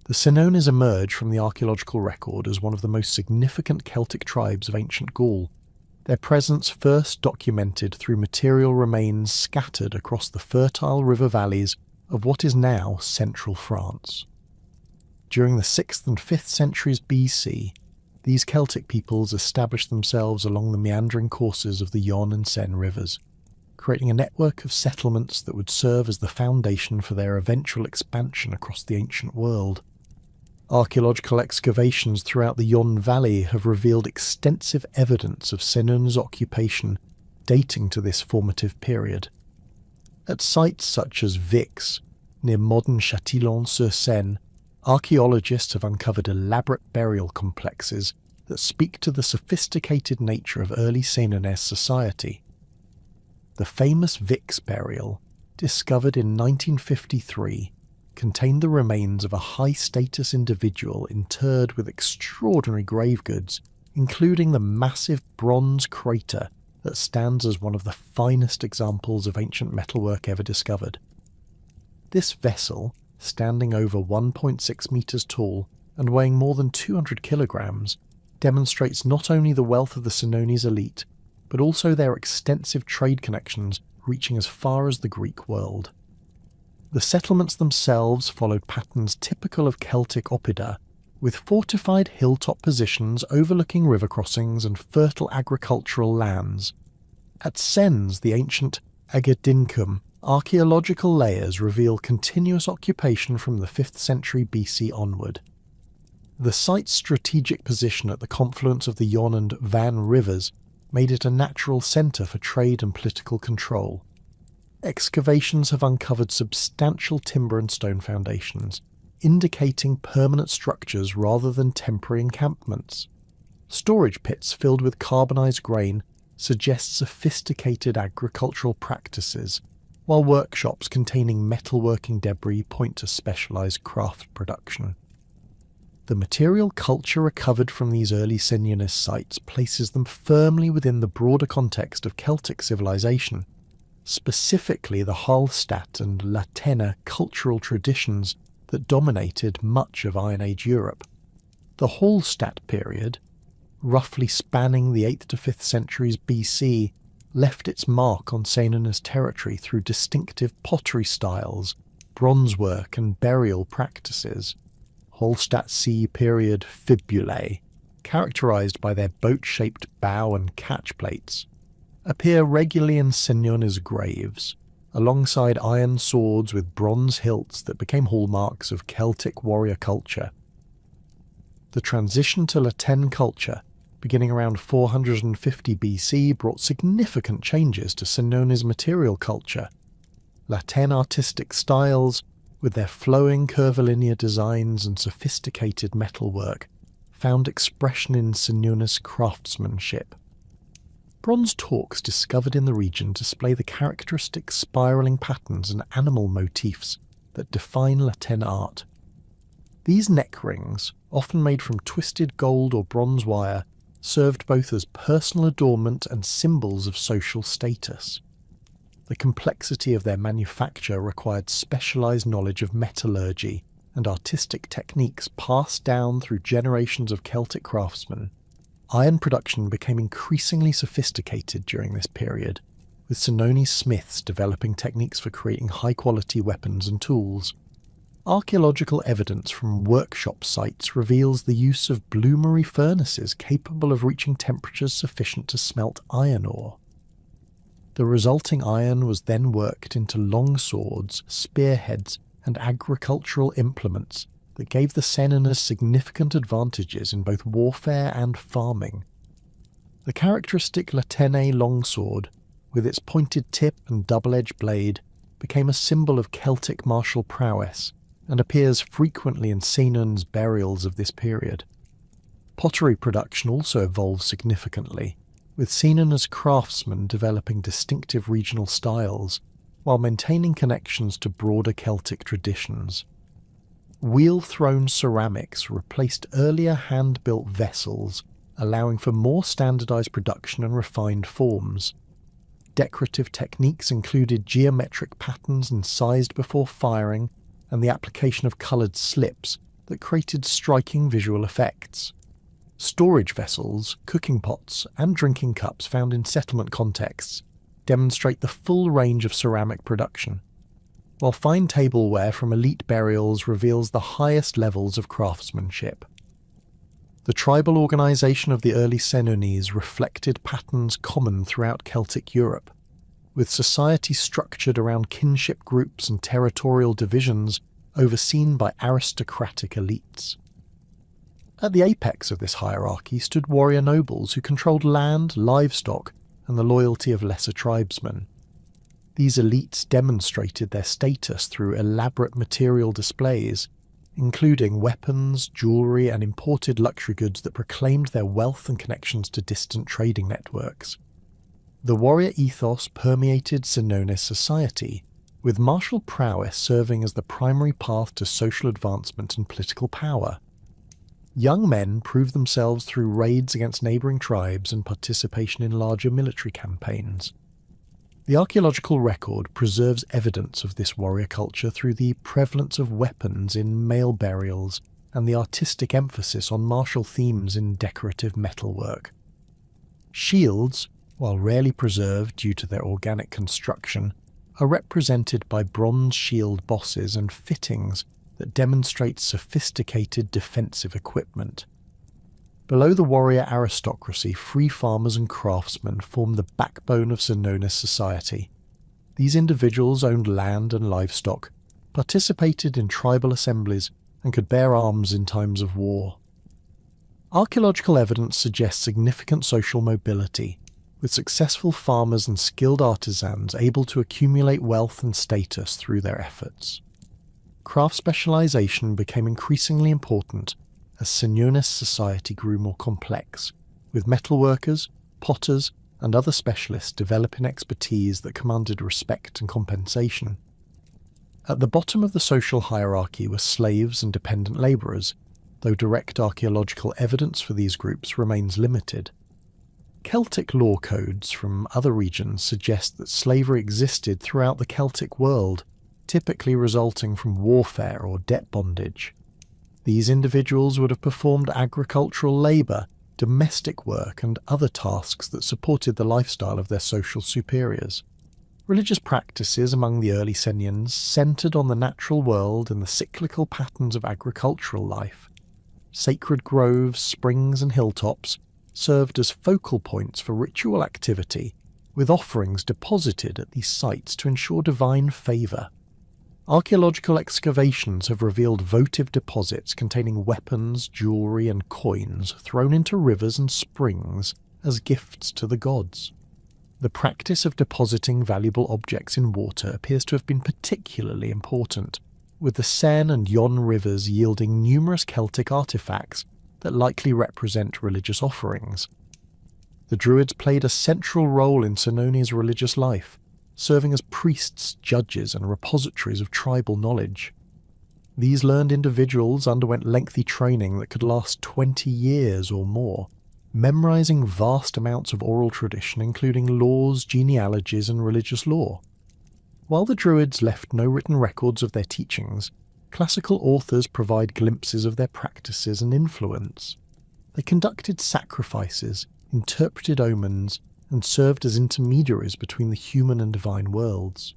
The Senones emerge from the archaeological record as one of the most significant Celtic tribes of ancient Gaul, their presence first documented through material remains scattered across the fertile river valleys of what is now central France. During the 6th and 5th centuries BC, these Celtic peoples established themselves along the meandering courses of the Yonne and Seine rivers, creating a network of settlements that would serve as the foundation for their eventual expansion across the ancient world. Archaeological excavations throughout the Yonne Valley have revealed extensive evidence of Senones occupation dating to this formative period. At sites such as Vix, near modern Châtillon-sur-Seine, archaeologists have uncovered elaborate burial complexes that speak to the sophisticated nature of early Senones society. The famous Vix burial, discovered in 1953, contained the remains of a high-status individual interred with extraordinary grave goods, including the massive bronze crater that stands as one of the finest examples of ancient metalwork ever discovered. This vessel, standing over 1.6 metres tall and weighing more than 200 kilograms, demonstrates not only the wealth of the Senones elite, but also their extensive trade connections reaching as far as the Greek world. The settlements themselves followed patterns typical of Celtic oppida, with fortified hilltop positions overlooking river crossings and fertile agricultural lands. At Sens, the ancient Agedincum, archaeological layers reveal continuous occupation from the 5th century BC onward. The site's strategic position at the confluence of the Yonne and Van rivers made it a natural centre for trade and political control. Excavations have uncovered substantial timber and stone foundations, indicating permanent structures rather than temporary encampments. Storage pits filled with carbonized grain suggest sophisticated agricultural practices, while workshops containing metalworking debris point to specialized craft production. The material culture recovered from these early Senones sites places them firmly within the broader context of Celtic civilization, specifically the Hallstatt and Latena cultural traditions that dominated much of Iron Age Europe. The Hallstatt period, roughly spanning the 8th to 5th centuries BC, left its mark on Senones territory through distinctive pottery styles, bronzework and burial practices. Hallstatt Sea period fibulae, characterized by their boat-shaped bow and catch plates, appear regularly in Senones graves, alongside iron swords with bronze hilts that became hallmarks of Celtic warrior culture. The transition to Latin culture, beginning around 450 BC, brought significant changes to Senones material culture. Latin artistic styles, with their flowing curvilinear designs and sophisticated metalwork, found expression in Senones craftsmanship. Bronze torques discovered in the region display the characteristic spiralling patterns and animal motifs that define Latin art. These neck rings, often made from twisted gold or bronze wire, served both as personal adornment and symbols of social status. The complexity of their manufacture required specialized knowledge of metallurgy and artistic techniques passed down through generations of Celtic craftsmen. Iron production became increasingly sophisticated during this period, with Senones smiths developing techniques for creating high-quality weapons and tools. Archaeological evidence from workshop sites reveals the use of bloomery furnaces capable of reaching temperatures sufficient to smelt iron ore. The resulting iron was then worked into long swords, spearheads, and agricultural implements that gave the Senones significant advantages in both warfare and farming. The characteristic Latene longsword, with its pointed tip and double-edged blade, became a symbol of Celtic martial prowess and appears frequently in Senones burials of this period. Pottery production also evolved significantly, with Senones craftsmen developing distinctive regional styles, while maintaining connections to broader Celtic traditions. Wheel-thrown ceramics replaced earlier hand-built vessels, allowing for more standardized production and refined forms. Decorative techniques included geometric patterns incised before firing and the application of colored slips that created striking visual effects. Storage vessels, cooking pots, and drinking cups found in settlement contexts demonstrate the full range of ceramic production, while fine tableware from elite burials reveals the highest levels of craftsmanship. The tribal organisation of the early Senones reflected patterns common throughout Celtic Europe, with society structured around kinship groups and territorial divisions overseen by aristocratic elites. At the apex of this hierarchy stood warrior nobles who controlled land, livestock, and the loyalty of lesser tribesmen. These elites demonstrated their status through elaborate material displays, including weapons, jewellery, and imported luxury goods that proclaimed their wealth and connections to distant trading networks. The warrior ethos permeated Senones society, with martial prowess serving as the primary path to social advancement and political power. Young men proved themselves through raids against neighbouring tribes and participation in larger military campaigns. The archaeological record preserves evidence of this warrior culture through the prevalence of weapons in male burials and the artistic emphasis on martial themes in decorative metalwork. Shields, while rarely preserved due to their organic construction, are represented by bronze shield bosses and fittings that demonstrate sophisticated defensive equipment. Below the warrior aristocracy, free farmers and craftsmen formed the backbone of Senones society. These individuals owned land and livestock, participated in tribal assemblies, and could bear arms in times of war. Archaeological evidence suggests significant social mobility, with successful farmers and skilled artisans able to accumulate wealth and status through their efforts. Craft specialization became increasingly important as Senones society grew more complex, with metalworkers, potters, and other specialists developing expertise that commanded respect and compensation. At the bottom of the social hierarchy were slaves and dependent labourers, though direct archaeological evidence for these groups remains limited. Celtic law codes from other regions suggest that slavery existed throughout the Celtic world, typically resulting from warfare or debt bondage. These individuals would have performed agricultural labour, domestic work, and other tasks that supported the lifestyle of their social superiors. Religious practices among the early Senones centred on the natural world and the cyclical patterns of agricultural life. Sacred groves, springs, and hilltops served as focal points for ritual activity, with offerings deposited at these sites to ensure divine favour. Archaeological excavations have revealed votive deposits containing weapons, jewellery, and coins thrown into rivers and springs as gifts to the gods. The practice of depositing valuable objects in water appears to have been particularly important, with the Seine and Yonne rivers yielding numerous Celtic artefacts that likely represent religious offerings. The Druids played a central role in Senones' religious life, serving as priests, judges, and repositories of tribal knowledge. These learned individuals underwent lengthy training that could last 20 years or more, memorizing vast amounts of oral tradition including laws, genealogies, and religious lore. While the Druids left no written records of their teachings, classical authors provide glimpses of their practices and influence. They conducted sacrifices, interpreted omens, and served as intermediaries between the human and divine worlds.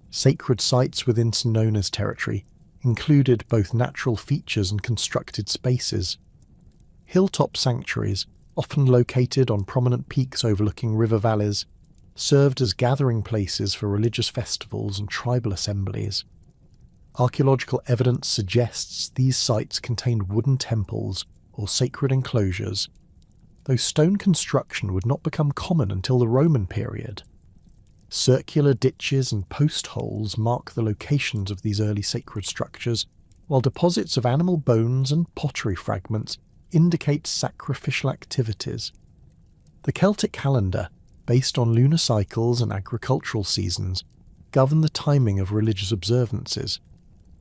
Sacred sites within Senones territory included both natural features and constructed spaces. Hilltop sanctuaries, often located on prominent peaks overlooking river valleys, served as gathering places for religious festivals and tribal assemblies. Archaeological evidence suggests these sites contained wooden temples or sacred enclosures, though stone construction would not become common until the Roman period. Circular ditches and post holes mark the locations of these early sacred structures, while deposits of animal bones and pottery fragments indicate sacrificial activities. The Celtic calendar, based on lunar cycles and agricultural seasons, governed the timing of religious observances.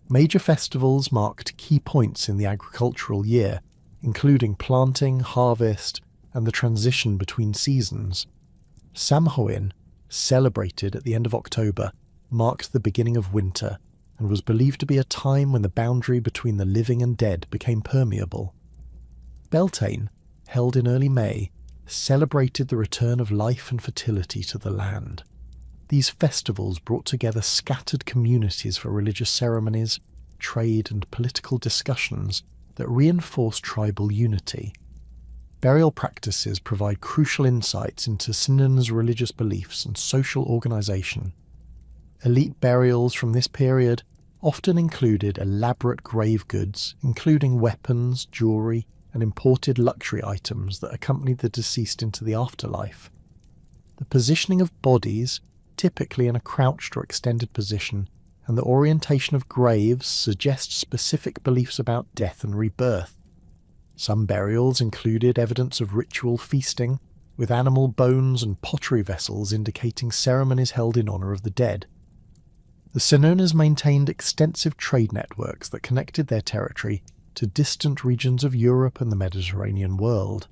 Major festivals marked key points in the agricultural year, including planting, harvest, and the transition between seasons. Samhain, celebrated at the end of October, marked the beginning of winter, and was believed to be a time when the boundary between the living and dead became permeable. Beltane, held in early May, celebrated the return of life and fertility to the land. These festivals brought together scattered communities for religious ceremonies, trade, and political discussions that reinforced tribal unity. Burial practices provide crucial insights into Senones' religious beliefs and social organisation. Elite burials from this period often included elaborate grave goods, including weapons, jewellery, and imported luxury items that accompanied the deceased into the afterlife. The positioning of bodies, typically in a crouched or extended position, and the orientation of graves suggest specific beliefs about death and rebirth. Some burials included evidence of ritual feasting, with animal bones and pottery vessels indicating ceremonies held in honour of the dead. The Senones maintained extensive trade networks that connected their territory to distant regions of Europe and the Mediterranean world.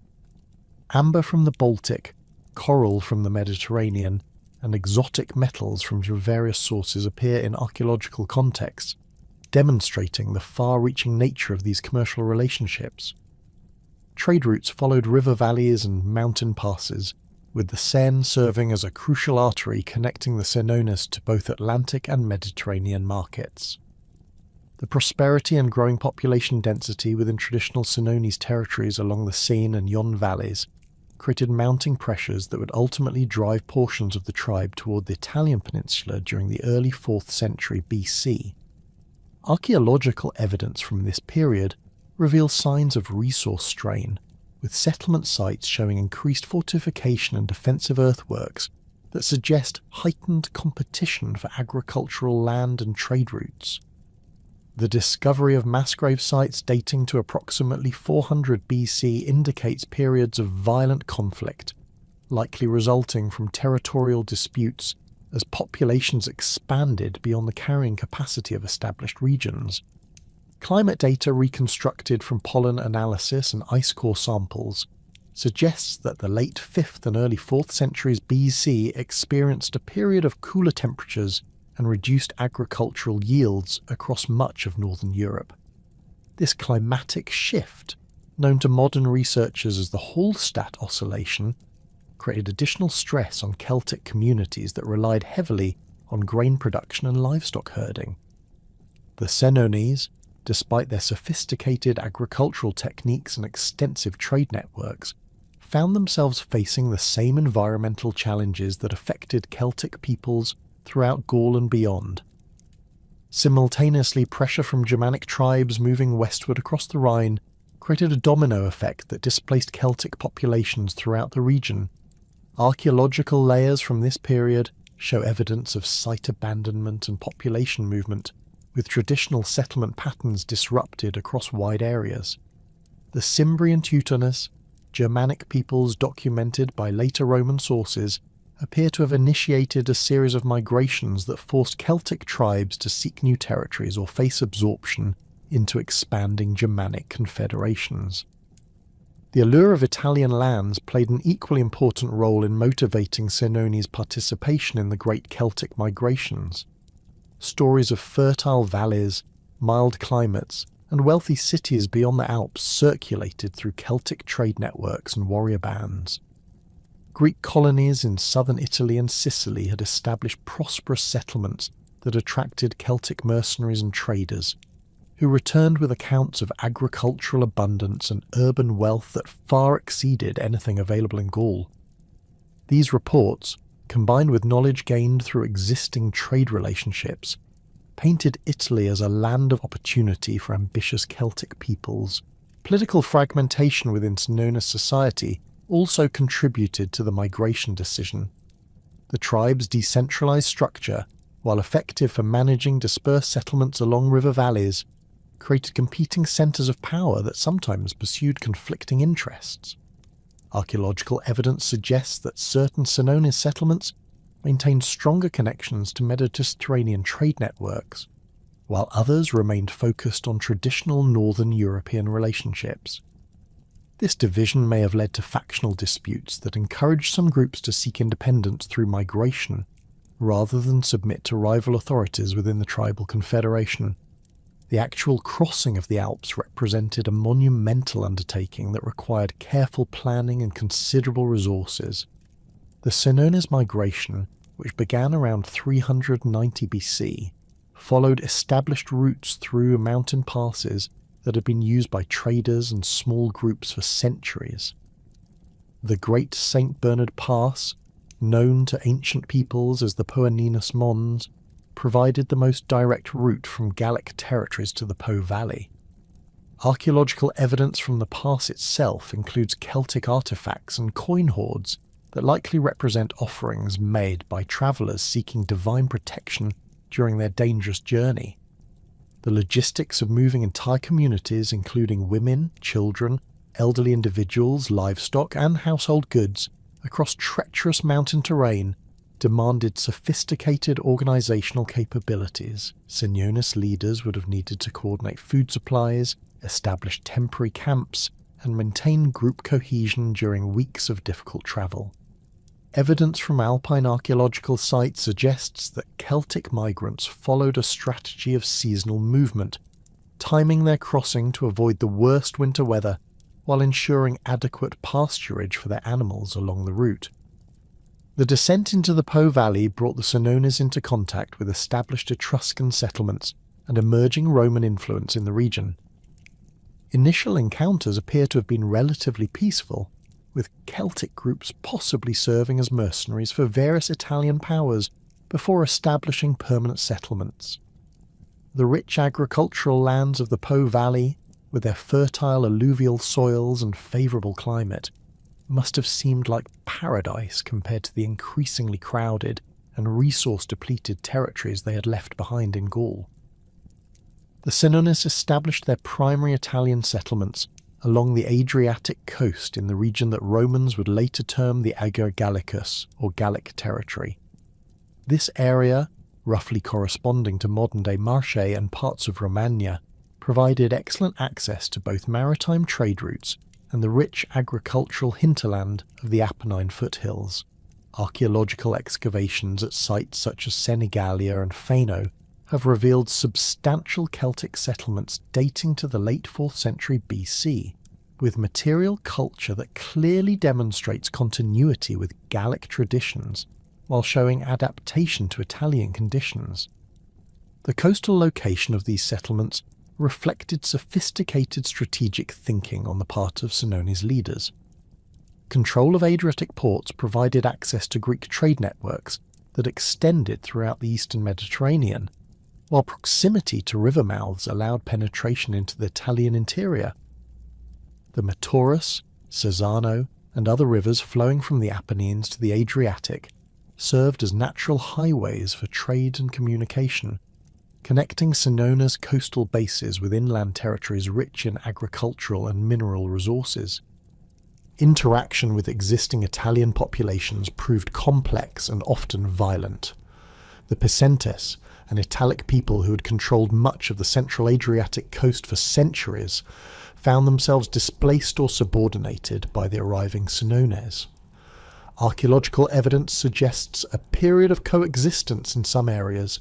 Amber from the Baltic, coral from the Mediterranean, and exotic metals from various sources appear in archaeological contexts, demonstrating the far-reaching nature of these commercial relationships. Trade routes followed river valleys and mountain passes, with the Seine serving as a crucial artery connecting the Senones to both Atlantic and Mediterranean markets. The prosperity and growing population density within traditional Senones territories along the Seine and Yonne valleys created mounting pressures that would ultimately drive portions of the tribe toward the Italian peninsula during the early 4th century BC. Archaeological evidence from this period reveals signs of resource strain, with settlement sites showing increased fortification and defensive earthworks that suggest heightened competition for agricultural land and trade routes. The discovery of mass grave sites dating to approximately 400 BC indicates periods of violent conflict, likely resulting from territorial disputes as populations expanded beyond the carrying capacity of established regions. Climate data reconstructed from pollen analysis and ice core samples suggests that the late 5th and early 4th centuries BC experienced a period of cooler temperatures and reduced agricultural yields across much of northern Europe. This climatic shift, known to modern researchers as the Hallstatt oscillation, created additional stress on Celtic communities that relied heavily on grain production and livestock herding. The Senones, despite their sophisticated agricultural techniques and extensive trade networks, found themselves facing the same environmental challenges that affected Celtic peoples throughout Gaul and beyond. Simultaneously, pressure from Germanic tribes moving westward across the Rhine created a domino effect that displaced Celtic populations throughout the region. Archaeological layers from this period show evidence of site abandonment and population movement, with traditional settlement patterns disrupted across wide areas. The Cimbri and Teutones, Germanic peoples documented by later Roman sources, appear to have initiated a series of migrations that forced Celtic tribes to seek new territories or face absorption into expanding Germanic confederations. The allure of Italian lands played an equally important role in motivating Senones' participation in the Great Celtic migrations. Stories of fertile valleys, mild climates, and wealthy cities beyond the Alps circulated through Celtic trade networks and warrior bands. Greek colonies in southern Italy and Sicily had established prosperous settlements that attracted Celtic mercenaries and traders, who returned with accounts of agricultural abundance and urban wealth that far exceeded anything available in Gaul. These reports, combined with knowledge gained through existing trade relationships, painted Italy as a land of opportunity for ambitious Celtic peoples. Political fragmentation within Senones society also contributed to the migration decision. The tribe's decentralized structure, while effective for managing dispersed settlements along river valleys, created competing centers of power that sometimes pursued conflicting interests. Archaeological evidence suggests that certain Senones settlements maintained stronger connections to Mediterranean trade networks, while others remained focused on traditional northern European relationships. This division may have led to factional disputes that encouraged some groups to seek independence through migration, rather than submit to rival authorities within the tribal confederation. The actual crossing of the Alps represented a monumental undertaking that required careful planning and considerable resources. The Senones migration, which began around 390 BC, followed established routes through mountain passes that had been used by traders and small groups for centuries. The Great St. Bernard Pass, known to ancient peoples as the Poninos Mons, provided the most direct route from Gallic territories to the Po Valley. Archaeological evidence from the pass itself includes Celtic artifacts and coin hoards that likely represent offerings made by travellers seeking divine protection during their dangerous journey. The logistics of moving entire communities, including women, children, elderly individuals, livestock, and household goods, across treacherous mountain terrain, demanded sophisticated organisational capabilities. Senones leaders would have needed to coordinate food supplies, establish temporary camps, and maintain group cohesion during weeks of difficult travel. Evidence from alpine archaeological sites suggests that Celtic migrants followed a strategy of seasonal movement, timing their crossing to avoid the worst winter weather while ensuring adequate pasturage for their animals along the route. The descent into the Po Valley brought the Senones into contact with established Etruscan settlements and emerging Roman influence in the region. Initial encounters appear to have been relatively peaceful, with Celtic groups possibly serving as mercenaries for various Italian powers before establishing permanent settlements. The rich agricultural lands of the Po Valley, with their fertile alluvial soils and favourable climate, must have seemed like paradise compared to the increasingly crowded and resource-depleted territories they had left behind in Gaul. The Senones established their primary Italian settlements along the Adriatic coast in the region that Romans would later term the Ager Gallicus, or Gallic territory. This area, roughly corresponding to modern-day Marche and parts of Romagna, provided excellent access to both maritime trade routes and the rich agricultural hinterland of the Apennine foothills. Archaeological excavations at sites such as Senigallia and Fano have revealed substantial Celtic settlements dating to the late 4th century BC, with material culture that clearly demonstrates continuity with Gallic traditions while showing adaptation to Italian conditions. The coastal location of these settlements reflected sophisticated strategic thinking on the part of Senones leaders. Control of Adriatic ports provided access to Greek trade networks that extended throughout the eastern Mediterranean, while proximity to river mouths allowed penetration into the Italian interior. The Metaurus, Cesano, and other rivers flowing from the Apennines to the Adriatic served as natural highways for trade and communication, connecting Senones' coastal bases with inland territories rich in agricultural and mineral resources. Interaction with existing Italian populations proved complex and often violent. The Picentes, an Italic people who had controlled much of the central Adriatic coast for centuries, found themselves displaced or subordinated by the arriving Senones. Archaeological evidence suggests a period of coexistence in some areas,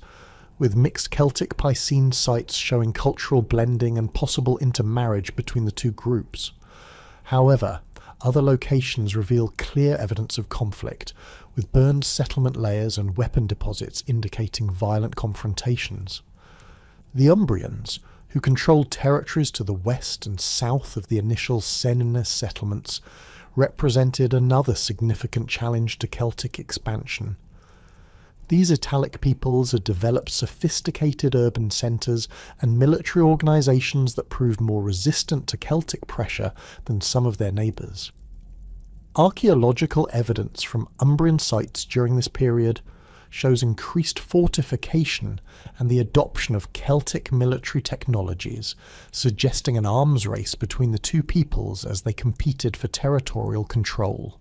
with mixed Celtic Piscine sites showing cultural blending and possible intermarriage between the two groups. However, other locations reveal clear evidence of conflict, with burned settlement layers and weapon deposits indicating violent confrontations. The Umbrians, who controlled territories to the west and south of the initial Senones settlements, represented another significant challenge to Celtic expansion. These Italic peoples had developed sophisticated urban centres and military organisations that proved more resistant to Celtic pressure than some of their neighbours. Archaeological evidence from Umbrian sites during this period shows increased fortification and the adoption of Celtic military technologies, suggesting an arms race between the two peoples as they competed for territorial control.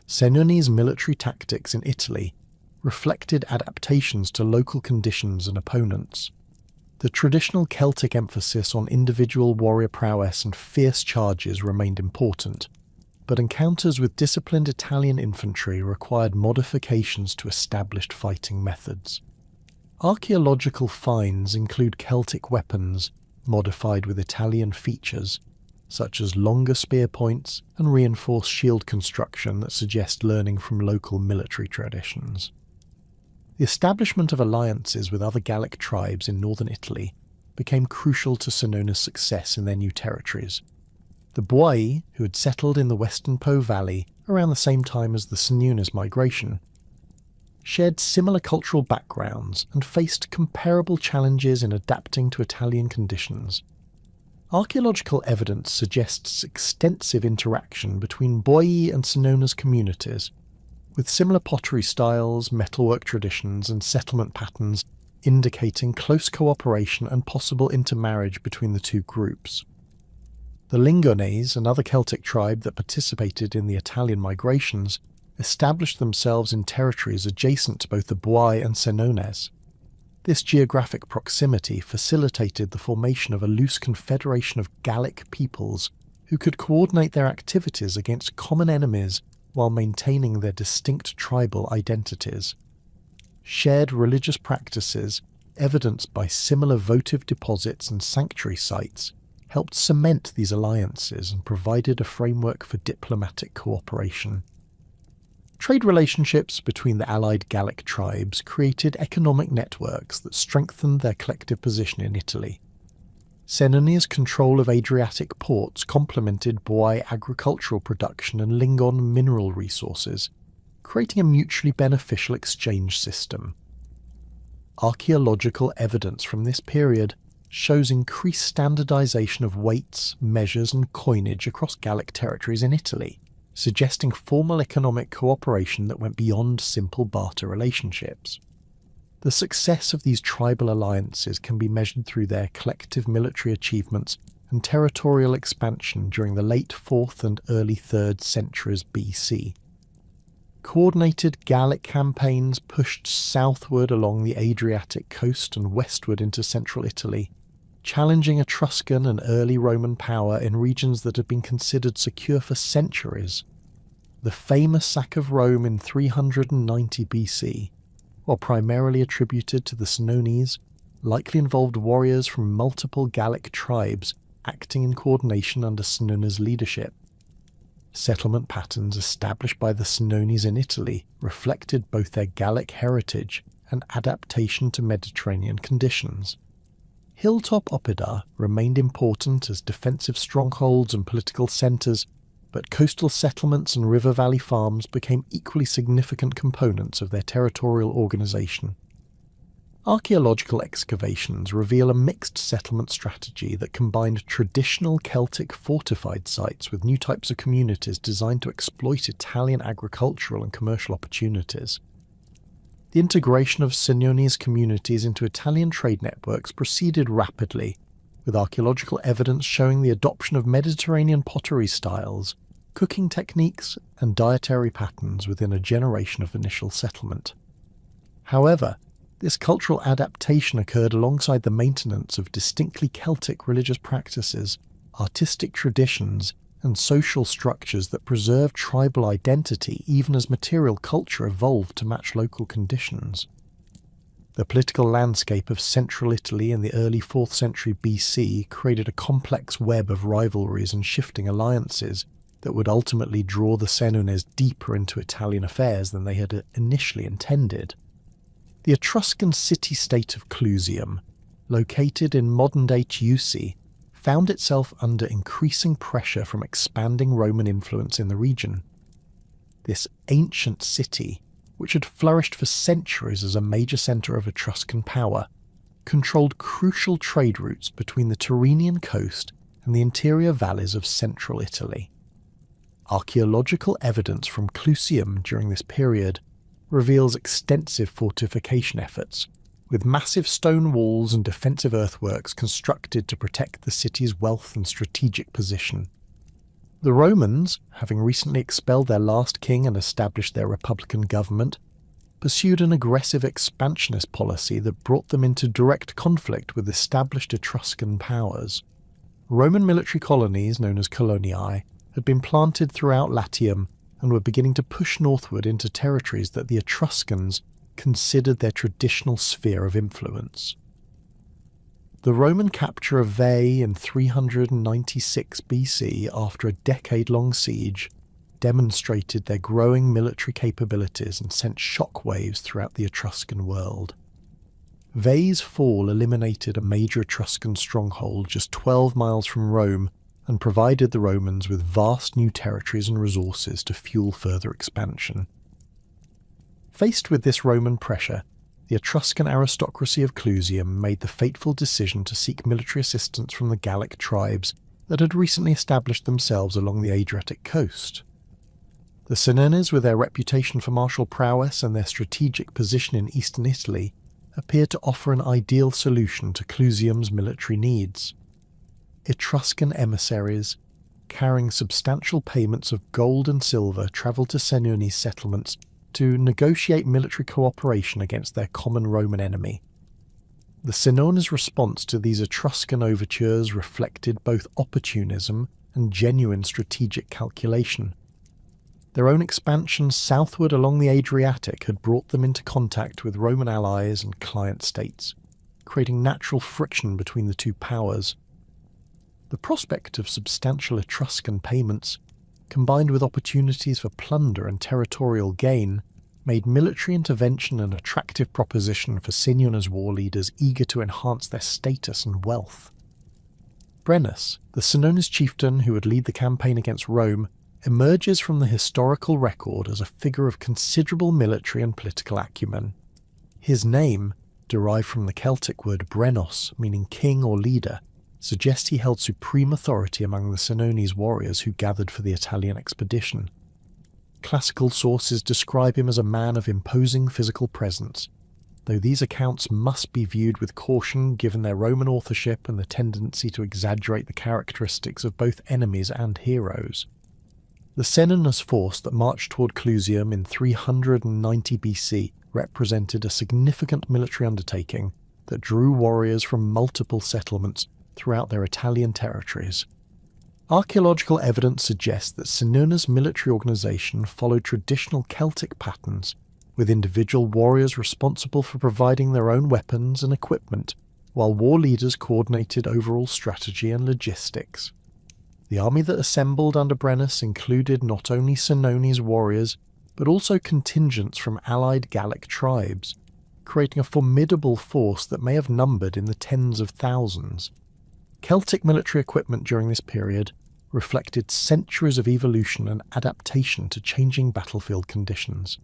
Senones' military tactics in Italy reflected adaptations to local conditions and opponents. The traditional Celtic emphasis on individual warrior prowess and fierce charges remained important, but encounters with disciplined Italian infantry required modifications to established fighting methods. Archaeological finds include Celtic weapons modified with Italian features, such as longer spear points and reinforced shield construction that suggest learning from local military traditions. The establishment of alliances with other Gallic tribes in northern Italy became crucial to Senones' success in their new territories. The Boii, who had settled in the western Po Valley around the same time as the Senones migration, shared similar cultural backgrounds and faced comparable challenges in adapting to Italian conditions. Archaeological evidence suggests extensive interaction between Boii and Senones communities, with similar pottery styles, metalwork traditions, and settlement patterns indicating close cooperation and possible intermarriage between the two groups. The Lingones, another Celtic tribe that participated in the Italian migrations, established themselves in territories adjacent to both the Boii and Senones. This geographic proximity facilitated the formation of a loose confederation of Gallic peoples who could coordinate their activities against common enemies while maintaining their distinct tribal identities. Shared religious practices, evidenced by similar votive deposits and sanctuary sites, helped cement these alliances and provided a framework for diplomatic cooperation. Trade relationships between the allied Gallic tribes created economic networks that strengthened their collective position in Italy. Senones' control of Adriatic ports complemented Boii agricultural production and Lingon mineral resources, creating a mutually beneficial exchange system. Archaeological evidence from this period shows increased standardization of weights, measures, and coinage across Gallic territories in Italy, suggesting formal economic cooperation that went beyond simple barter relationships. The success of these tribal alliances can be measured through their collective military achievements and territorial expansion during the late 4th and early 3rd centuries BC. Coordinated Gallic campaigns pushed southward along the Adriatic coast and westward into central Italy, challenging Etruscan and early Roman power in regions that had been considered secure for centuries. The famous sack of Rome in 390 BC, while primarily attributed to the Senones, likely involved warriors from multiple Gallic tribes acting in coordination under Senones' leadership. Settlement patterns established by the Senones in Italy reflected both their Gallic heritage and adaptation to Mediterranean conditions. Hilltop oppida remained important as defensive strongholds and political centres, but coastal settlements and river valley farms became equally significant components of their territorial organisation. Archaeological excavations reveal a mixed settlement strategy that combined traditional Celtic fortified sites with new types of communities designed to exploit Italian agricultural and commercial opportunities. The integration of Senones communities into Italian trade networks proceeded rapidly, with archaeological evidence showing the adoption of Mediterranean pottery styles, cooking techniques, and dietary patterns within a generation of initial settlement. However, this cultural adaptation occurred alongside the maintenance of distinctly Celtic religious practices, artistic traditions, and social structures that preserved tribal identity even as material culture evolved to match local conditions. The political landscape of central Italy in the early 4th century BC created a complex web of rivalries and shifting alliances that would ultimately draw the Senones deeper into Italian affairs than they had initially intended. The Etruscan city-state of Clusium, located in modern-day Chiusi, found itself under increasing pressure from expanding Roman influence in the region. This ancient city, which had flourished for centuries as a major centre of Etruscan power, controlled crucial trade routes between the Tyrrhenian coast and the interior valleys of central Italy. Archaeological evidence from Clusium during this period reveals extensive fortification efforts, with massive stone walls and defensive earthworks constructed to protect the city's wealth and strategic position. The Romans, having recently expelled their last king and established their republican government, pursued an aggressive expansionist policy that brought them into direct conflict with established Etruscan powers. Roman military colonies, known as colonii, had been planted throughout Latium and were beginning to push northward into territories that the Etruscans considered their traditional sphere of influence. The Roman capture of Veii in 396 BC, after a decade-long siege, demonstrated their growing military capabilities and sent shockwaves throughout the Etruscan world. Veii's fall eliminated a major Etruscan stronghold just 12 miles from Rome and provided the Romans with vast new territories and resources to fuel further expansion. Faced with this Roman pressure, the Etruscan aristocracy of Clusium made the fateful decision to seek military assistance from the Gallic tribes that had recently established themselves along the Adriatic coast. The Senones, with their reputation for martial prowess and their strategic position in eastern Italy, appeared to offer an ideal solution to Clusium's military needs. Etruscan emissaries, carrying substantial payments of gold and silver, travelled to Senones settlements to negotiate military cooperation against their common Roman enemy. The Senones' response to these Etruscan overtures reflected both opportunism and genuine strategic calculation. Their own expansion southward along the Adriatic had brought them into contact with Roman allies and client states, creating natural friction between the two powers. The prospect of substantial Etruscan payments, combined with opportunities for plunder and territorial gain, made military intervention an attractive proposition for Senones war leaders eager to enhance their status and wealth. Brennus, the Senones chieftain who would lead the campaign against Rome, emerges from the historical record as a figure of considerable military and political acumen. His name, derived from the Celtic word Brennos, meaning king or leader, suggests he held supreme authority among the Senones warriors who gathered for the Italian expedition. Classical sources describe him as a man of imposing physical presence, though these accounts must be viewed with caution given their Roman authorship and the tendency to exaggerate the characteristics of both enemies and heroes. The Senones force that marched toward Clusium in 390 BC represented a significant military undertaking that drew warriors from multiple settlements throughout their Italian territories. Archaeological evidence suggests that Senones' military organisation followed traditional Celtic patterns, with individual warriors responsible for providing their own weapons and equipment, while war leaders coordinated overall strategy and logistics. The army that assembled under Brennus included not only Senones warriors, but also contingents from allied Gallic tribes, creating a formidable force that may have numbered in the tens of thousands. Celtic military equipment during this period reflected centuries of evolution and adaptation to changing battlefield conditions.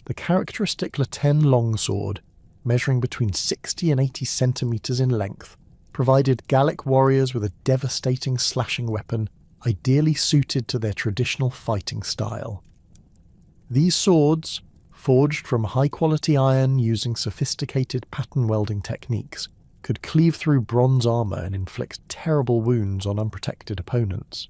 The characteristic Latene longsword, measuring between 60 and 80 centimetres in length, provided Gallic warriors with a devastating slashing weapon ideally suited to their traditional fighting style. These swords, forged from high-quality iron using sophisticated pattern welding techniques, could cleave through bronze armour and inflict terrible wounds on unprotected opponents.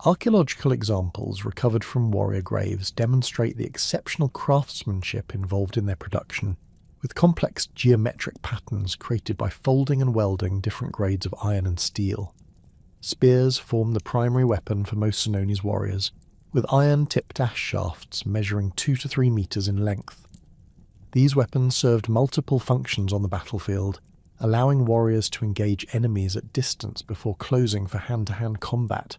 Archaeological examples recovered from warrior graves demonstrate the exceptional craftsmanship involved in their production, with complex geometric patterns created by folding and welding different grades of iron and steel. Spears formed the primary weapon for most Senones warriors, with iron-tipped ash shafts measuring 2 to 3 metres in length. These weapons served multiple functions on the battlefield, allowing warriors to engage enemies at distance before closing for hand-to-hand combat.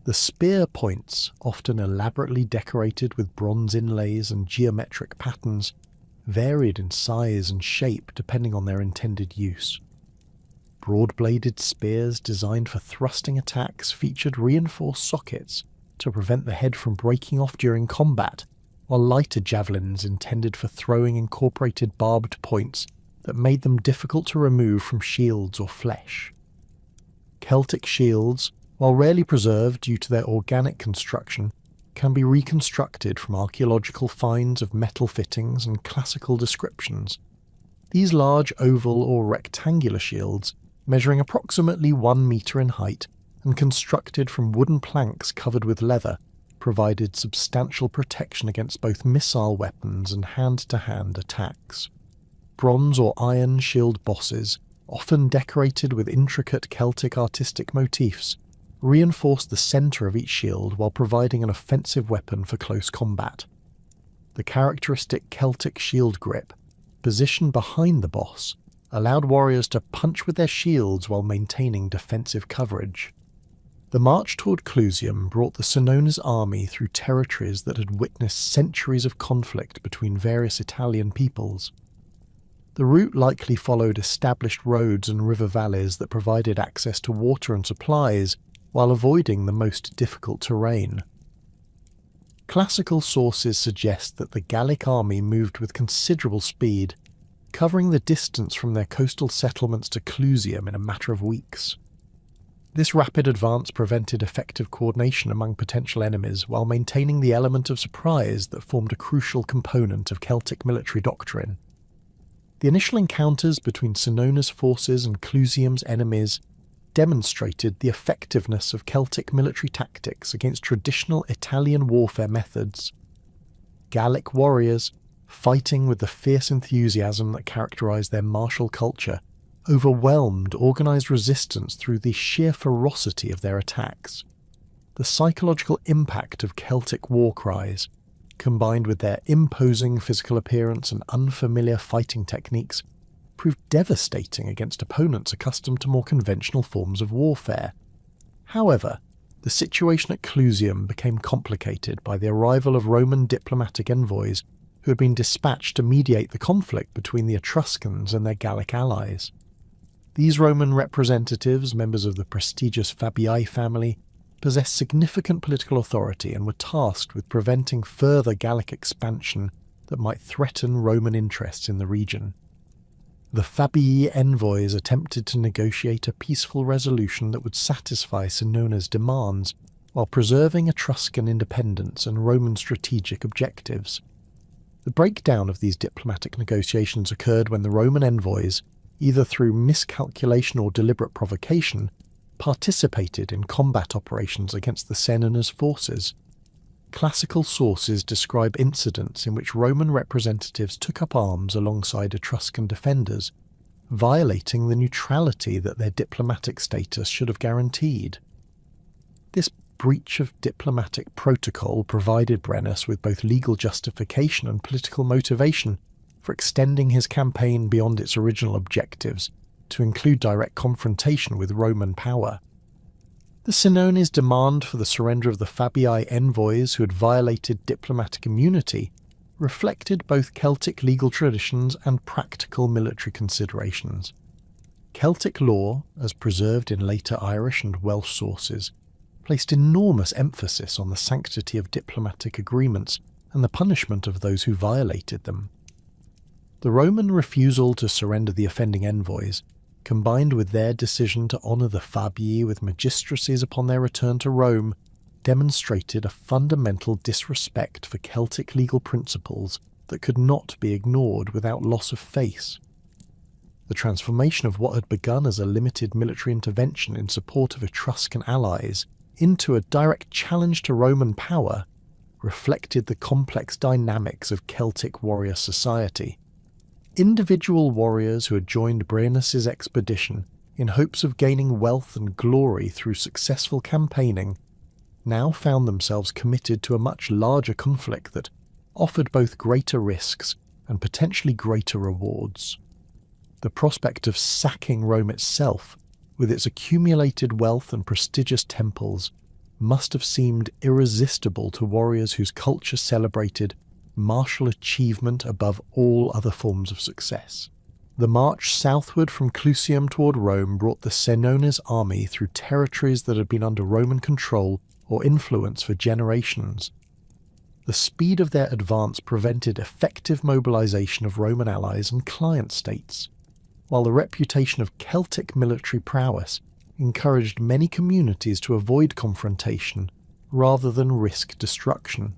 The spear points, often elaborately decorated with bronze inlays and geometric patterns, varied in size and shape depending on their intended use. Broad-bladed spears designed for thrusting attacks featured reinforced sockets to prevent the head from breaking off during combat, while lighter javelins intended for throwing incorporated barbed points that made them difficult to remove from shields or flesh. Celtic shields, while rarely preserved due to their organic construction, can be reconstructed from archaeological finds of metal fittings and classical descriptions. These large oval or rectangular shields, measuring approximately 1 metre in height and constructed from wooden planks covered with leather, provided substantial protection against both missile weapons and hand-to-hand attacks. Bronze or iron shield bosses, often decorated with intricate Celtic artistic motifs, reinforced the centre of each shield while providing an offensive weapon for close combat. The characteristic Celtic shield grip, positioned behind the boss, allowed warriors to punch with their shields while maintaining defensive coverage. The march toward Clusium brought the Senones army through territories that had witnessed centuries of conflict between various Italian peoples. The route likely followed established roads and river valleys that provided access to water and supplies while avoiding the most difficult terrain. Classical sources suggest that the Gallic army moved with considerable speed, covering the distance from their coastal settlements to Clusium in a matter of weeks. This rapid advance prevented effective coordination among potential enemies while maintaining the element of surprise that formed a crucial component of Celtic military doctrine. The initial encounters between Senones' forces and Clusium's enemies demonstrated the effectiveness of Celtic military tactics against traditional Italian warfare methods. Gallic warriors, fighting with the fierce enthusiasm that characterized their martial culture, overwhelmed organised resistance through the sheer ferocity of their attacks. The psychological impact of Celtic war cries, combined with their imposing physical appearance and unfamiliar fighting techniques, proved devastating against opponents accustomed to more conventional forms of warfare. However, the situation at Clusium became complicated by the arrival of Roman diplomatic envoys who had been dispatched to mediate the conflict between the Etruscans and their Gallic allies. These Roman representatives, members of the prestigious Fabii family, possessed significant political authority and were tasked with preventing further Gallic expansion that might threaten Roman interests in the region. The Fabii envoys attempted to negotiate a peaceful resolution that would satisfy Senones' demands while preserving Etruscan independence and Roman strategic objectives. The breakdown of these diplomatic negotiations occurred when the Roman envoys, either through miscalculation or deliberate provocation, participated in combat operations against the Senones' forces. Classical sources describe incidents in which Roman representatives took up arms alongside Etruscan defenders, violating the neutrality that their diplomatic status should have guaranteed. This breach of diplomatic protocol provided Brennus with both legal justification and political motivation for extending his campaign beyond its original objectives to include direct confrontation with Roman power. The Senones' demand for the surrender of the Fabii envoys who had violated diplomatic immunity reflected both Celtic legal traditions and practical military considerations. Celtic law, as preserved in later Irish and Welsh sources, placed enormous emphasis on the sanctity of diplomatic agreements and the punishment of those who violated them. The Roman refusal to surrender the offending envoys, combined with their decision to honour the Fabii with magistracies upon their return to Rome, demonstrated a fundamental disrespect for Celtic legal principles that could not be ignored without loss of face. The transformation of what had begun as a limited military intervention in support of Etruscan allies into a direct challenge to Roman power reflected the complex dynamics of Celtic warrior society. Individual warriors who had joined Brennus's expedition in hopes of gaining wealth and glory through successful campaigning now found themselves committed to a much larger conflict that offered both greater risks and potentially greater rewards. The prospect of sacking Rome itself, with its accumulated wealth and prestigious temples, must have seemed irresistible to warriors whose culture celebrated martial achievement above all other forms of success. The march southward from Clusium toward Rome brought the Senones army through territories that had been under Roman control or influence for generations. The speed of their advance prevented effective mobilization of Roman allies and client states, while the reputation of Celtic military prowess encouraged many communities to avoid confrontation rather than risk destruction.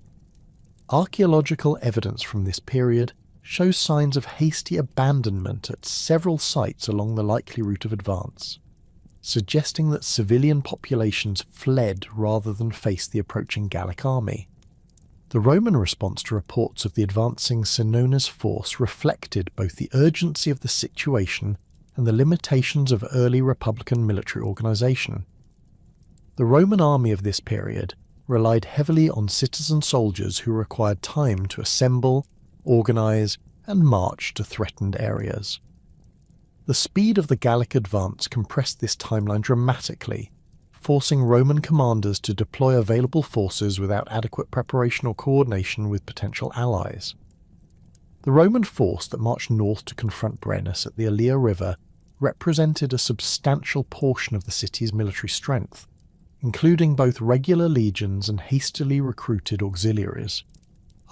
Archaeological evidence from this period shows signs of hasty abandonment at several sites along the likely route of advance, suggesting that civilian populations fled rather than face the approaching Gallic army. The Roman response to reports of the advancing Senones force reflected both the urgency of the situation and the limitations of early republican military organisation. The The Roman army of this period relied heavily on citizen soldiers who required time to assemble, organise, and march to threatened areas. The speed of the Gallic advance compressed this timeline dramatically, forcing Roman commanders to deploy available forces without adequate preparation or coordination with potential allies. The Roman force that marched north to confront Brennus at the Allia River represented a substantial portion of the city's military strength, including both regular legions and hastily recruited auxiliaries.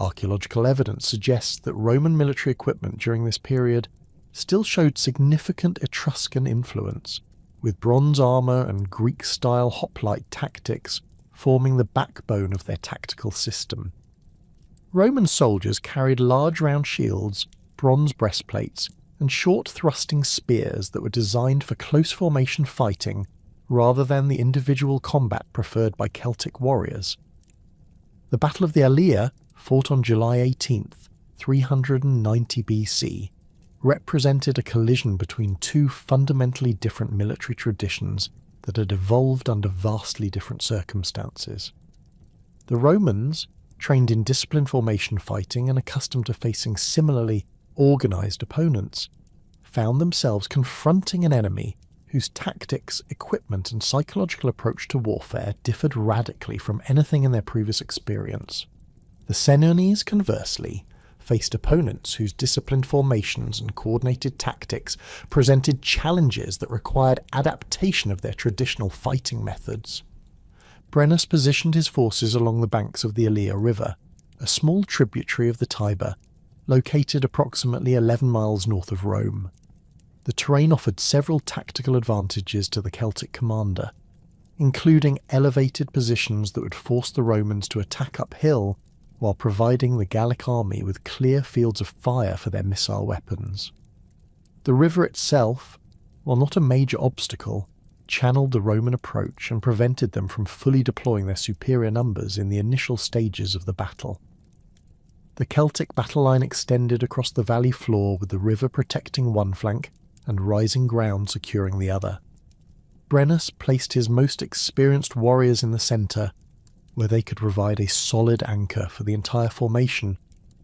Archaeological evidence suggests that Roman military equipment during this period still showed significant Etruscan influence, with bronze armour and Greek-style hoplite tactics forming the backbone of their tactical system. Roman soldiers carried large round shields, bronze breastplates, and short thrusting spears that were designed for close formation fighting rather than the individual combat preferred by Celtic warriors. The Battle of the Allia, fought on July 18th, 390 BC, represented a collision between two fundamentally different military traditions that had evolved under vastly different circumstances. The Romans, trained in disciplined formation fighting and accustomed to facing similarly organised opponents, found themselves confronting an enemy whose tactics, equipment and psychological approach to warfare differed radically from anything in their previous experience. The Senones, conversely, faced opponents whose disciplined formations and coordinated tactics presented challenges that required adaptation of their traditional fighting methods. Brennus positioned his forces along the banks of the Allia River, a small tributary of the Tiber, located approximately 11 miles north of Rome. The terrain offered several tactical advantages to the Celtic commander, including elevated positions that would force the Romans to attack uphill while providing the Gallic army with clear fields of fire for their missile weapons. The river itself, while not a major obstacle, channeled the Roman approach and prevented them from fully deploying their superior numbers in the initial stages of the battle. The Celtic battle line extended across the valley floor, with the river protecting one flank and rising ground securing the other. Brennus placed his most experienced warriors in the centre, where they could provide a solid anchor for the entire formation,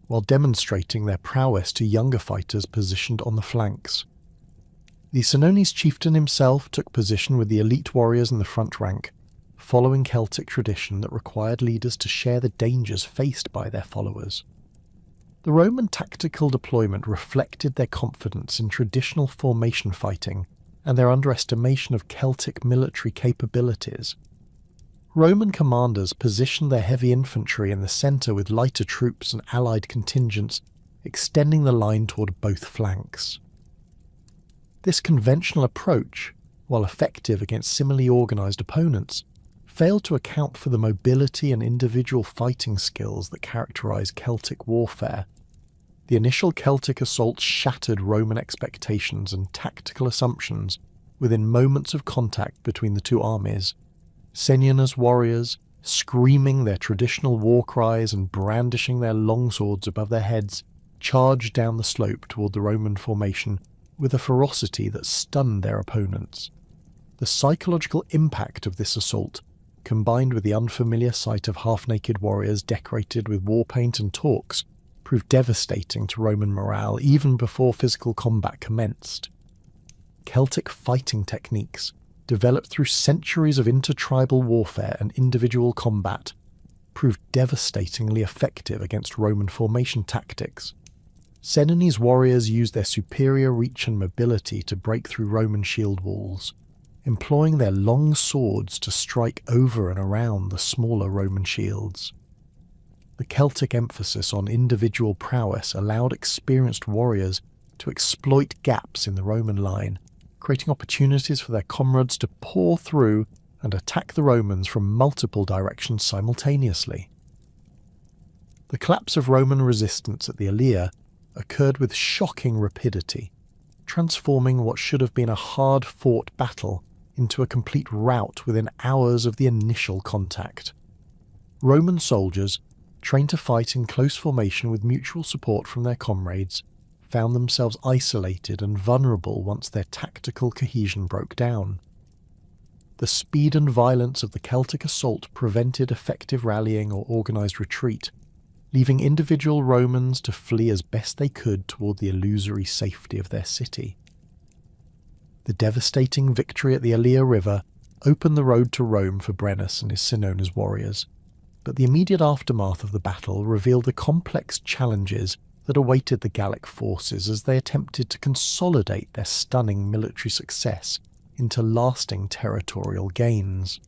while demonstrating their prowess to younger fighters positioned on the flanks. The Senones chieftain himself took position with the elite warriors in the front rank, following Celtic tradition that required leaders to share the dangers faced by their followers. The Roman tactical deployment reflected their confidence in traditional formation fighting and their underestimation of Celtic military capabilities. Roman commanders positioned their heavy infantry in the centre with lighter troops and allied contingents, extending the line toward both flanks. This conventional approach, while effective against similarly organised opponents, failed to account for the mobility and individual fighting skills that characterise Celtic warfare. The initial Celtic assault shattered Roman expectations and tactical assumptions within moments of contact between the two armies. Senones warriors, screaming their traditional war cries and brandishing their longswords above their heads, charged down the slope toward the Roman formation with a ferocity that stunned their opponents. The psychological impact of this assault, combined with the unfamiliar sight of half-naked warriors decorated with war paint and torques, proved devastating to Roman morale even before physical combat commenced. Celtic fighting techniques, developed through centuries of intertribal warfare and individual combat, proved devastatingly effective against Roman formation tactics. Senones warriors used their superior reach and mobility to break through Roman shield walls, employing their long swords to strike over and around the smaller Roman shields. The Celtic emphasis on individual prowess allowed experienced warriors to exploit gaps in the Roman line, creating opportunities for their comrades to pour through and attack the Romans from multiple directions simultaneously. The collapse of Roman resistance at the Allia occurred with shocking rapidity, transforming what should have been a hard-fought battle into a complete rout within hours of the initial contact. Roman soldiers, trained to fight in close formation with mutual support from their comrades, found themselves isolated and vulnerable once their tactical cohesion broke down. The speed and violence of the Celtic assault prevented effective rallying or organised retreat, leaving individual Romans to flee as best they could toward the illusory safety of their city. The devastating victory at the Allia River opened the road to Rome for Brennus and his Senones warriors, but the immediate aftermath of the battle revealed the complex challenges that awaited the Gallic forces as they attempted to consolidate their stunning military success into lasting territorial gains.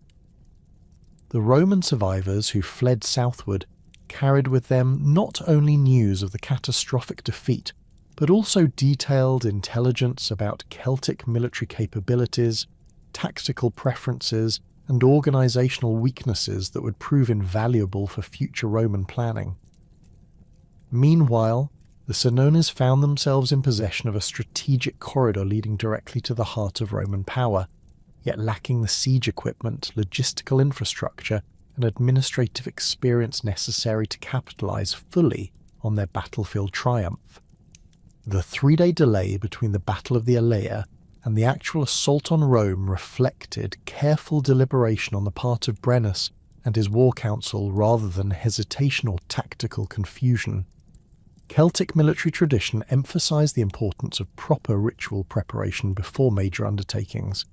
The Roman survivors who fled southward carried with them not only news of the catastrophic defeat, but also detailed intelligence about Celtic military capabilities, tactical preferences, and organisational weaknesses that would prove invaluable for future Roman planning. Meanwhile, the Senones found themselves in possession of a strategic corridor leading directly to the heart of Roman power, yet lacking the siege equipment, logistical infrastructure, and administrative experience necessary to capitalise fully on their battlefield triumph. The 3-day delay between the Battle of the Allia and the actual assault on Rome reflected careful deliberation on the part of Brennus and his war council rather than hesitation or tactical confusion. Celtic military tradition emphasised the importance of proper ritual preparation before major undertakings,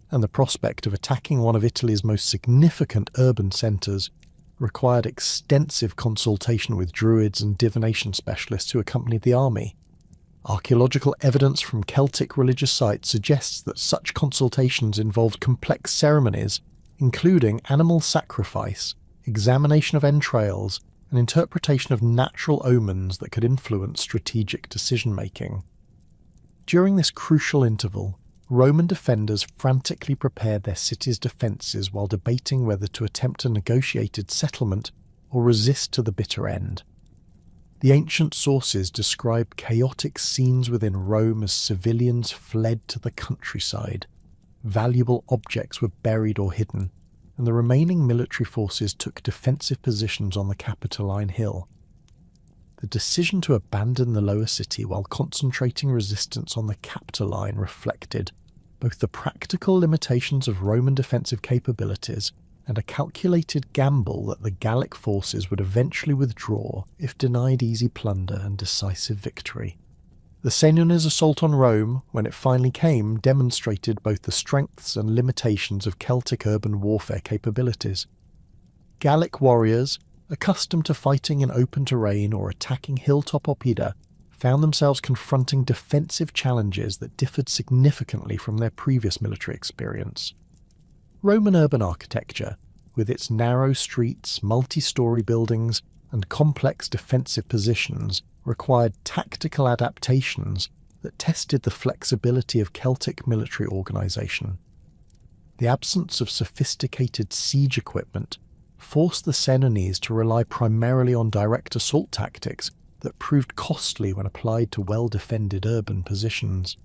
and the prospect of attacking one of Italy's most significant urban centres required extensive consultation with druids and divination specialists who accompanied the army. Archaeological evidence from Celtic religious sites suggests that such consultations involved complex ceremonies, including animal sacrifice, examination of entrails, and interpretation of natural omens that could influence strategic decision-making. During this crucial interval, Roman defenders frantically prepared their city's defences while debating whether to attempt a negotiated settlement or resist to the bitter end. The ancient sources describe chaotic scenes within Rome as civilians fled to the countryside. Valuable objects were buried or hidden, and the remaining military forces took defensive positions on the Capitoline Hill. The decision to abandon the lower city while concentrating resistance on the Capitoline reflected both the practical limitations of Roman defensive capabilities and a calculated gamble that the Gallic forces would eventually withdraw if denied easy plunder and decisive victory. The Senones' assault on Rome, when it finally came, demonstrated both the strengths and limitations of Celtic urban warfare capabilities. Gallic warriors, accustomed to fighting in open terrain or attacking hilltop oppida, found themselves confronting defensive challenges that differed significantly from their previous military experience. Roman urban architecture, with its narrow streets, multi-storey buildings, and complex defensive positions, required tactical adaptations that tested the flexibility of Celtic military organisation. The absence of sophisticated siege equipment forced the Senones to rely primarily on direct assault tactics that proved costly when applied to well-defended urban positions.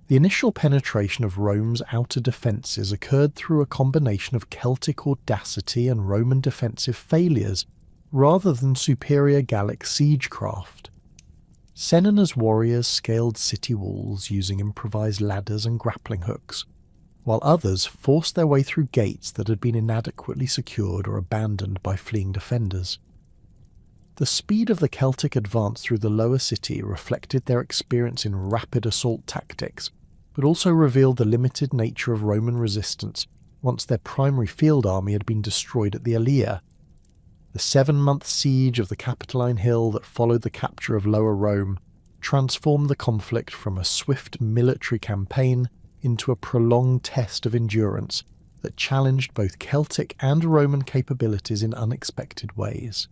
The initial penetration of Rome's outer defences occurred through a combination of Celtic audacity and Roman defensive failures, rather than superior Gallic siegecraft. Senones' warriors scaled city walls using improvised ladders and grappling hooks, while others forced their way through gates that had been inadequately secured or abandoned by fleeing defenders. The speed of the Celtic advance through the lower city reflected their experience in rapid assault tactics, but also revealed the limited nature of Roman resistance once their primary field army had been destroyed at the Allia. The 7-month siege of the Capitoline Hill that followed the capture of Lower Rome transformed the conflict from a swift military campaign into a prolonged test of endurance that challenged both Celtic and Roman capabilities in unexpected ways.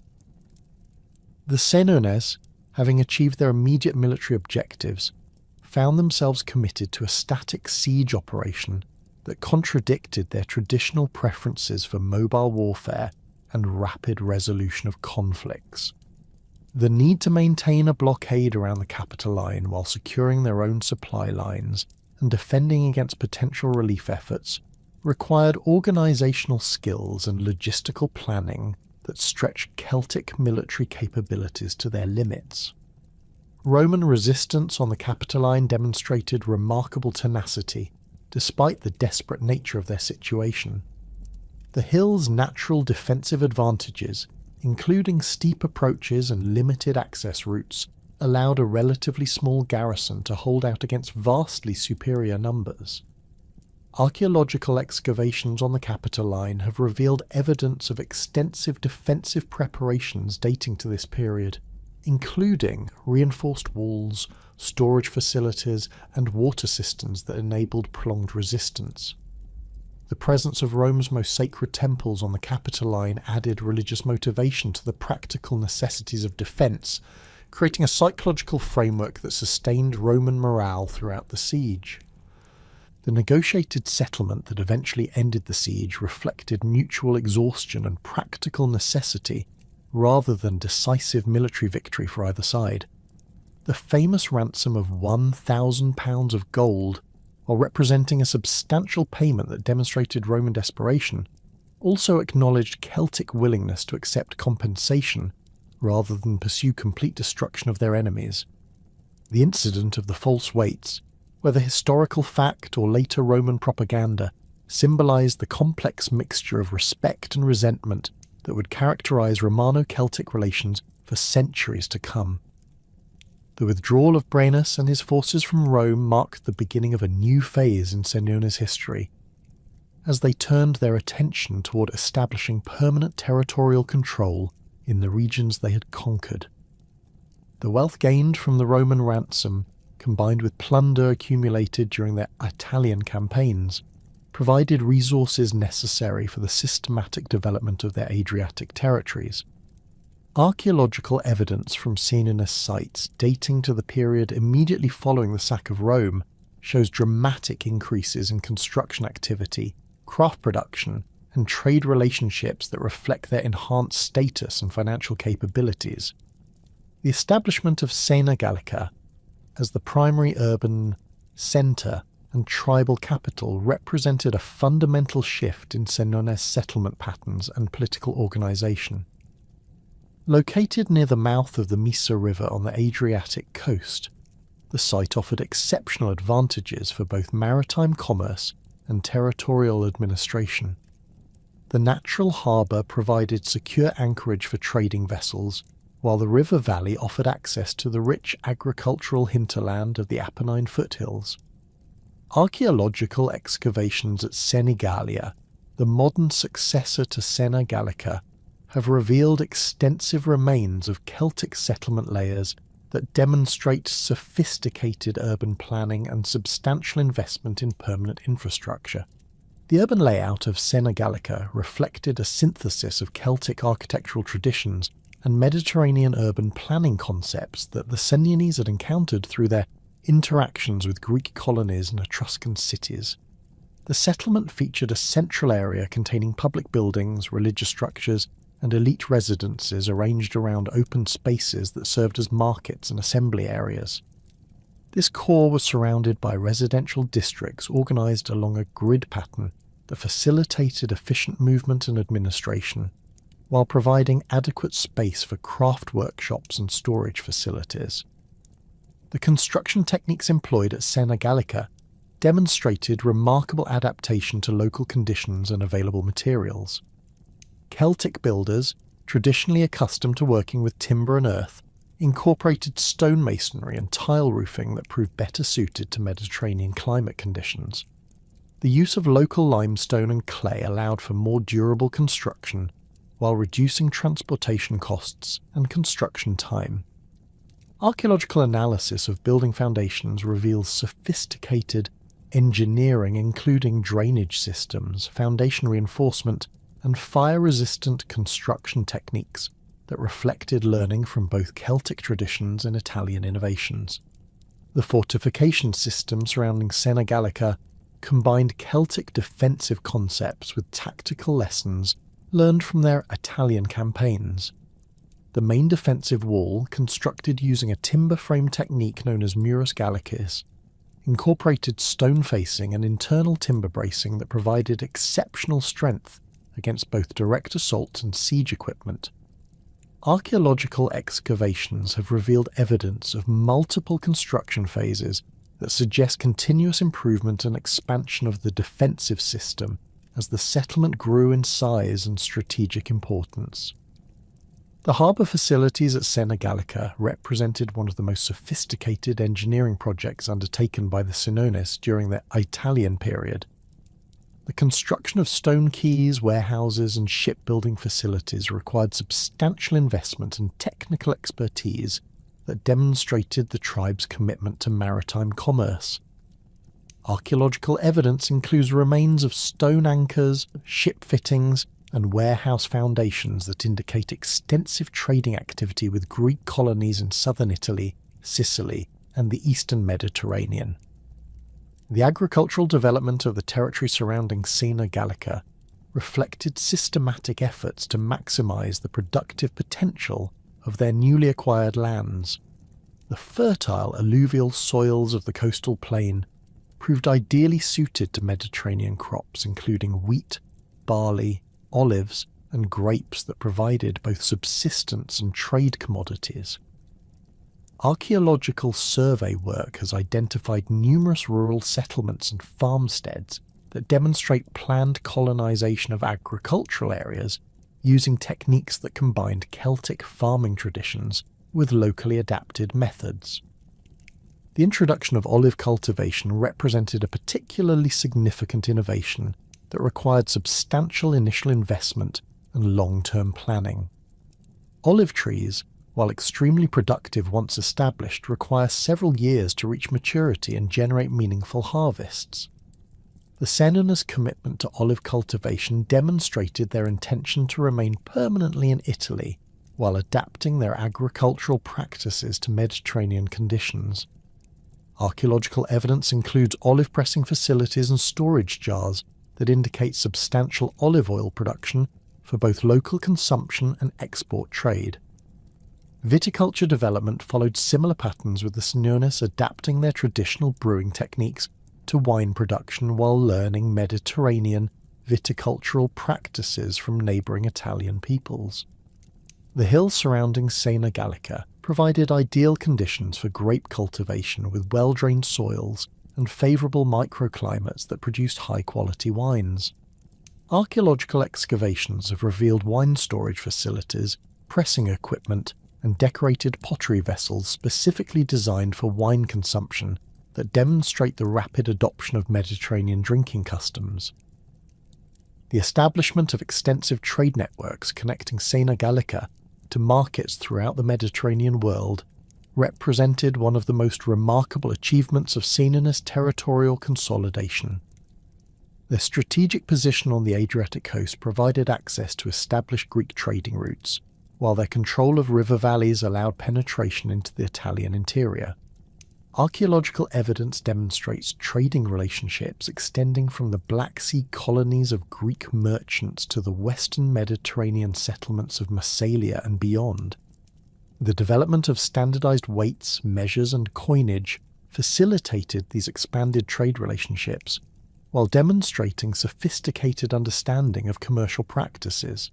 The Senones, having achieved their immediate military objectives, found themselves committed to a static siege operation that contradicted their traditional preferences for mobile warfare and rapid resolution of conflicts. The need to maintain a blockade around the Capitoline while securing their own supply lines and defending against potential relief efforts required organisational skills and logistical planning that stretched Celtic military capabilities to their limits. Roman resistance on the Capitoline demonstrated remarkable tenacity, despite the desperate nature of their situation. The hill's natural defensive advantages, including steep approaches and limited access routes, allowed a relatively small garrison to hold out against vastly superior numbers. Archaeological excavations on the Capitoline have revealed evidence of extensive defensive preparations dating to this period, including reinforced walls, storage facilities, and water cisterns that enabled prolonged resistance. The presence of Rome's most sacred temples on the Capitoline added religious motivation to the practical necessities of defence, creating a psychological framework that sustained Roman morale throughout the siege. The negotiated settlement that eventually ended the siege reflected mutual exhaustion and practical necessity rather than decisive military victory for either side. The famous ransom of £1,000 of gold, while representing a substantial payment that demonstrated Roman desperation, also acknowledged Celtic willingness to accept compensation rather than pursue complete destruction of their enemies. The incident of the false weights, whether historical fact or later Roman propaganda, symbolised the complex mixture of respect and resentment that would characterise Romano-Celtic relations for centuries to come. The withdrawal of Brennus and his forces from Rome marked the beginning of a new phase in Senones history, as they turned their attention toward establishing permanent territorial control in the regions they had conquered. The wealth gained from the Roman ransom, combined with plunder accumulated during their Italian campaigns, provided resources necessary for the systematic development of their Adriatic territories. Archaeological evidence from Senones sites dating to the period immediately following the sack of Rome shows dramatic increases in construction activity, craft production, and trade relationships that reflect their enhanced status and financial capabilities. The establishment of Sena Gallica as the primary urban centre and tribal capital represented a fundamental shift in Senones settlement patterns and political organisation. Located near the mouth of the Misa River on the Adriatic coast, the site offered exceptional advantages for both maritime commerce and territorial administration. The natural harbour provided secure anchorage for trading vessels, while the river valley offered access to the rich agricultural hinterland of the Apennine foothills. Archaeological excavations at Senigallia, the modern successor to Sena Gallica, have revealed extensive remains of Celtic settlement layers that demonstrate sophisticated urban planning and substantial investment in permanent infrastructure. The urban layout of Sena Gallica reflected a synthesis of Celtic architectural traditions and Mediterranean urban planning concepts that the Senones had encountered through their interactions with Greek colonies and Etruscan cities. The settlement featured a central area containing public buildings, religious structures, and elite residences arranged around open spaces that served as markets and assembly areas. This core was surrounded by residential districts organised along a grid pattern that facilitated efficient movement and administration, while providing adequate space for craft workshops and storage facilities. The construction techniques employed at Sena Gallica demonstrated remarkable adaptation to local conditions and available materials. Celtic builders, traditionally accustomed to working with timber and earth, incorporated stonemasonry and tile roofing that proved better suited to Mediterranean climate conditions. The use of local limestone and clay allowed for more durable construction, while reducing transportation costs and construction time. Archaeological analysis of building foundations reveals sophisticated engineering, including drainage systems, foundation reinforcement, and fire-resistant construction techniques that reflected learning from both Celtic traditions and Italian innovations. The fortification system surrounding Sena Gallica combined Celtic defensive concepts with tactical lessons learned from their Italian campaigns. The main defensive wall, constructed using a timber frame technique known as murus gallicis, incorporated stone facing and internal timber bracing that provided exceptional strength against both direct assault and siege equipment. Archaeological excavations have revealed evidence of multiple construction phases that suggest continuous improvement and expansion of the defensive system as the settlement grew in size and strategic importance. The harbour facilities at Sena Gallica represented one of the most sophisticated engineering projects undertaken by the Senones during the Italian period. The construction of stone quays, warehouses and shipbuilding facilities required substantial investment and technical expertise that demonstrated the tribe's commitment to maritime commerce. Archaeological evidence includes remains of stone anchors, ship fittings, and warehouse foundations that indicate extensive trading activity with Greek colonies in southern Italy, Sicily, and the eastern Mediterranean. The agricultural development of the territory surrounding Sena Gallica reflected systematic efforts to maximize the productive potential of their newly acquired lands. The fertile alluvial soils of the coastal plain proved ideally suited to Mediterranean crops, including wheat, barley, olives, and grapes that provided both subsistence and trade commodities. Archaeological survey work has identified numerous rural settlements and farmsteads that demonstrate planned colonization of agricultural areas using techniques that combined Celtic farming traditions with locally adapted methods. The introduction of olive cultivation represented a particularly significant innovation that required substantial initial investment and long-term planning. Olive trees, while extremely productive once established, require several years to reach maturity and generate meaningful harvests. The Senones' commitment to olive cultivation demonstrated their intention to remain permanently in Italy while adapting their agricultural practices to Mediterranean conditions. Archaeological evidence includes olive pressing facilities and storage jars that indicate substantial olive oil production for both local consumption and export trade. Viticulture development followed similar patterns, with the Senones adapting their traditional brewing techniques to wine production while learning Mediterranean viticultural practices from neighbouring Italian peoples. The hills surrounding Sena Gallica provided ideal conditions for grape cultivation, with well-drained soils and favourable microclimates that produced high-quality wines. Archaeological excavations have revealed wine storage facilities, pressing equipment, and decorated pottery vessels specifically designed for wine consumption that demonstrate the rapid adoption of Mediterranean drinking customs. The establishment of extensive trade networks connecting Sena Gallica to markets throughout the Mediterranean world represented one of the most remarkable achievements of Senones' territorial consolidation. Their strategic position on the Adriatic coast provided access to established Greek trading routes, while their control of river valleys allowed penetration into the Italian interior. Archaeological evidence demonstrates trading relationships extending from the Black Sea colonies of Greek merchants to the western Mediterranean settlements of Massalia and beyond. The development of standardized weights, measures, and coinage facilitated these expanded trade relationships, while demonstrating sophisticated understanding of commercial practices.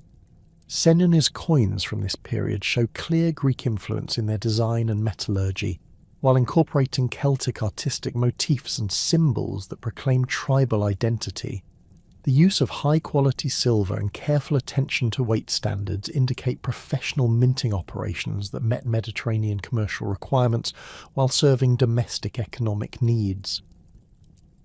Senones coins from this period show clear Greek influence in their design and metallurgy, while incorporating Celtic artistic motifs and symbols that proclaim tribal identity. The use of high-quality silver and careful attention to weight standards indicate professional minting operations that met Mediterranean commercial requirements while serving domestic economic needs.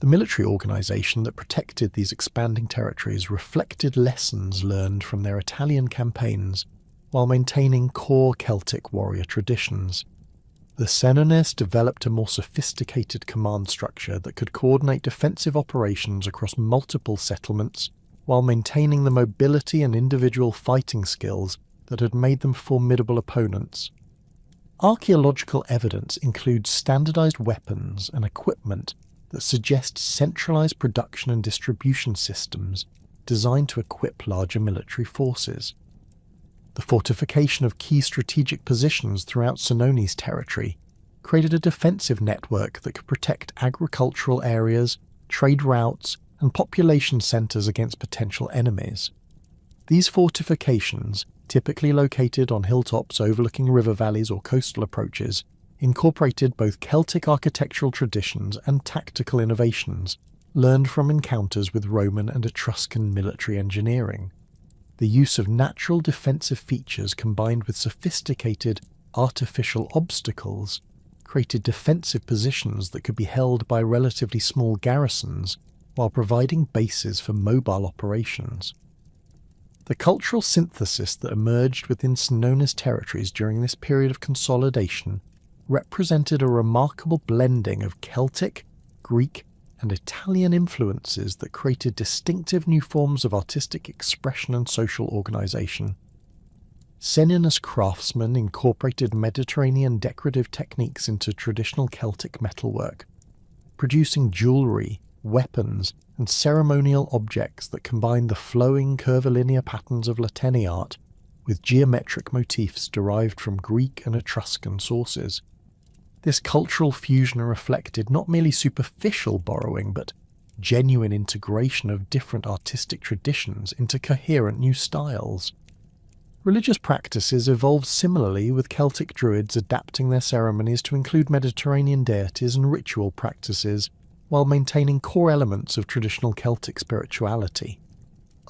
The military organisation that protected these expanding territories reflected lessons learned from their Italian campaigns while maintaining core Celtic warrior traditions. The Senones developed a more sophisticated command structure that could coordinate defensive operations across multiple settlements while maintaining the mobility and individual fighting skills that had made them formidable opponents. Archaeological evidence includes standardized weapons and equipment that suggest centralized production and distribution systems designed to equip larger military forces. The fortification of key strategic positions throughout Senones' territory created a defensive network that could protect agricultural areas, trade routes, and population centers against potential enemies. These fortifications, typically located on hilltops overlooking river valleys or coastal approaches, incorporated both Celtic architectural traditions and tactical innovations learned from encounters with Roman and Etruscan military engineering. The use of natural defensive features combined with sophisticated artificial obstacles created defensive positions that could be held by relatively small garrisons while providing bases for mobile operations. The cultural synthesis that emerged within Senones territories during this period of consolidation represented a remarkable blending of Celtic, Greek, and Italian influences that created distinctive new forms of artistic expression and social organisation. Senones craftsmen incorporated Mediterranean decorative techniques into traditional Celtic metalwork, producing jewellery, weapons, and ceremonial objects that combined the flowing curvilinear patterns of Latini art with geometric motifs derived from Greek and Etruscan sources. This cultural fusion reflected not merely superficial borrowing, but genuine integration of different artistic traditions into coherent new styles. Religious practices evolved similarly, with Celtic druids adapting their ceremonies to include Mediterranean deities and ritual practices, while maintaining core elements of traditional Celtic spirituality.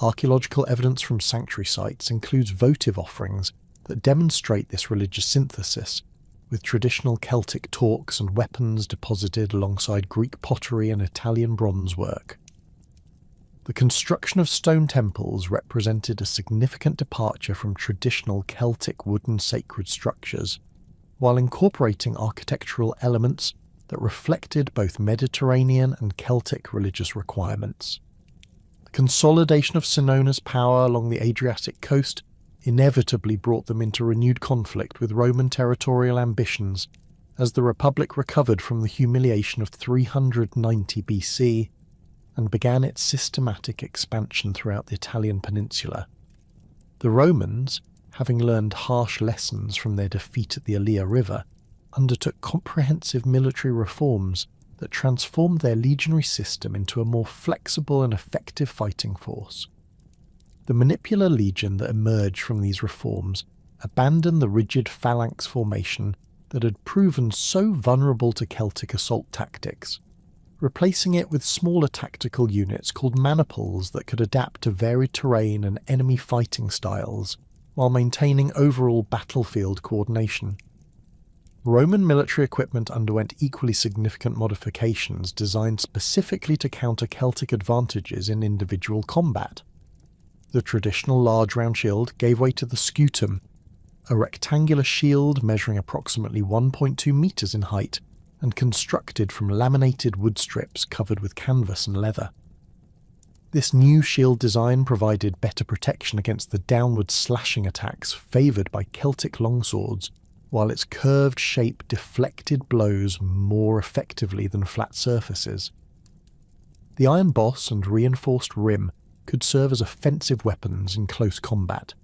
Archaeological evidence from sanctuary sites includes votive offerings that demonstrate this religious synthesis, with traditional Celtic torques and weapons deposited alongside Greek pottery and Italian bronze work. The construction of stone temples represented a significant departure from traditional Celtic wooden sacred structures, while incorporating architectural elements that reflected both Mediterranean and Celtic religious requirements. The consolidation of Senones' power along the Adriatic coast inevitably brought them into renewed conflict with Roman territorial ambitions as the Republic recovered from the humiliation of 390 BC and began its systematic expansion throughout the Italian peninsula. The Romans, having learned harsh lessons from their defeat at the Allia River, undertook comprehensive military reforms that transformed their legionary system into a more flexible and effective fighting force. The Manipular legion that emerged from these reforms abandoned the rigid phalanx formation that had proven so vulnerable to Celtic assault tactics, replacing it with smaller tactical units called maniples that could adapt to varied terrain and enemy fighting styles, while maintaining overall battlefield coordination. Roman military equipment underwent equally significant modifications designed specifically to counter Celtic advantages in individual combat. The traditional large round shield gave way to the scutum, a rectangular shield measuring approximately 1.2 metres in height and constructed from laminated wood strips covered with canvas and leather. This new shield design provided better protection against the downward slashing attacks favoured by Celtic longswords, while its curved shape deflected blows more effectively than flat surfaces. The iron boss and reinforced rim could serve as offensive weapons in close combat,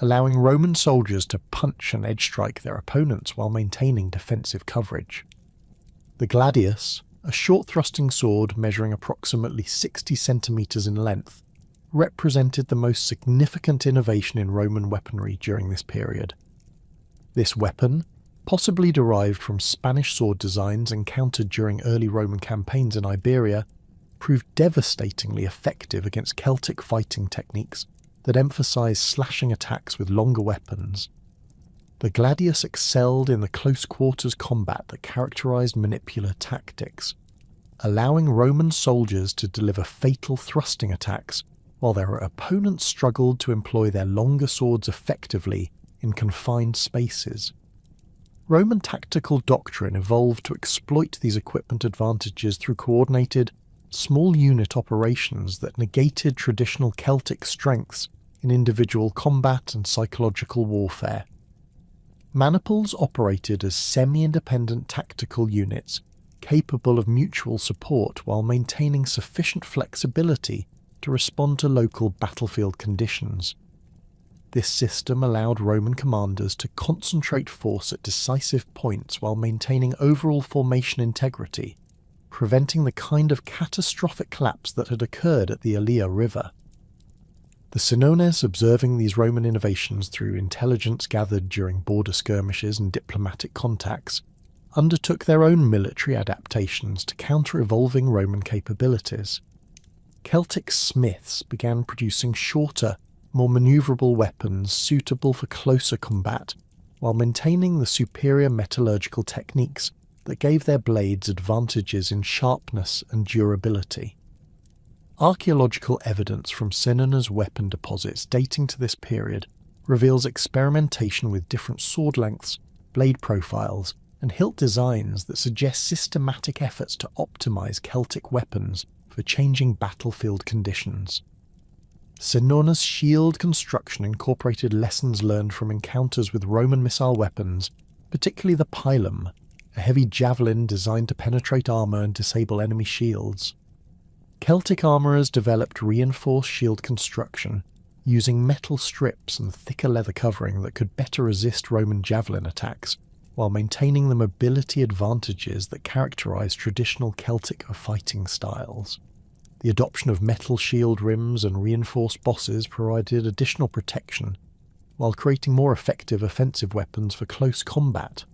allowing Roman soldiers to punch and edge-strike their opponents while maintaining defensive coverage. The gladius, a short-thrusting sword measuring approximately 60 centimetres in length, represented the most significant innovation in Roman weaponry during this period. This weapon, possibly derived from Spanish sword designs encountered during early Roman campaigns in Iberia, proved devastatingly effective against Celtic fighting techniques that emphasised slashing attacks with longer weapons. The gladius excelled in the close-quarters combat that characterised manipular tactics, allowing Roman soldiers to deliver fatal thrusting attacks while their opponents struggled to employ their longer swords effectively in confined spaces. Roman tactical doctrine evolved to exploit these equipment advantages through coordinated, small unit operations that negated traditional Celtic strengths in individual combat and psychological warfare. Maniples operated as semi-independent tactical units capable of mutual support while maintaining sufficient flexibility to respond to local battlefield conditions. This system allowed Roman commanders to concentrate force at decisive points while maintaining overall formation integrity, preventing the kind of catastrophic collapse that had occurred at the Allia River. The Senones, observing these Roman innovations through intelligence gathered during border skirmishes and diplomatic contacts, undertook their own military adaptations to counter evolving Roman capabilities. Celtic smiths began producing shorter, more manoeuvrable weapons suitable for closer combat, while maintaining the superior metallurgical techniques that gave their blades advantages in sharpness and durability. Archaeological evidence from Senones weapon deposits dating to this period reveals experimentation with different sword lengths, blade profiles, and hilt designs that suggest systematic efforts to optimize Celtic weapons for changing battlefield conditions. Senones' shield construction incorporated lessons learned from encounters with Roman missile weapons, particularly the pilum, a heavy javelin designed to penetrate armour and disable enemy shields. Celtic armourers developed reinforced shield construction, using metal strips and thicker leather covering that could better resist Roman javelin attacks, while maintaining the mobility advantages that characterised traditional Celtic fighting styles. The adoption of metal shield rims and reinforced bosses provided additional protection, while creating more effective offensive weapons for close combat.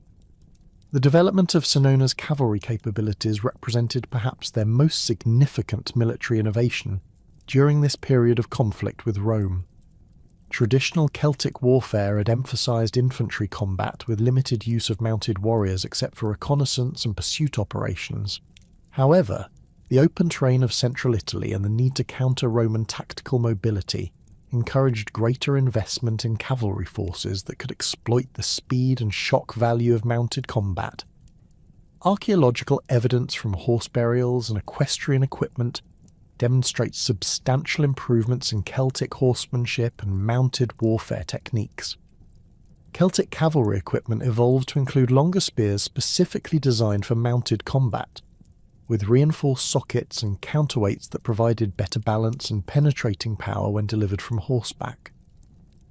The development of Senones' cavalry capabilities represented perhaps their most significant military innovation during this period of conflict with Rome. Traditional Celtic warfare had emphasised infantry combat with limited use of mounted warriors except for reconnaissance and pursuit operations. However, the open terrain of central Italy and the need to counter Roman tactical mobility encouraged greater investment in cavalry forces that could exploit the speed and shock value of mounted combat. Archaeological evidence from horse burials and equestrian equipment demonstrates substantial improvements in Celtic horsemanship and mounted warfare techniques. Celtic cavalry equipment evolved to include longer spears specifically designed for mounted combat, with reinforced sockets and counterweights that provided better balance and penetrating power when delivered from horseback.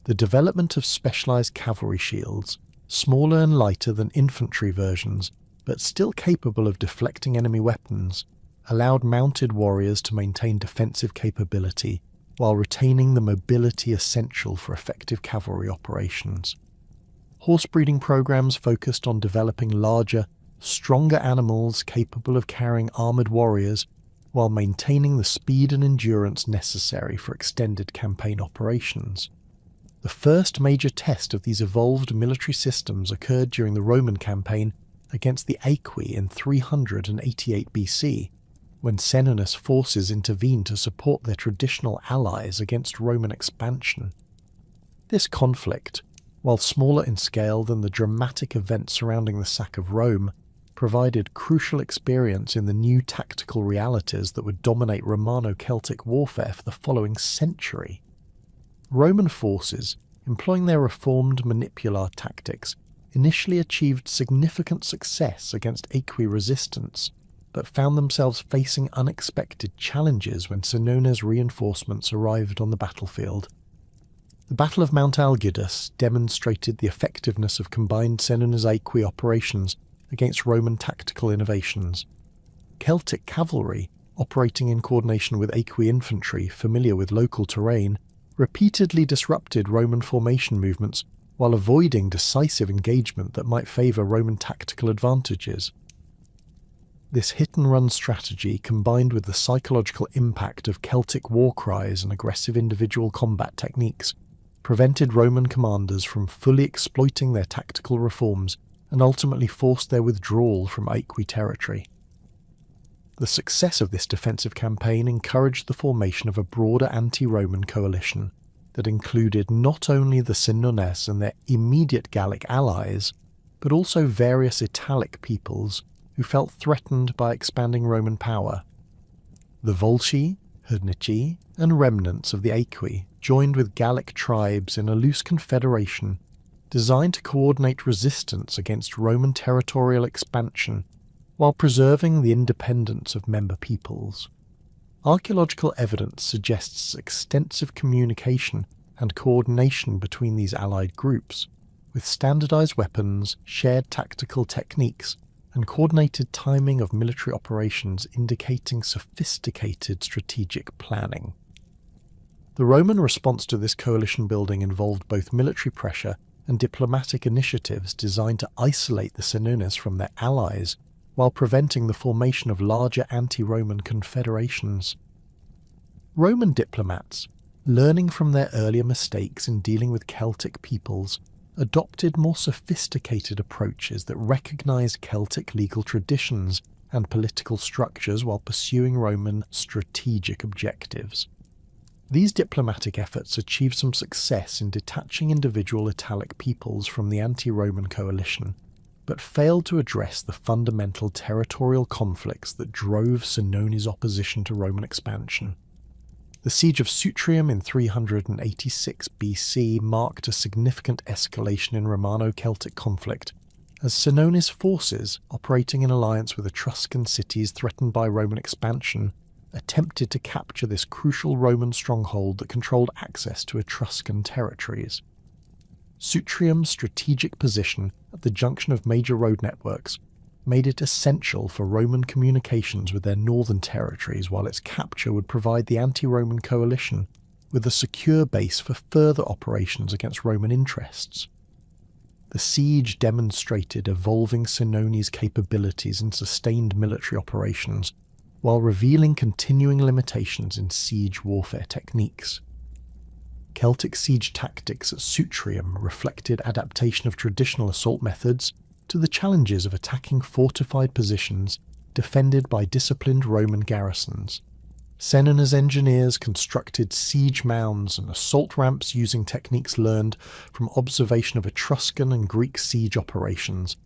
The development of specialised cavalry shields, smaller and lighter than infantry versions, but still capable of deflecting enemy weapons, allowed mounted warriors to maintain defensive capability while retaining the mobility essential for effective cavalry operations. Horse breeding programs focused on developing larger, stronger animals capable of carrying armoured warriors while maintaining the speed and endurance necessary for extended campaign operations. The first major test of these evolved military systems occurred during the Roman campaign against the Aequi in 388 BC, when Senones forces intervened to support their traditional allies against Roman expansion. This conflict, while smaller in scale than the dramatic events surrounding the sack of Rome, provided crucial experience in the new tactical realities that would dominate Romano-Celtic warfare for the following century. Roman forces, employing their reformed manipular tactics, initially achieved significant success against Aequi resistance, but found themselves facing unexpected challenges when Senones' reinforcements arrived on the battlefield. The Battle of Mount Algidus demonstrated the effectiveness of combined Senones Aequi operations against Roman tactical innovations. Celtic cavalry, operating in coordination with Aequi infantry familiar with local terrain, repeatedly disrupted Roman formation movements while avoiding decisive engagement that might favour Roman tactical advantages. This hit-and-run strategy, combined with the psychological impact of Celtic war cries and aggressive individual combat techniques, prevented Roman commanders from fully exploiting their tactical reforms and ultimately forced their withdrawal from Aequi territory. The success of this defensive campaign encouraged the formation of a broader anti-Roman coalition that included not only the Senones and their immediate Gallic allies, but also various Italic peoples who felt threatened by expanding Roman power. The Volsci, Hernici, and remnants of the Aequi joined with Gallic tribes in a loose confederation designed to coordinate resistance against Roman territorial expansion while preserving the independence of member peoples. Archaeological evidence suggests extensive communication and coordination between these allied groups, with standardized weapons, shared tactical techniques, and coordinated timing of military operations indicating sophisticated strategic planning. The Roman response to this coalition building involved both military pressure and diplomatic initiatives designed to isolate the Senones from their allies while preventing the formation of larger anti-Roman confederations. Roman diplomats, learning from their earlier mistakes in dealing with Celtic peoples, adopted more sophisticated approaches that recognized Celtic legal traditions and political structures while pursuing Roman strategic objectives. These diplomatic efforts achieved some success in detaching individual Italic peoples from the anti-Roman coalition, but failed to address the fundamental territorial conflicts that drove Senones' opposition to Roman expansion. The siege of Sutrium in 386 BC marked a significant escalation in Romano-Celtic conflict, as Senones' forces, operating in alliance with Etruscan cities threatened by Roman expansion, attempted to capture this crucial Roman stronghold that controlled access to Etruscan territories. Sutrium's strategic position at the junction of major road networks made it essential for Roman communications with their northern territories, while its capture would provide the anti-Roman coalition with a secure base for further operations against Roman interests. The siege demonstrated evolving Senones' capabilities in sustained military operations, while revealing continuing limitations in siege warfare techniques. Celtic siege tactics at Sutrium reflected adaptation of traditional assault methods to the challenges of attacking fortified positions defended by disciplined Roman garrisons. Senones' engineers constructed siege mounds and assault ramps using techniques learned from observation of Etruscan and Greek siege operations,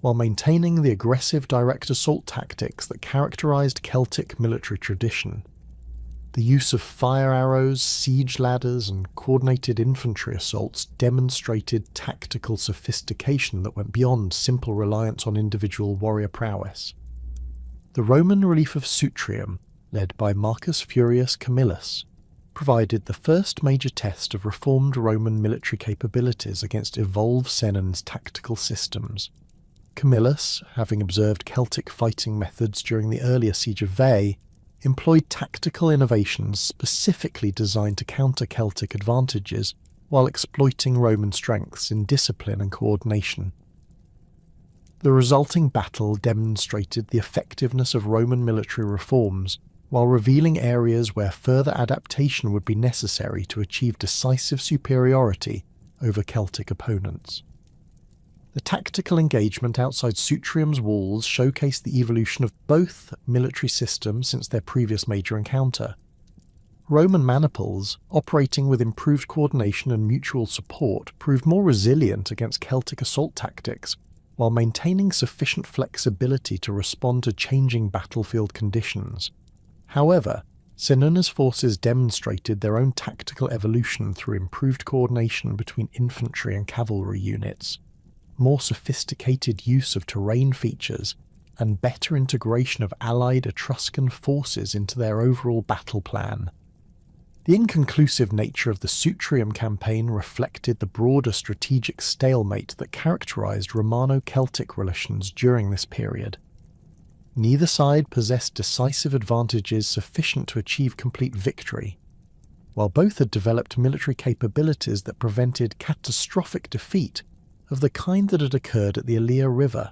while maintaining the aggressive direct assault tactics that characterized Celtic military tradition. The use of fire arrows, siege ladders, and coordinated infantry assaults demonstrated tactical sophistication that went beyond simple reliance on individual warrior prowess. The Roman relief of Sutrium, led by Marcus Furius Camillus, provided the first major test of reformed Roman military capabilities against evolved Senones' tactical systems. Camillus, having observed Celtic fighting methods during the earlier siege of Veii, employed tactical innovations specifically designed to counter Celtic advantages while exploiting Roman strengths in discipline and coordination. The resulting battle demonstrated the effectiveness of Roman military reforms, while revealing areas where further adaptation would be necessary to achieve decisive superiority over Celtic opponents. The tactical engagement outside Sutrium's walls showcased the evolution of both military systems since their previous major encounter. Roman maniples, operating with improved coordination and mutual support, proved more resilient against Celtic assault tactics, while maintaining sufficient flexibility to respond to changing battlefield conditions. However, Senones' forces demonstrated their own tactical evolution through improved coordination between infantry and cavalry units, more sophisticated use of terrain features, and better integration of allied Etruscan forces into their overall battle plan. The inconclusive nature of the Sutrium campaign reflected the broader strategic stalemate that characterized Romano-Celtic relations during this period. Neither side possessed decisive advantages sufficient to achieve complete victory, while both had developed military capabilities that prevented catastrophic defeat of the kind that had occurred at the Allia River.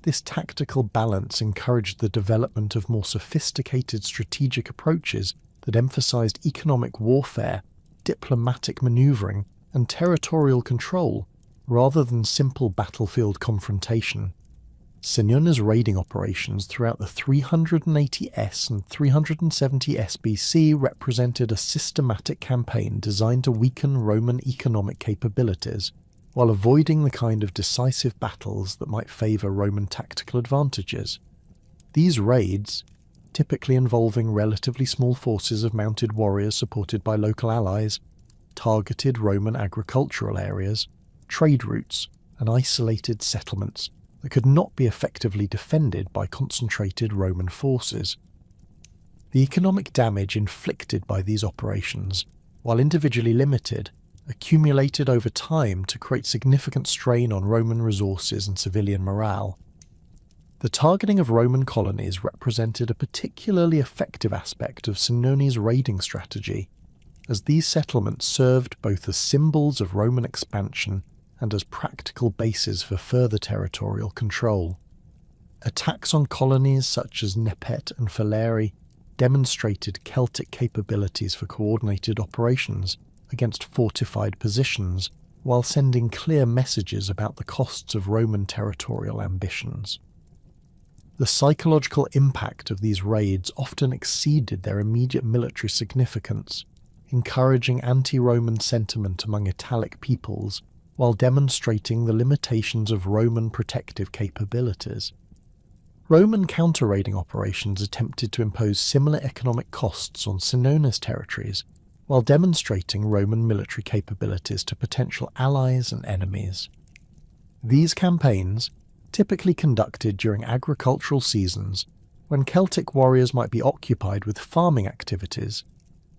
This tactical balance encouraged the development of more sophisticated strategic approaches that emphasized economic warfare, diplomatic maneuvering, and territorial control, rather than simple battlefield confrontation. Senones' raiding operations throughout the 380s and 370s BC represented a systematic campaign designed to weaken Roman economic capabilities, while avoiding the kind of decisive battles that might favour Roman tactical advantages. These raids, typically involving relatively small forces of mounted warriors supported by local allies, targeted Roman agricultural areas, trade routes, and isolated settlements that could not be effectively defended by concentrated Roman forces. The economic damage inflicted by these operations, while individually limited, accumulated over time to create significant strain on Roman resources and civilian morale. The targeting of Roman colonies represented a particularly effective aspect of Senones' raiding strategy, as these settlements served both as symbols of Roman expansion and as practical bases for further territorial control. Attacks on colonies such as Nepet and Falaise demonstrated Celtic capabilities for coordinated operations against fortified positions, while sending clear messages about the costs of Roman territorial ambitions. The psychological impact of these raids often exceeded their immediate military significance, encouraging anti-Roman sentiment among Italic peoples while demonstrating the limitations of Roman protective capabilities. Roman counter-raiding operations attempted to impose similar economic costs on Senones territories, while demonstrating Roman military capabilities to potential allies and enemies. These campaigns, typically conducted during agricultural seasons, when Celtic warriors might be occupied with farming activities,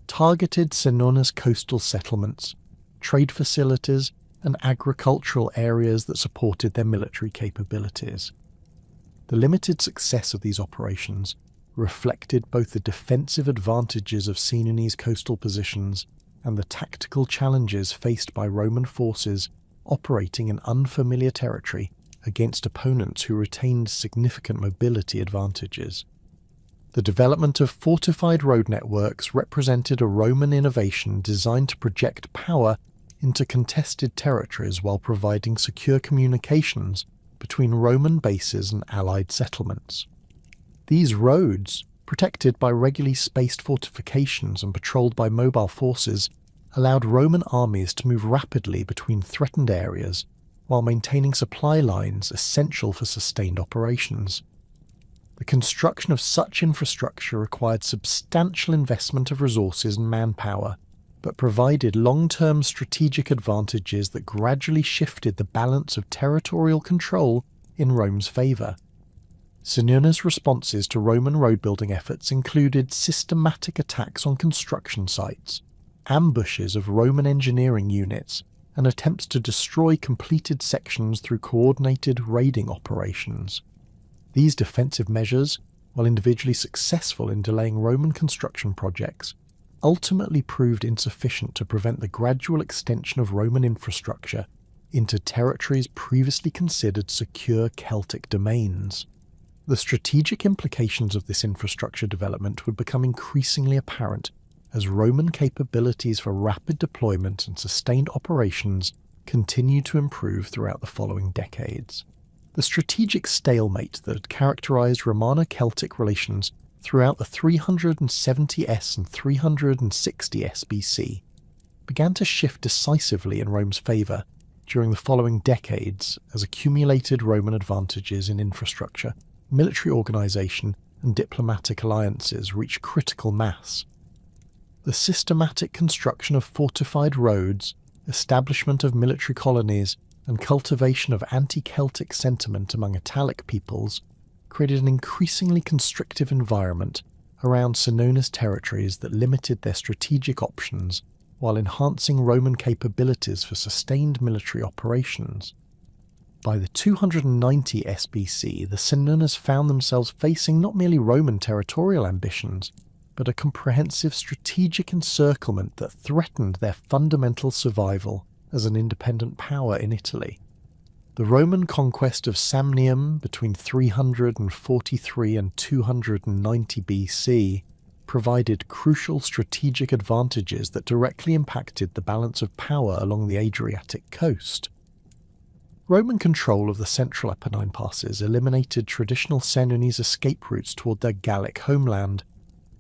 targeted Senones coastal settlements, trade facilities, and agricultural areas that supported their military capabilities. The limited success of these operations reflected both the defensive advantages of Senones coastal positions and the tactical challenges faced by Roman forces operating in unfamiliar territory against opponents who retained significant mobility advantages. The development of fortified road networks represented a Roman innovation designed to project power into contested territories while providing secure communications between Roman bases and Allied settlements. These roads, protected by regularly spaced fortifications and patrolled by mobile forces, allowed Roman armies to move rapidly between threatened areas while maintaining supply lines essential for sustained operations. The construction of such infrastructure required substantial investment of resources and manpower, but provided long-term strategic advantages that gradually shifted the balance of territorial control in Rome's favour. Senones' responses to Roman road-building efforts included systematic attacks on construction sites, ambushes of Roman engineering units, and attempts to destroy completed sections through coordinated raiding operations. These defensive measures, while individually successful in delaying Roman construction projects, ultimately proved insufficient to prevent the gradual extension of Roman infrastructure into territories previously considered secure Celtic domains. The strategic implications of this infrastructure development would become increasingly apparent as Roman capabilities for rapid deployment and sustained operations continued to improve throughout the following decades. The strategic stalemate that had characterized Romano-Celtic relations throughout the 370s and 360s BC began to shift decisively in Rome's favour during the following decades as accumulated Roman advantages in infrastructure, military organisation, and diplomatic alliances reached critical mass. The systematic construction of fortified roads, establishment of military colonies, and cultivation of anti-Celtic sentiment among Italic peoples created an increasingly constrictive environment around Senones territories that limited their strategic options while enhancing Roman capabilities for sustained military operations. By the 290 SBC, the Senones found themselves facing not merely Roman territorial ambitions, but a comprehensive strategic encirclement that threatened their fundamental survival as an independent power in Italy. The Roman conquest of Samnium between 343 and 290 BC provided crucial strategic advantages that directly impacted the balance of power along the Adriatic coast. Roman control of the central Apennine passes eliminated traditional Senones escape routes toward their Gallic homeland,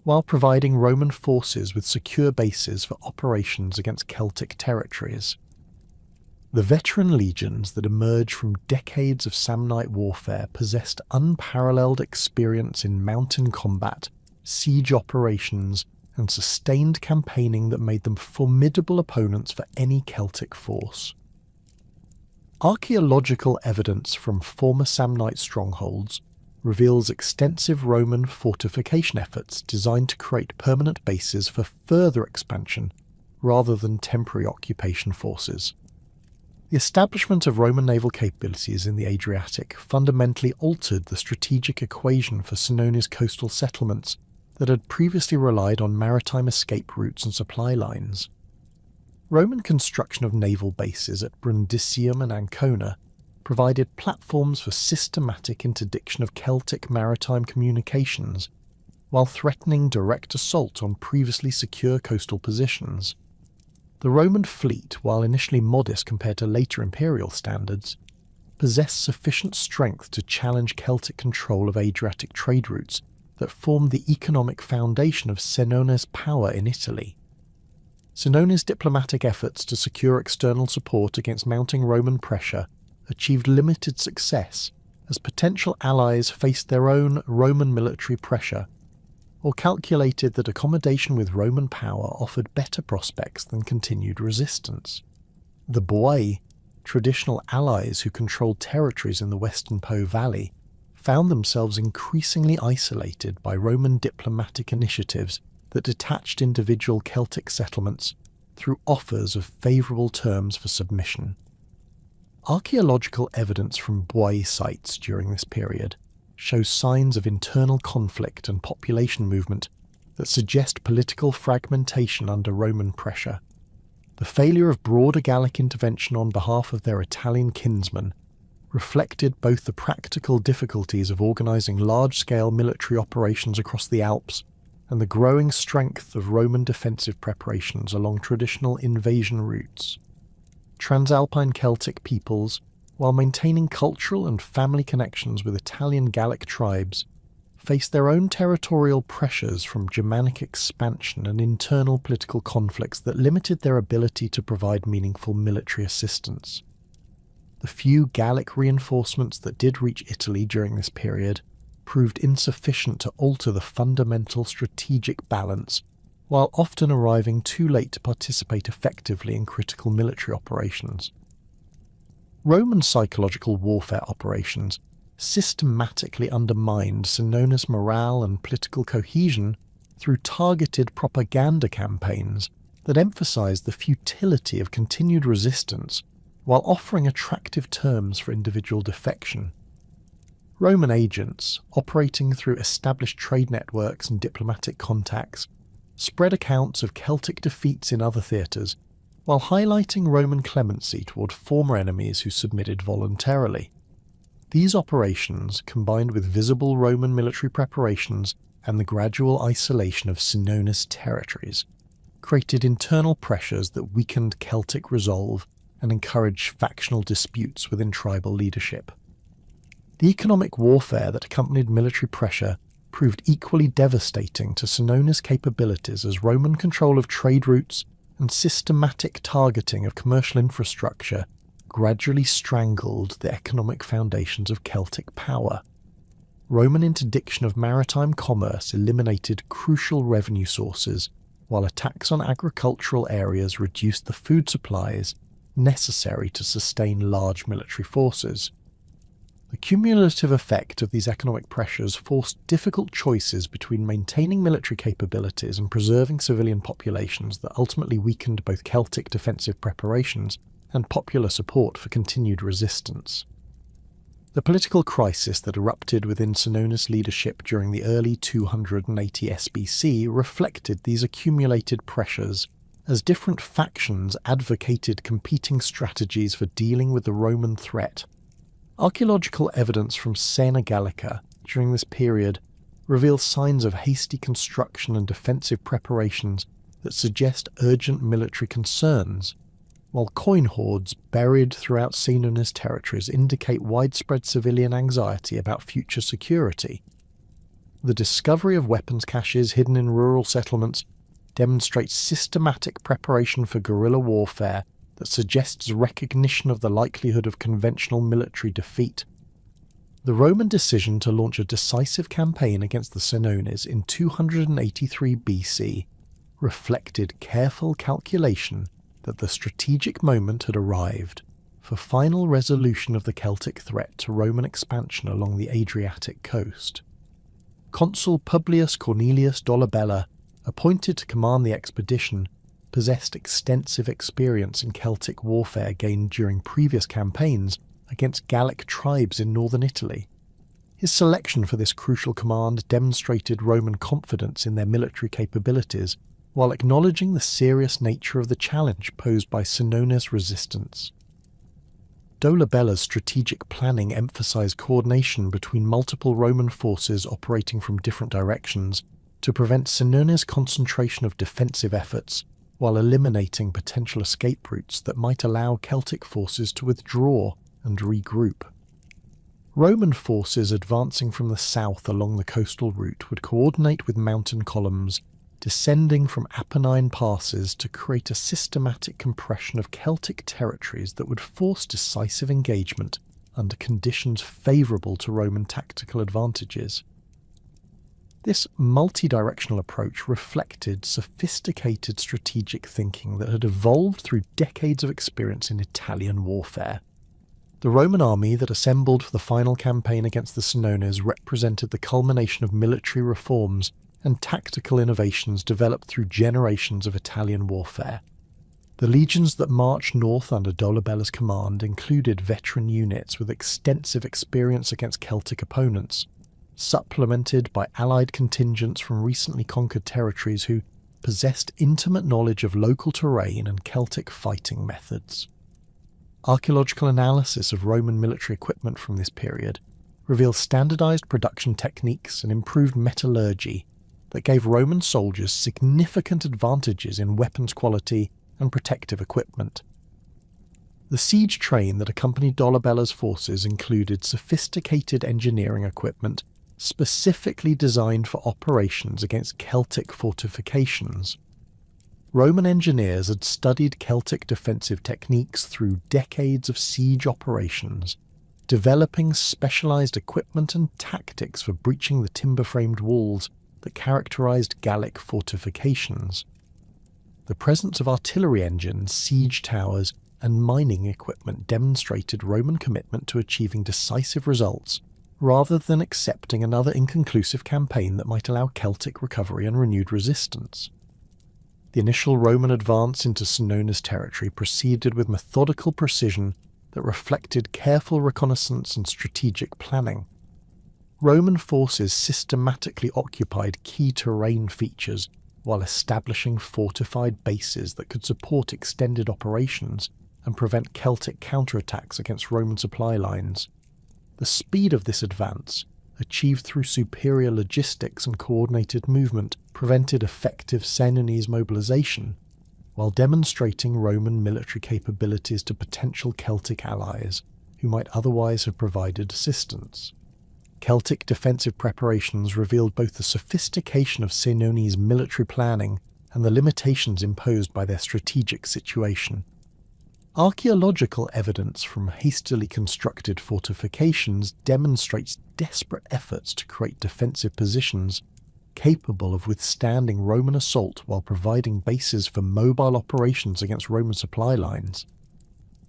while providing Roman forces with secure bases for operations against Celtic territories. The veteran legions that emerged from decades of Samnite warfare possessed unparalleled experience in mountain combat, siege operations, and sustained campaigning that made them formidable opponents for any Celtic force. Archaeological evidence from former Samnite strongholds reveals extensive Roman fortification efforts designed to create permanent bases for further expansion rather than temporary occupation forces. The establishment of Roman naval capabilities in the Adriatic fundamentally altered the strategic equation for Senones coastal settlements that had previously relied on maritime escape routes and supply lines. Roman construction of naval bases at Brundisium and Ancona provided platforms for systematic interdiction of Celtic maritime communications, while threatening direct assault on previously secure coastal positions. The Roman fleet, while initially modest compared to later imperial standards, possessed sufficient strength to challenge Celtic control of Adriatic trade routes that formed the economic foundation of Senones' power in Italy. Senones' diplomatic efforts to secure external support against mounting Roman pressure achieved limited success as potential allies faced their own Roman military pressure, or calculated that accommodation with Roman power offered better prospects than continued resistance. The Boii, traditional allies who controlled territories in the western Po Valley, found themselves increasingly isolated by Roman diplomatic initiatives that detached individual Celtic settlements through offers of favourable terms for submission. Archaeological evidence from Boii sites during this period shows signs of internal conflict and population movement that suggest political fragmentation under Roman pressure. The failure of broader Gallic intervention on behalf of their Italian kinsmen reflected both the practical difficulties of organising large-scale military operations across the Alps and the growing strength of Roman defensive preparations along traditional invasion routes. Transalpine Celtic peoples, while maintaining cultural and family connections with Italian Gallic tribes, faced their own territorial pressures from Germanic expansion and internal political conflicts that limited their ability to provide meaningful military assistance. The few Gallic reinforcements that did reach Italy during this period proved insufficient to alter the fundamental strategic balance, while often arriving too late to participate effectively in critical military operations. Roman psychological warfare operations systematically undermined Senones' morale and political cohesion through targeted propaganda campaigns that emphasized the futility of continued resistance while offering attractive terms for individual defection. Roman agents, operating through established trade networks and diplomatic contacts, spread accounts of Celtic defeats in other theatres, while highlighting Roman clemency toward former enemies who submitted voluntarily. These operations, combined with visible Roman military preparations and the gradual isolation of Senones' territories, created internal pressures that weakened Celtic resolve and encouraged factional disputes within tribal leadership. The economic warfare that accompanied military pressure proved equally devastating to Senones' capabilities as Roman control of trade routes and systematic targeting of commercial infrastructure gradually strangled the economic foundations of Celtic power. Roman interdiction of maritime commerce eliminated crucial revenue sources, while attacks on agricultural areas reduced the food supplies necessary to sustain large military forces. The cumulative effect of these economic pressures forced difficult choices between maintaining military capabilities and preserving civilian populations that ultimately weakened both Celtic defensive preparations and popular support for continued resistance. The political crisis that erupted within Senones' leadership during the early 280 SBC reflected these accumulated pressures, as different factions advocated competing strategies for dealing with the Roman threat. Archaeological evidence from Sena Gallica during this period reveals signs of hasty construction and defensive preparations that suggest urgent military concerns, while coin hoards buried throughout Senones' territories indicate widespread civilian anxiety about future security. The discovery of weapons caches hidden in rural settlements demonstrates systematic preparation for guerrilla warfare that suggests recognition of the likelihood of conventional military defeat. The Roman decision to launch a decisive campaign against the Senones in 283 BC reflected careful calculation that the strategic moment had arrived for final resolution of the Celtic threat to Roman expansion along the Adriatic coast. Consul Publius Cornelius Dolabella, appointed to command the expedition, possessed extensive experience in Celtic warfare gained during previous campaigns against Gallic tribes in northern Italy. His selection for this crucial command demonstrated Roman confidence in their military capabilities while acknowledging the serious nature of the challenge posed by Senones' resistance. Dolabella's strategic planning emphasized coordination between multiple Roman forces operating from different directions to prevent Senones' concentration of defensive efforts, while eliminating potential escape routes that might allow Celtic forces to withdraw and regroup. Roman forces advancing from the south along the coastal route would coordinate with mountain columns, descending from Apennine passes to create a systematic compression of Celtic territories that would force decisive engagement under conditions favourable to Roman tactical advantages. This multi-directional approach reflected sophisticated strategic thinking that had evolved through decades of experience in Italian warfare. The Roman army that assembled for the final campaign against the Senones represented the culmination of military reforms and tactical innovations developed through generations of Italian warfare. The legions that marched north under Dolabella's command included veteran units with extensive experience against Celtic opponents, supplemented by allied contingents from recently conquered territories who possessed intimate knowledge of local terrain and Celtic fighting methods. Archaeological analysis of Roman military equipment from this period reveals standardized production techniques and improved metallurgy that gave Roman soldiers significant advantages in weapons quality and protective equipment. The siege train that accompanied Dolabella's forces included sophisticated engineering equipment specifically designed for operations against Celtic fortifications. Roman engineers had studied Celtic defensive techniques through decades of siege operations, developing specialized equipment and tactics for breaching the timber-framed walls that characterized Gallic fortifications. The presence of artillery engines, siege towers, and mining equipment demonstrated Roman commitment to achieving decisive results rather than accepting another inconclusive campaign that might allow Celtic recovery and renewed resistance. The initial Roman advance into Senones territory proceeded with methodical precision that reflected careful reconnaissance and strategic planning. Roman forces systematically occupied key terrain features while establishing fortified bases that could support extended operations and prevent Celtic counterattacks against Roman supply lines. The speed of this advance, achieved through superior logistics and coordinated movement, prevented effective Senones mobilization, while demonstrating Roman military capabilities to potential Celtic allies who might otherwise have provided assistance. Celtic defensive preparations revealed both the sophistication of Senones' military planning and the limitations imposed by their strategic situation. Archaeological evidence from hastily constructed fortifications demonstrates desperate efforts to create defensive positions capable of withstanding Roman assault while providing bases for mobile operations against Roman supply lines.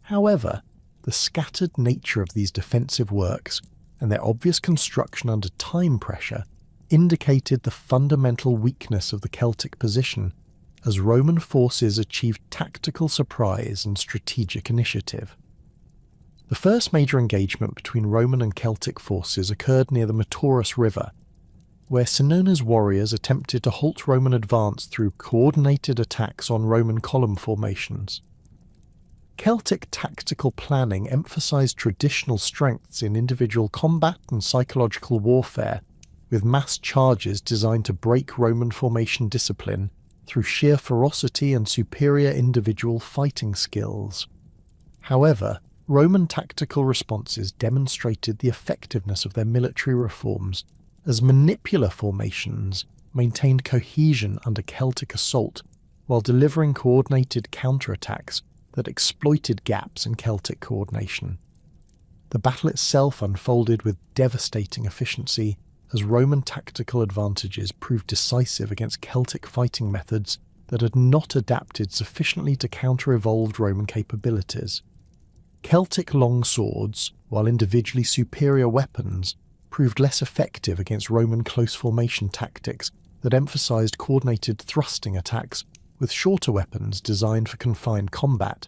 However, the scattered nature of these defensive works and their obvious construction under time pressure indicated the fundamental weakness of the Celtic position as Roman forces achieved tactical surprise and strategic initiative. The first major engagement between Roman and Celtic forces occurred near the Metaurus River, where Senones warriors attempted to halt Roman advance through coordinated attacks on Roman column formations. Celtic tactical planning emphasized traditional strengths in individual combat and psychological warfare, with mass charges designed to break Roman formation discipline through sheer ferocity and superior individual fighting skills. However, Roman tactical responses demonstrated the effectiveness of their military reforms, as manipular formations maintained cohesion under Celtic assault while delivering coordinated counterattacks that exploited gaps in Celtic coordination. The battle itself unfolded with devastating efficiency as Roman tactical advantages proved decisive against Celtic fighting methods that had not adapted sufficiently to counter-evolved Roman capabilities. Celtic long swords, while individually superior weapons, proved less effective against Roman close formation tactics that emphasized coordinated thrusting attacks with shorter weapons designed for confined combat.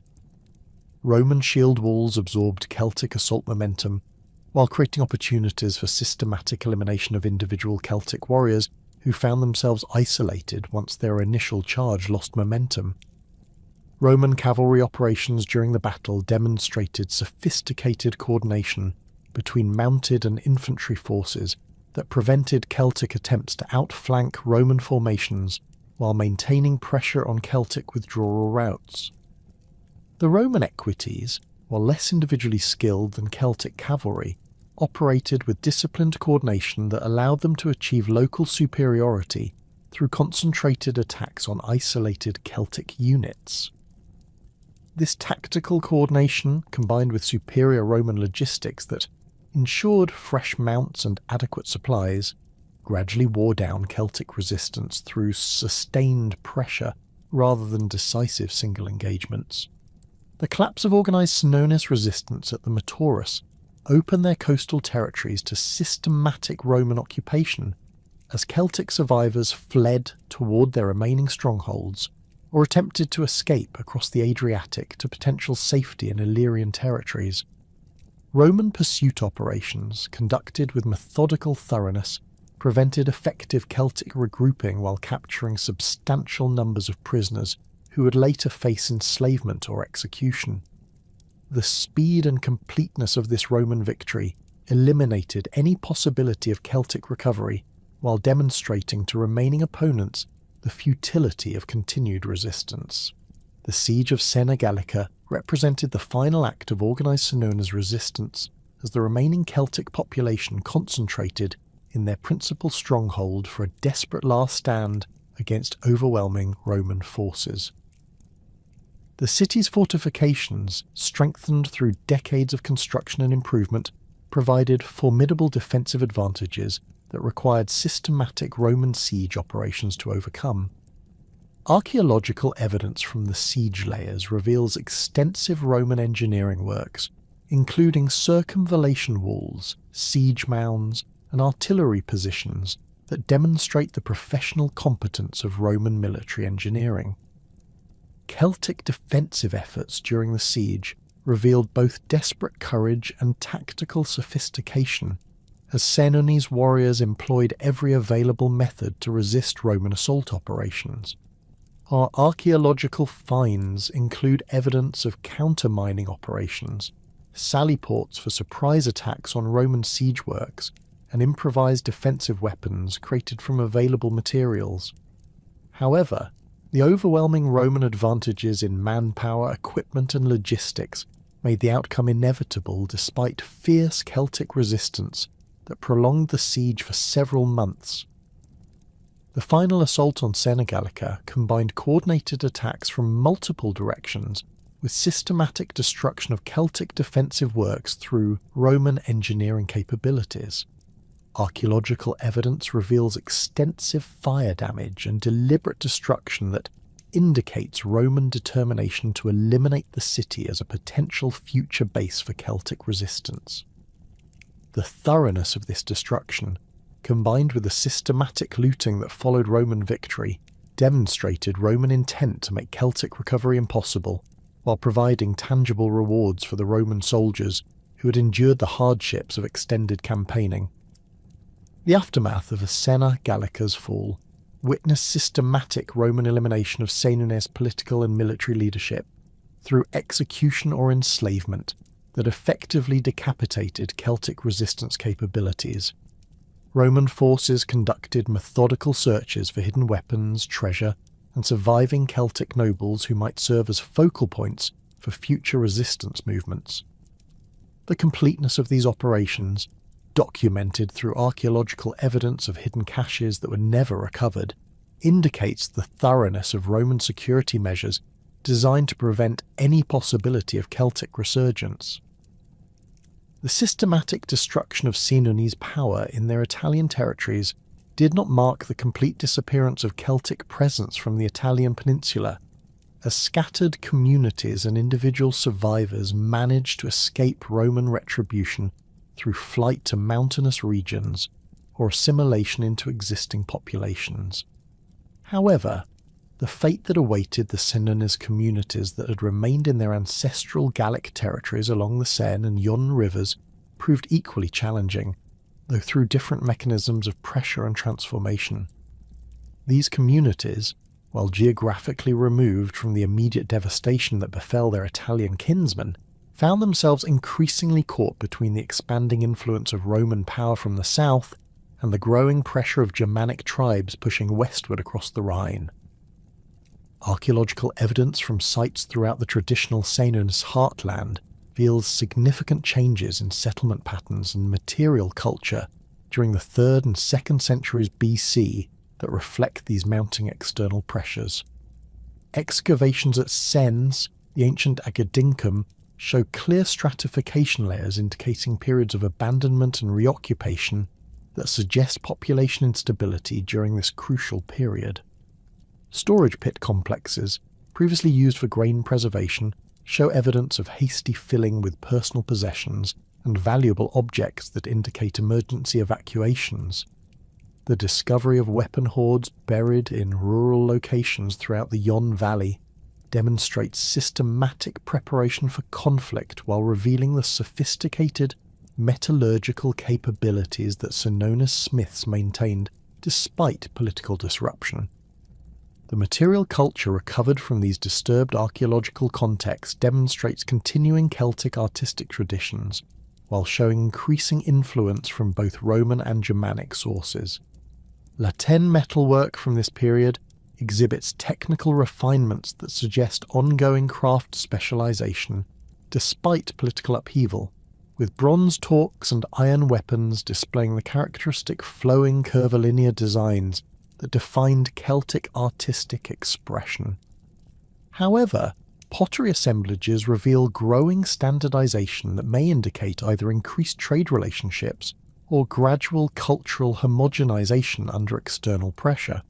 Roman shield walls absorbed Celtic assault momentum, while creating opportunities for systematic elimination of individual Celtic warriors who found themselves isolated once their initial charge lost momentum. Roman cavalry operations during the battle demonstrated sophisticated coordination between mounted and infantry forces that prevented Celtic attempts to outflank Roman formations while maintaining pressure on Celtic withdrawal routes. The Roman equites, while less individually skilled than Celtic cavalry, operated with disciplined coordination that allowed them to achieve local superiority through concentrated attacks on isolated Celtic units. This tactical coordination, combined with superior Roman logistics that ensured fresh mounts and adequate supplies, gradually wore down Celtic resistance through sustained pressure rather than decisive single engagements. The collapse of organised Senones resistance at the Metaurus opened their coastal territories to systematic Roman occupation as Celtic survivors fled toward their remaining strongholds or attempted to escape across the Adriatic to potential safety in Illyrian territories. Roman pursuit operations, conducted with methodical thoroughness, prevented effective Celtic regrouping while capturing substantial numbers of prisoners who would later face enslavement or execution. The speed and completeness of this Roman victory eliminated any possibility of Celtic recovery while demonstrating to remaining opponents the futility of continued resistance. The siege of Sena Gallica represented the final act of organised Senones resistance as the remaining Celtic population concentrated in their principal stronghold for a desperate last stand against overwhelming Roman forces. The city's fortifications, strengthened through decades of construction and improvement, provided formidable defensive advantages that required systematic Roman siege operations to overcome. Archaeological evidence from the siege layers reveals extensive Roman engineering works, including circumvallation walls, siege mounds, and artillery positions that demonstrate the professional competence of Roman military engineering. Celtic defensive efforts during the siege revealed both desperate courage and tactical sophistication, as Senones warriors employed every available method to resist Roman assault operations. Our archaeological finds include evidence of countermining operations, sally ports for surprise attacks on Roman siege works, and improvised defensive weapons created from available materials. However, the overwhelming Roman advantages in manpower, equipment, and logistics made the outcome inevitable despite fierce Celtic resistance that prolonged the siege for several months. The final assault on Sena Gallica combined coordinated attacks from multiple directions with systematic destruction of Celtic defensive works through Roman engineering capabilities. Archaeological evidence reveals extensive fire damage and deliberate destruction that indicates Roman determination to eliminate the city as a potential future base for Celtic resistance. The thoroughness of this destruction, combined with the systematic looting that followed Roman victory, demonstrated Roman intent to make Celtic recovery impossible, while providing tangible rewards for the Roman soldiers who had endured the hardships of extended campaigning. The aftermath of Sena Gallica's fall witnessed systematic Roman elimination of Senones political and military leadership through execution or enslavement that effectively decapitated Celtic resistance capabilities. Roman forces conducted methodical searches for hidden weapons, treasure, and surviving Celtic nobles who might serve as focal points for future resistance movements. The completeness of these operations, documented through archaeological evidence of hidden caches that were never recovered, indicates the thoroughness of Roman security measures designed to prevent any possibility of Celtic resurgence. The systematic destruction of Senones' power in their Italian territories did not mark the complete disappearance of Celtic presence from the Italian peninsula, as scattered communities and individual survivors managed to escape Roman retribution through flight to mountainous regions or assimilation into existing populations. However, the fate that awaited the Senones communities that had remained in their ancestral Gallic territories along the Seine and Yonne rivers proved equally challenging, though through different mechanisms of pressure and transformation. These communities, while geographically removed from the immediate devastation that befell their Italian kinsmen, found themselves increasingly caught between the expanding influence of Roman power from the south and the growing pressure of Germanic tribes pushing westward across the Rhine. Archaeological evidence from sites throughout the traditional Senones heartland reveals significant changes in settlement patterns and material culture during the 3rd and 2nd centuries BC that reflect these mounting external pressures. Excavations at Sens, the ancient Agadincum, show clear stratification layers indicating periods of abandonment and reoccupation that suggest population instability during this crucial period. Storage pit complexes, previously used for grain preservation, show evidence of hasty filling with personal possessions and valuable objects that indicate emergency evacuations. The discovery of weapon hoards buried in rural locations throughout the Yon Valley demonstrates systematic preparation for conflict while revealing the sophisticated metallurgical capabilities that Senones smiths maintained despite political disruption. The material culture recovered from these disturbed archaeological contexts demonstrates continuing Celtic artistic traditions, while showing increasing influence from both Roman and Germanic sources. Latin metalwork from this period exhibits technical refinements that suggest ongoing craft specialization despite political upheaval, with bronze torques and iron weapons displaying the characteristic flowing curvilinear designs that defined Celtic artistic expression. However, pottery assemblages reveal growing standardization that may indicate either increased trade relationships or gradual cultural homogenization under external pressure.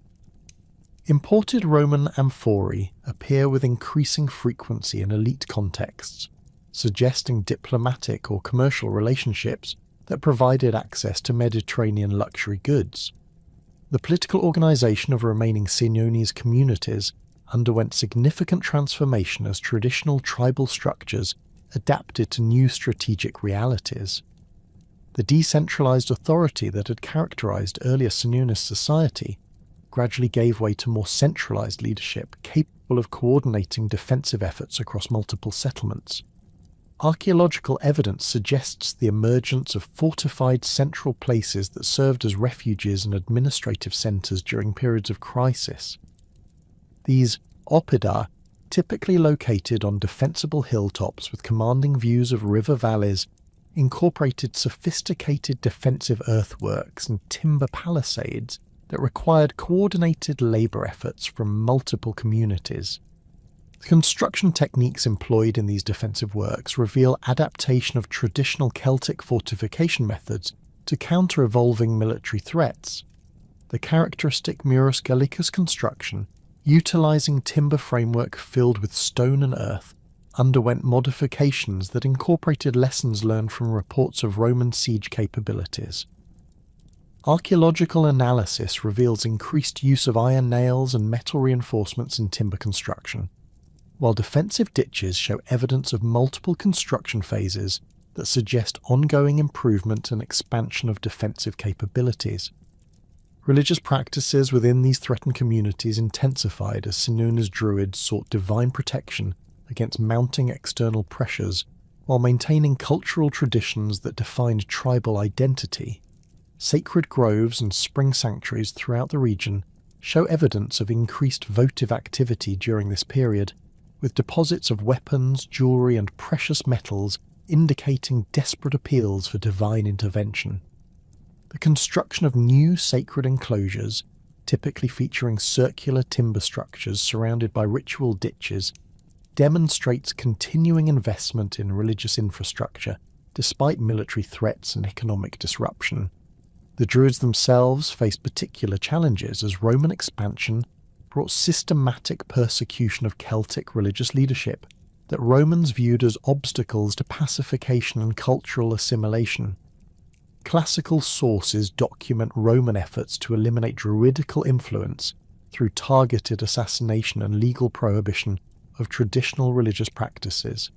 Imported Roman amphorae appear with increasing frequency in elite contexts, suggesting diplomatic or commercial relationships that provided access to Mediterranean luxury goods. The political organization of remaining Senones communities underwent significant transformation as traditional tribal structures adapted to new strategic realities. The decentralized authority that had characterized earlier Senones society gradually gave way to more centralized leadership capable of coordinating defensive efforts across multiple settlements. Archaeological evidence suggests the emergence of fortified central places that served as refuges and administrative centers during periods of crisis. These oppida, typically located on defensible hilltops with commanding views of river valleys, incorporated sophisticated defensive earthworks and timber palisades that required coordinated labor efforts from multiple communities. The construction techniques employed in these defensive works reveal adaptation of traditional Celtic fortification methods to counter evolving military threats. The characteristic Murus Gallicus construction, utilizing timber framework filled with stone and earth, underwent modifications that incorporated lessons learned from reports of Roman siege capabilities. Archaeological analysis reveals increased use of iron nails and metal reinforcements in timber construction, while defensive ditches show evidence of multiple construction phases that suggest ongoing improvement and expansion of defensive capabilities. Religious practices within these threatened communities intensified as Senones druids sought divine protection against mounting external pressures while maintaining cultural traditions that defined tribal identity. Sacred groves and spring sanctuaries throughout the region show evidence of increased votive activity during this period, with deposits of weapons, jewelry, and precious metals indicating desperate appeals for divine intervention. The construction of new sacred enclosures, typically featuring circular timber structures surrounded by ritual ditches, demonstrates continuing investment in religious infrastructure despite military threats and economic disruption. The Druids themselves faced particular challenges as Roman expansion brought systematic persecution of Celtic religious leadership that Romans viewed as obstacles to pacification and cultural assimilation. Classical sources document Roman efforts to eliminate druidical influence through targeted assassination and legal prohibition of traditional religious practices.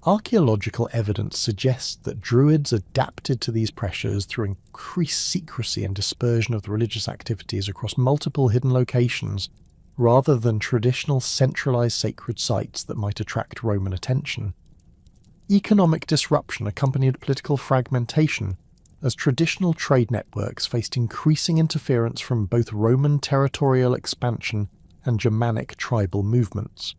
Archaeological evidence suggests that Druids adapted to these pressures through increased secrecy and dispersion of the religious activities across multiple hidden locations, rather than traditional centralized sacred sites that might attract Roman attention. Economic disruption accompanied political fragmentation, as traditional trade networks faced increasing interference from both Roman territorial expansion and Germanic tribal movements.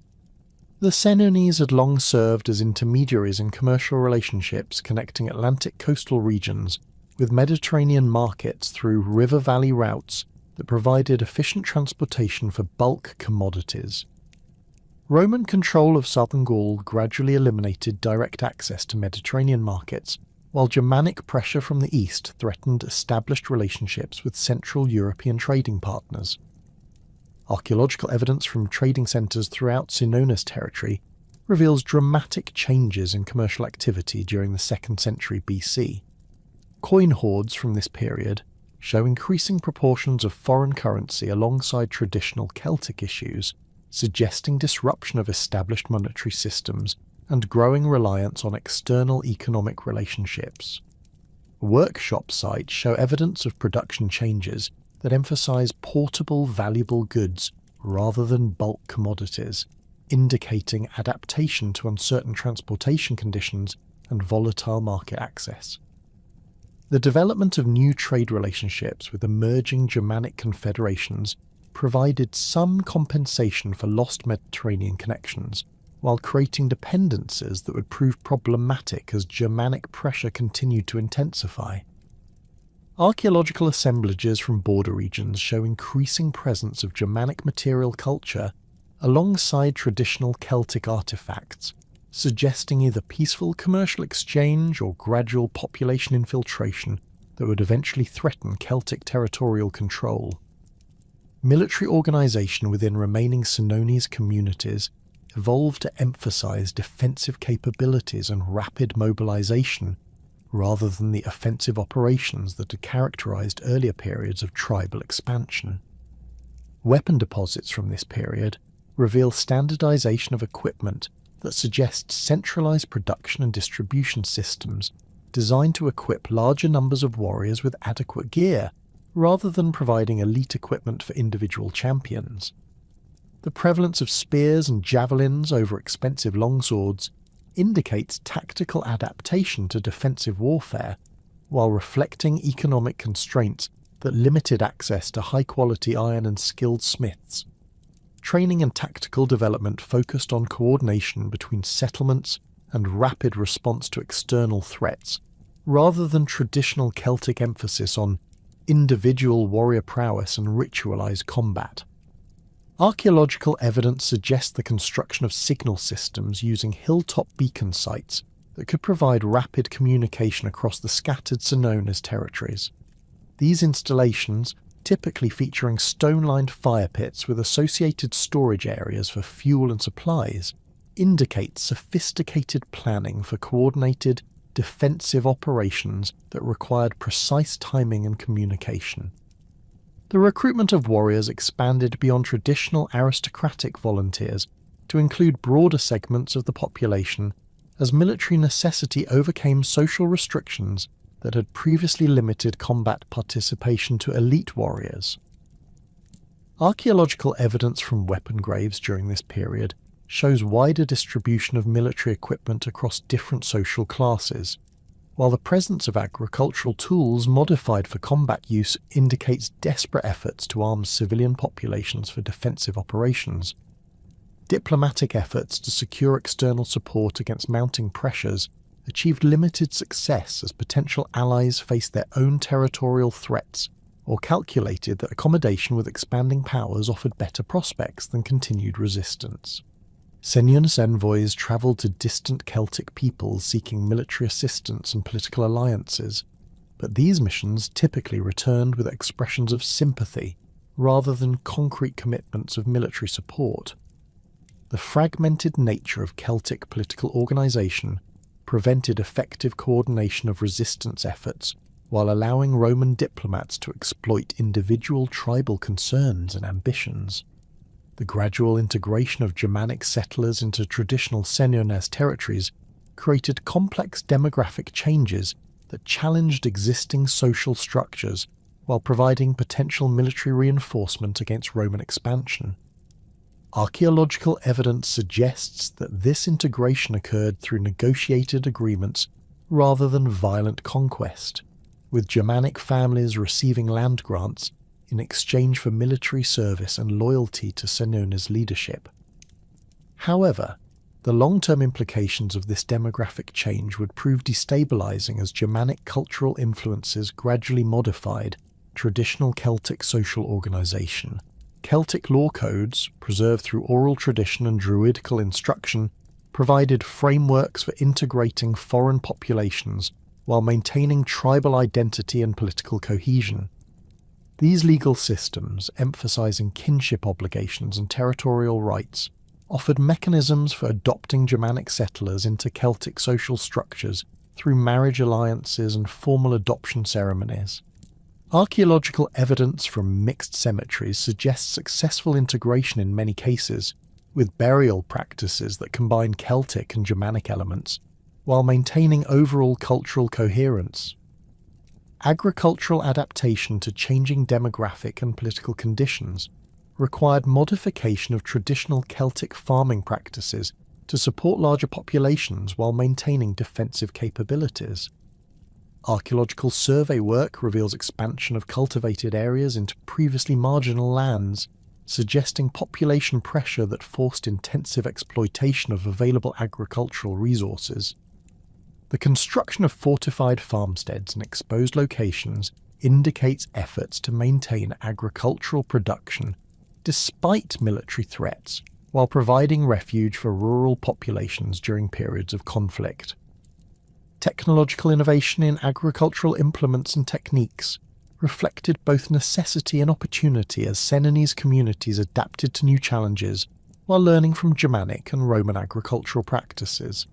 The Senones had long served as intermediaries in commercial relationships connecting Atlantic coastal regions with Mediterranean markets through river valley routes that provided efficient transportation for bulk commodities. Roman control of southern Gaul gradually eliminated direct access to Mediterranean markets, while Germanic pressure from the east threatened established relationships with Central European trading partners. Archaeological evidence from trading centres throughout Senones territory reveals dramatic changes in commercial activity during the 2nd century BC. Coin hoards from this period show increasing proportions of foreign currency alongside traditional Celtic issues, suggesting disruption of established monetary systems and growing reliance on external economic relationships. Workshop sites show evidence of production changes that emphasize portable, valuable goods rather than bulk commodities, indicating adaptation to uncertain transportation conditions and volatile market access. The development of new trade relationships with emerging Germanic confederations provided some compensation for lost Mediterranean connections, while creating dependencies that would prove problematic as Germanic pressure continued to intensify. Archaeological assemblages from border regions show increasing presence of Germanic material culture alongside traditional Celtic artifacts, suggesting either peaceful commercial exchange or gradual population infiltration that would eventually threaten Celtic territorial control. Military organisation within remaining Senones communities evolved to emphasise defensive capabilities and rapid mobilisation, rather than the offensive operations that had characterised earlier periods of tribal expansion. Weapon deposits from this period reveal standardisation of equipment that suggests centralised production and distribution systems designed to equip larger numbers of warriors with adequate gear, rather than providing elite equipment for individual champions. The prevalence of spears and javelins over expensive longswords indicates tactical adaptation to defensive warfare, while reflecting economic constraints that limited access to high-quality iron and skilled smiths. Training and tactical development focused on coordination between settlements and rapid response to external threats, rather than traditional Celtic emphasis on individual warrior prowess and ritualized combat. Archaeological evidence suggests the construction of signal systems using hilltop beacon sites that could provide rapid communication across the scattered Senones territories. These installations, typically featuring stone-lined fire pits with associated storage areas for fuel and supplies, indicate sophisticated planning for coordinated, defensive operations that required precise timing and communication. The recruitment of warriors expanded beyond traditional aristocratic volunteers to include broader segments of the population as military necessity overcame social restrictions that had previously limited combat participation to elite warriors. Archaeological evidence from weapon graves during this period shows wider distribution of military equipment across different social classes, while the presence of agricultural tools modified for combat use indicates desperate efforts to arm civilian populations for defensive operations. Diplomatic efforts to secure external support against mounting pressures achieved limited success as potential allies faced their own territorial threats, or calculated that accommodation with expanding powers offered better prospects than continued resistance. Senones envoys travelled to distant Celtic peoples seeking military assistance and political alliances, but these missions typically returned with expressions of sympathy rather than concrete commitments of military support. The fragmented nature of Celtic political organisation prevented effective coordination of resistance efforts, while allowing Roman diplomats to exploit individual tribal concerns and ambitions. The gradual integration of Germanic settlers into traditional Senones territories created complex demographic changes that challenged existing social structures while providing potential military reinforcement against Roman expansion. Archaeological evidence suggests that this integration occurred through negotiated agreements rather than violent conquest, with Germanic families receiving land grants in exchange for military service and loyalty to Senones' leadership. However, the long-term implications of this demographic change would prove destabilizing as Germanic cultural influences gradually modified traditional Celtic social organization. Celtic law codes, preserved through oral tradition and druidical instruction, provided frameworks for integrating foreign populations while maintaining tribal identity and political cohesion. These legal systems, emphasizing kinship obligations and territorial rights, offered mechanisms for adopting Germanic settlers into Celtic social structures through marriage alliances and formal adoption ceremonies. Archaeological evidence from mixed cemeteries suggests successful integration in many cases, with burial practices that combine Celtic and Germanic elements, while maintaining overall cultural coherence. Agricultural adaptation to changing demographic and political conditions required modification of traditional Celtic farming practices to support larger populations while maintaining defensive capabilities. Archaeological survey work reveals expansion of cultivated areas into previously marginal lands, suggesting population pressure that forced intensive exploitation of available agricultural resources. The construction of fortified farmsteads in exposed locations indicates efforts to maintain agricultural production despite military threats, while providing refuge for rural populations during periods of conflict. Technological innovation in agricultural implements and techniques reflected both necessity and opportunity as Senones communities adapted to new challenges while learning from Germanic and Roman agricultural practices.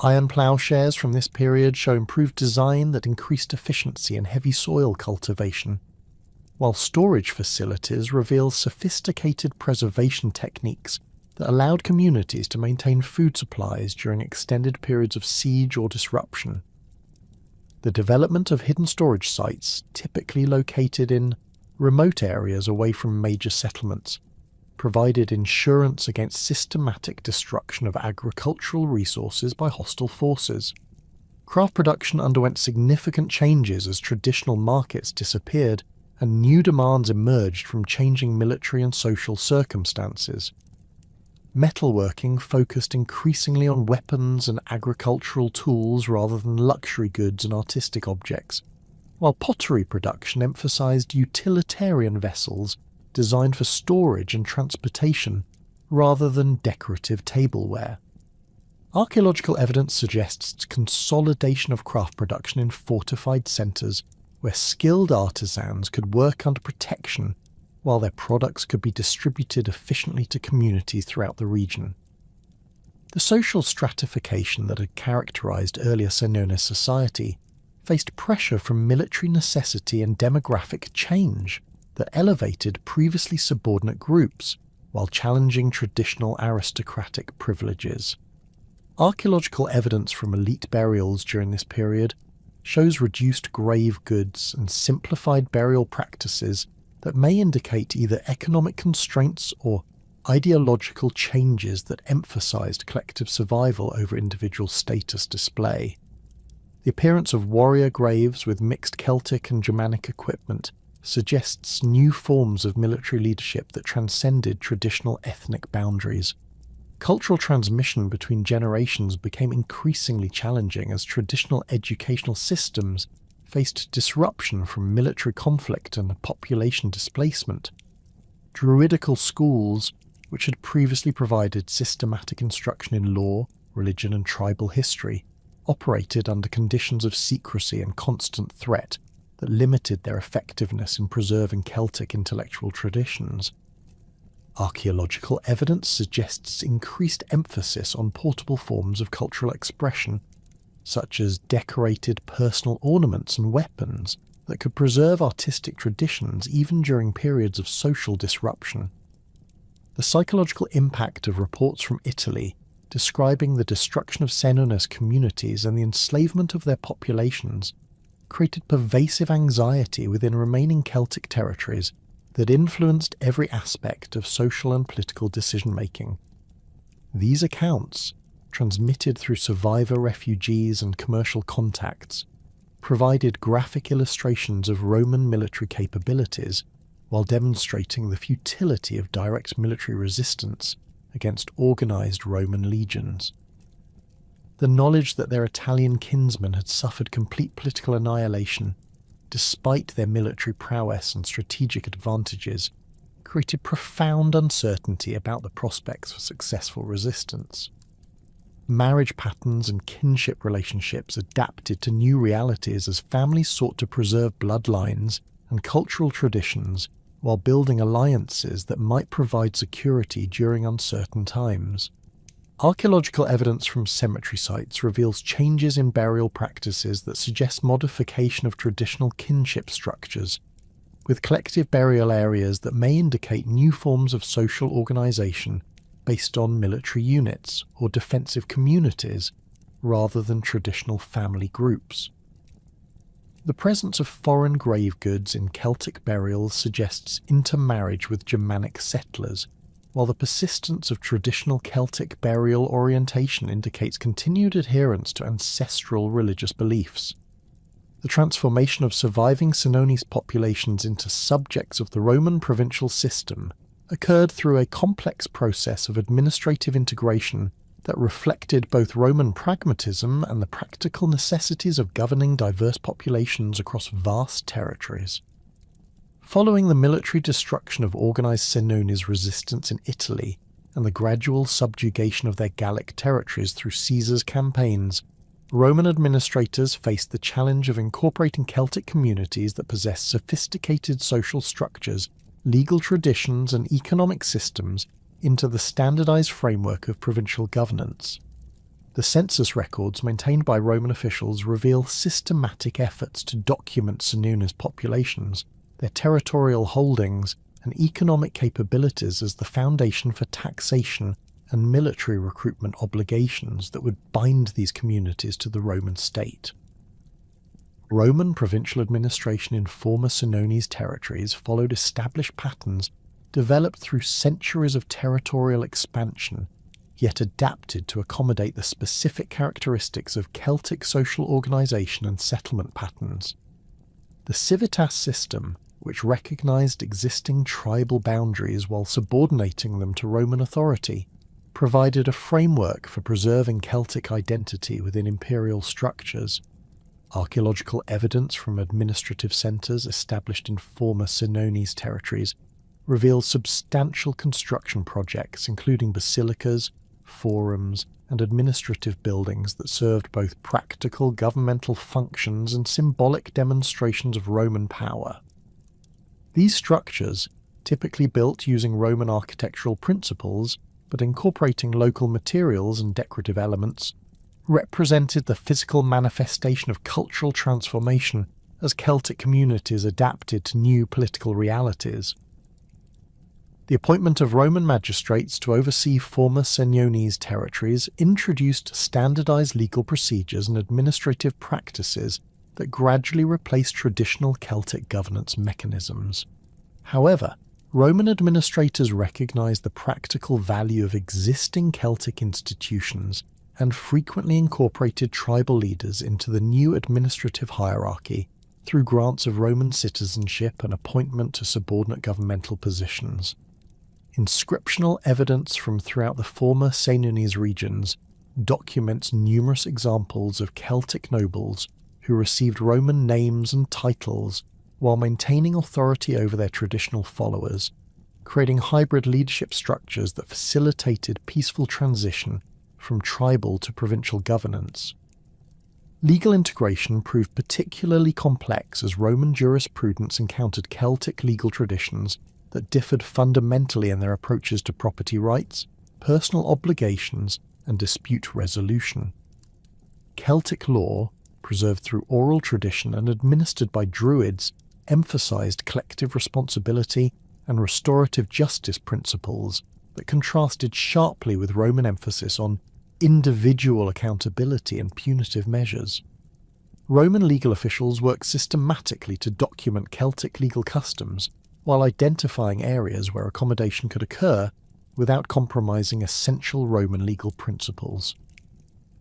Iron ploughshares from this period show improved design that increased efficiency in heavy soil cultivation, while storage facilities reveal sophisticated preservation techniques that allowed communities to maintain food supplies during extended periods of siege or disruption. The development of hidden storage sites, typically located in remote areas away from major settlements, provided insurance against systematic destruction of agricultural resources by hostile forces. Craft production underwent significant changes as traditional markets disappeared and new demands emerged from changing military and social circumstances. Metalworking focused increasingly on weapons and agricultural tools rather than luxury goods and artistic objects, while pottery production emphasized utilitarian vessels designed for storage and transportation rather than decorative tableware. Archaeological evidence suggests consolidation of craft production in fortified centres where skilled artisans could work under protection while their products could be distributed efficiently to communities throughout the region. The social stratification that had characterized earlier Senones society faced pressure from military necessity and demographic change that elevated previously subordinate groups while challenging traditional aristocratic privileges. Archaeological evidence from elite burials during this period shows reduced grave goods and simplified burial practices that may indicate either economic constraints or ideological changes that emphasized collective survival over individual status display. The appearance of warrior graves with mixed Celtic and Germanic equipment suggests new forms of military leadership that transcended traditional ethnic boundaries. Cultural transmission between generations became increasingly challenging as traditional educational systems faced disruption from military conflict and population displacement. Druidical schools, which had previously provided systematic instruction in law, religion and tribal history, operated under conditions of secrecy and constant threat that limited their effectiveness in preserving Celtic intellectual traditions. Archaeological evidence suggests increased emphasis on portable forms of cultural expression, such as decorated personal ornaments and weapons that could preserve artistic traditions even during periods of social disruption. The psychological impact of reports from Italy describing the destruction of Senones communities and the enslavement of their populations, created pervasive anxiety within remaining Celtic territories that influenced every aspect of social and political decision-making. These accounts, transmitted through survivor refugees and commercial contacts, provided graphic illustrations of Roman military capabilities while demonstrating the futility of direct military resistance against organised Roman legions. The knowledge that their Italian kinsmen had suffered complete political annihilation, despite their military prowess and strategic advantages, created profound uncertainty about the prospects for successful resistance. Marriage patterns and kinship relationships adapted to new realities as families sought to preserve bloodlines and cultural traditions while building alliances that might provide security during uncertain times. Archaeological evidence from cemetery sites reveals changes in burial practices that suggest modification of traditional kinship structures, with collective burial areas that may indicate new forms of social organisation based on military units or defensive communities rather than traditional family groups. The presence of foreign grave goods in Celtic burials suggests intermarriage with Germanic settlers, while the persistence of traditional Celtic burial orientation indicates continued adherence to ancestral religious beliefs. The transformation of surviving Senones populations into subjects of the Roman provincial system occurred through a complex process of administrative integration that reflected both Roman pragmatism and the practical necessities of governing diverse populations across vast territories. Following the military destruction of organised Senones resistance in Italy and the gradual subjugation of their Gallic territories through Caesar's campaigns, Roman administrators faced the challenge of incorporating Celtic communities that possessed sophisticated social structures, legal traditions and economic systems into the standardized framework of provincial governance. The census records maintained by Roman officials reveal systematic efforts to document Senones populations, their territorial holdings and economic capabilities as the foundation for taxation and military recruitment obligations that would bind these communities to the Roman state. Roman provincial administration in former Senones territories followed established patterns developed through centuries of territorial expansion, yet adapted to accommodate the specific characteristics of Celtic social organisation and settlement patterns. The civitas system, which recognised existing tribal boundaries while subordinating them to Roman authority, provided a framework for preserving Celtic identity within imperial structures. Archaeological evidence from administrative centres established in former Senones territories reveals substantial construction projects including basilicas, forums, and administrative buildings that served both practical governmental functions and symbolic demonstrations of Roman power. These structures, typically built using Roman architectural principles but incorporating local materials and decorative elements, represented the physical manifestation of cultural transformation as Celtic communities adapted to new political realities. The appointment of Roman magistrates to oversee former Senones territories introduced standardized legal procedures and administrative practices that gradually replaced traditional Celtic governance mechanisms. However, Roman administrators recognized the practical value of existing Celtic institutions and frequently incorporated tribal leaders into the new administrative hierarchy through grants of Roman citizenship and appointment to subordinate governmental positions. Inscriptional evidence from throughout the former Senones regions documents numerous examples of Celtic nobles who received Roman names and titles while maintaining authority over their traditional followers, creating hybrid leadership structures that facilitated peaceful transition from tribal to provincial governance. Legal integration proved particularly complex as Roman jurisprudence encountered Celtic legal traditions that differed fundamentally in their approaches to property rights, personal obligations, and dispute resolution. Celtic law, preserved through oral tradition and administered by Druids, emphasized collective responsibility and restorative justice principles that contrasted sharply with Roman emphasis on individual accountability and punitive measures. Roman legal officials worked systematically to document Celtic legal customs while identifying areas where accommodation could occur without compromising essential Roman legal principles.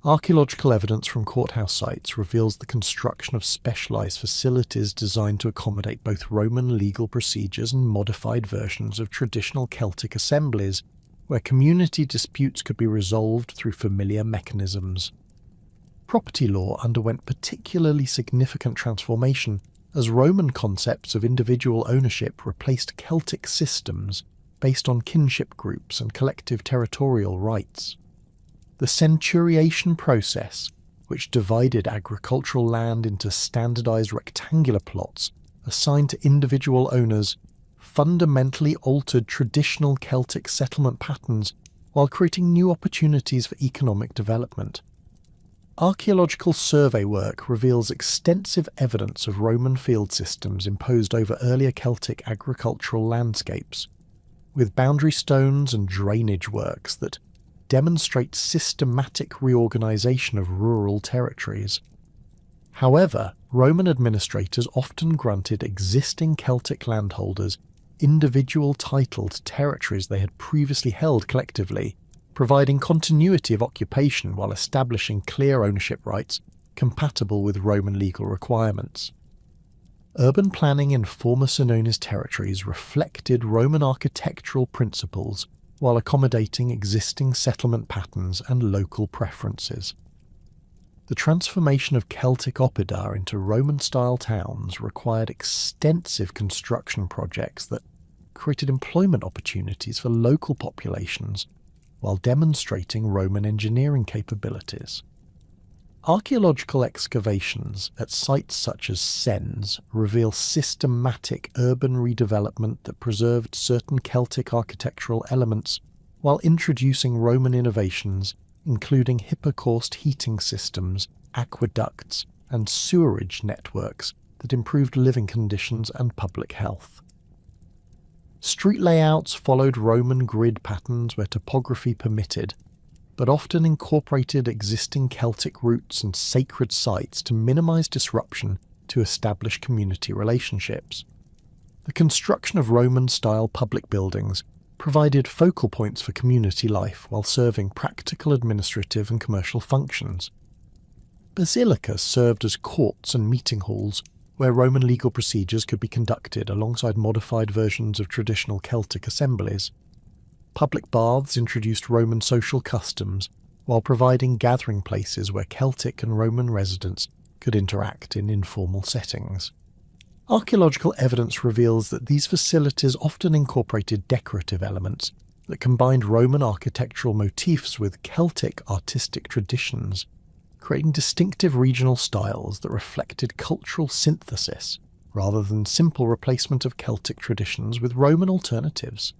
Archaeological evidence from courthouse sites reveals the construction of specialised facilities designed to accommodate both Roman legal procedures and modified versions of traditional Celtic assemblies, where community disputes could be resolved through familiar mechanisms. Property law underwent particularly significant transformation as Roman concepts of individual ownership replaced Celtic systems based on kinship groups and collective territorial rights. The centuriation process, which divided agricultural land into standardized rectangular plots assigned to individual owners, fundamentally altered traditional Celtic settlement patterns while creating new opportunities for economic development. Archaeological survey work reveals extensive evidence of Roman field systems imposed over earlier Celtic agricultural landscapes, with boundary stones and drainage works that demonstrate systematic reorganisation of rural territories. However, Roman administrators often granted existing Celtic landholders individual title to territories they had previously held collectively, providing continuity of occupation while establishing clear ownership rights compatible with Roman legal requirements. Urban planning in former Senones territories reflected Roman architectural principles while accommodating existing settlement patterns and local preferences. The transformation of Celtic oppida into Roman-style towns required extensive construction projects that created employment opportunities for local populations while demonstrating Roman engineering capabilities. Archaeological excavations at sites such as Senones reveal systematic urban redevelopment that preserved certain Celtic architectural elements while introducing Roman innovations, including hypocaust heating systems, aqueducts, and sewerage networks that improved living conditions and public health. Street layouts followed Roman grid patterns where topography permitted, but often incorporated existing Celtic routes and sacred sites to minimise disruption to establish community relationships. The construction of Roman-style public buildings provided focal points for community life while serving practical administrative and commercial functions. Basilicas served as courts and meeting halls where Roman legal procedures could be conducted alongside modified versions of traditional Celtic assemblies. Public baths introduced Roman social customs while providing gathering places where Celtic and Roman residents could interact in informal settings. Archaeological evidence reveals that these facilities often incorporated decorative elements that combined Roman architectural motifs with Celtic artistic traditions, creating distinctive regional styles that reflected cultural synthesis rather than simple replacement of Celtic traditions with Roman alternatives.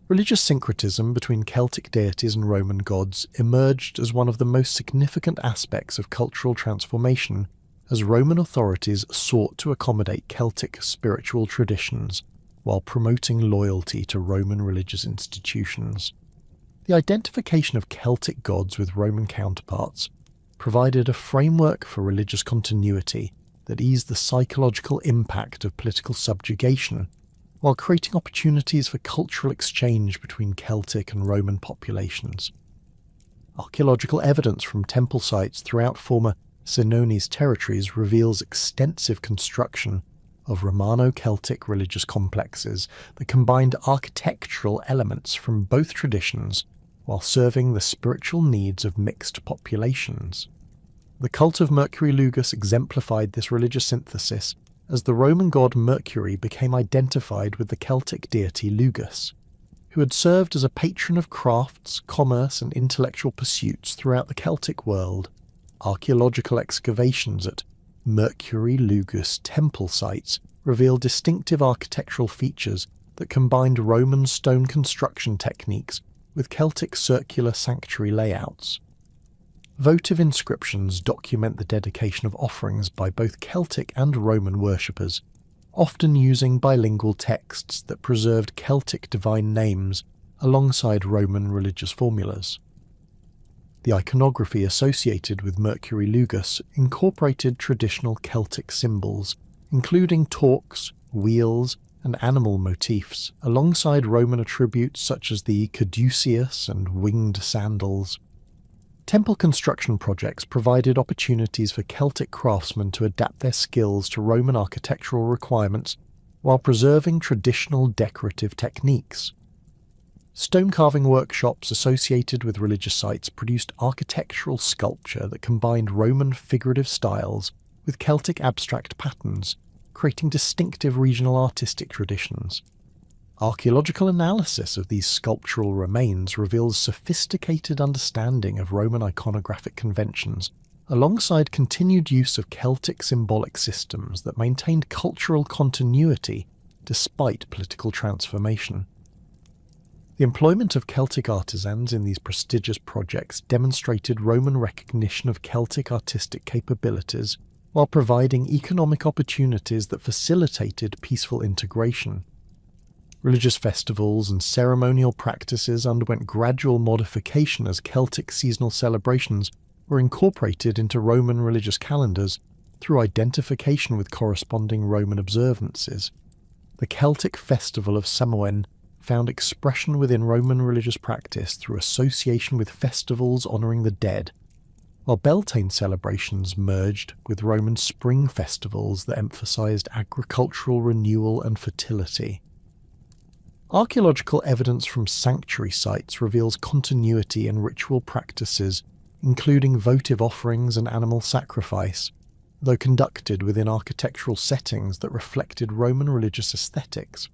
Religious syncretism between Celtic deities and Roman gods emerged as one of the most significant aspects of cultural transformation as Roman authorities sought to accommodate Celtic spiritual traditions while promoting loyalty to Roman religious institutions. The identification of Celtic gods with Roman counterparts provided a framework for religious continuity that eased the psychological impact of political subjugation while creating opportunities for cultural exchange between Celtic and Roman populations. Archaeological evidence from temple sites throughout former Senones territories reveals extensive construction of Romano-Celtic religious complexes that combined architectural elements from both traditions while serving the spiritual needs of mixed populations. The cult of Mercury Lugus exemplified this religious synthesis as the Roman god Mercury became identified with the Celtic deity Lugus, who had served as a patron of crafts, commerce, and intellectual pursuits throughout the Celtic world. Archaeological excavations at Mercury Lugus temple sites reveal distinctive architectural features that combined Roman stone construction techniques with Celtic circular sanctuary layouts. Votive inscriptions document the dedication of offerings by both Celtic and Roman worshippers, often using bilingual texts that preserved Celtic divine names alongside Roman religious formulas. The iconography associated with Mercury Lugus incorporated traditional Celtic symbols, including torques, wheels, and animal motifs, alongside Roman attributes such as the caduceus and winged sandals. Temple construction projects provided opportunities for Celtic craftsmen to adapt their skills to Roman architectural requirements while preserving traditional decorative techniques. Stone carving workshops associated with religious sites produced architectural sculpture that combined Roman figurative styles with Celtic abstract patterns, creating distinctive regional artistic traditions. Archaeological analysis of these sculptural remains reveals sophisticated understanding of Roman iconographic conventions, alongside continued use of Celtic symbolic systems that maintained cultural continuity despite political transformation. The employment of Celtic artisans in these prestigious projects demonstrated Roman recognition of Celtic artistic capabilities while providing economic opportunities that facilitated peaceful integration. Religious festivals and ceremonial practices underwent gradual modification as Celtic seasonal celebrations were incorporated into Roman religious calendars through identification with corresponding Roman observances. The Celtic festival of Senones found expression within Roman religious practice through association with festivals honouring the dead, while Beltane celebrations merged with Roman spring festivals that emphasised agricultural renewal and fertility. Archaeological evidence from sanctuary sites reveals continuity in ritual practices, including votive offerings and animal sacrifice, though conducted within architectural settings that reflected Roman religious aesthetics.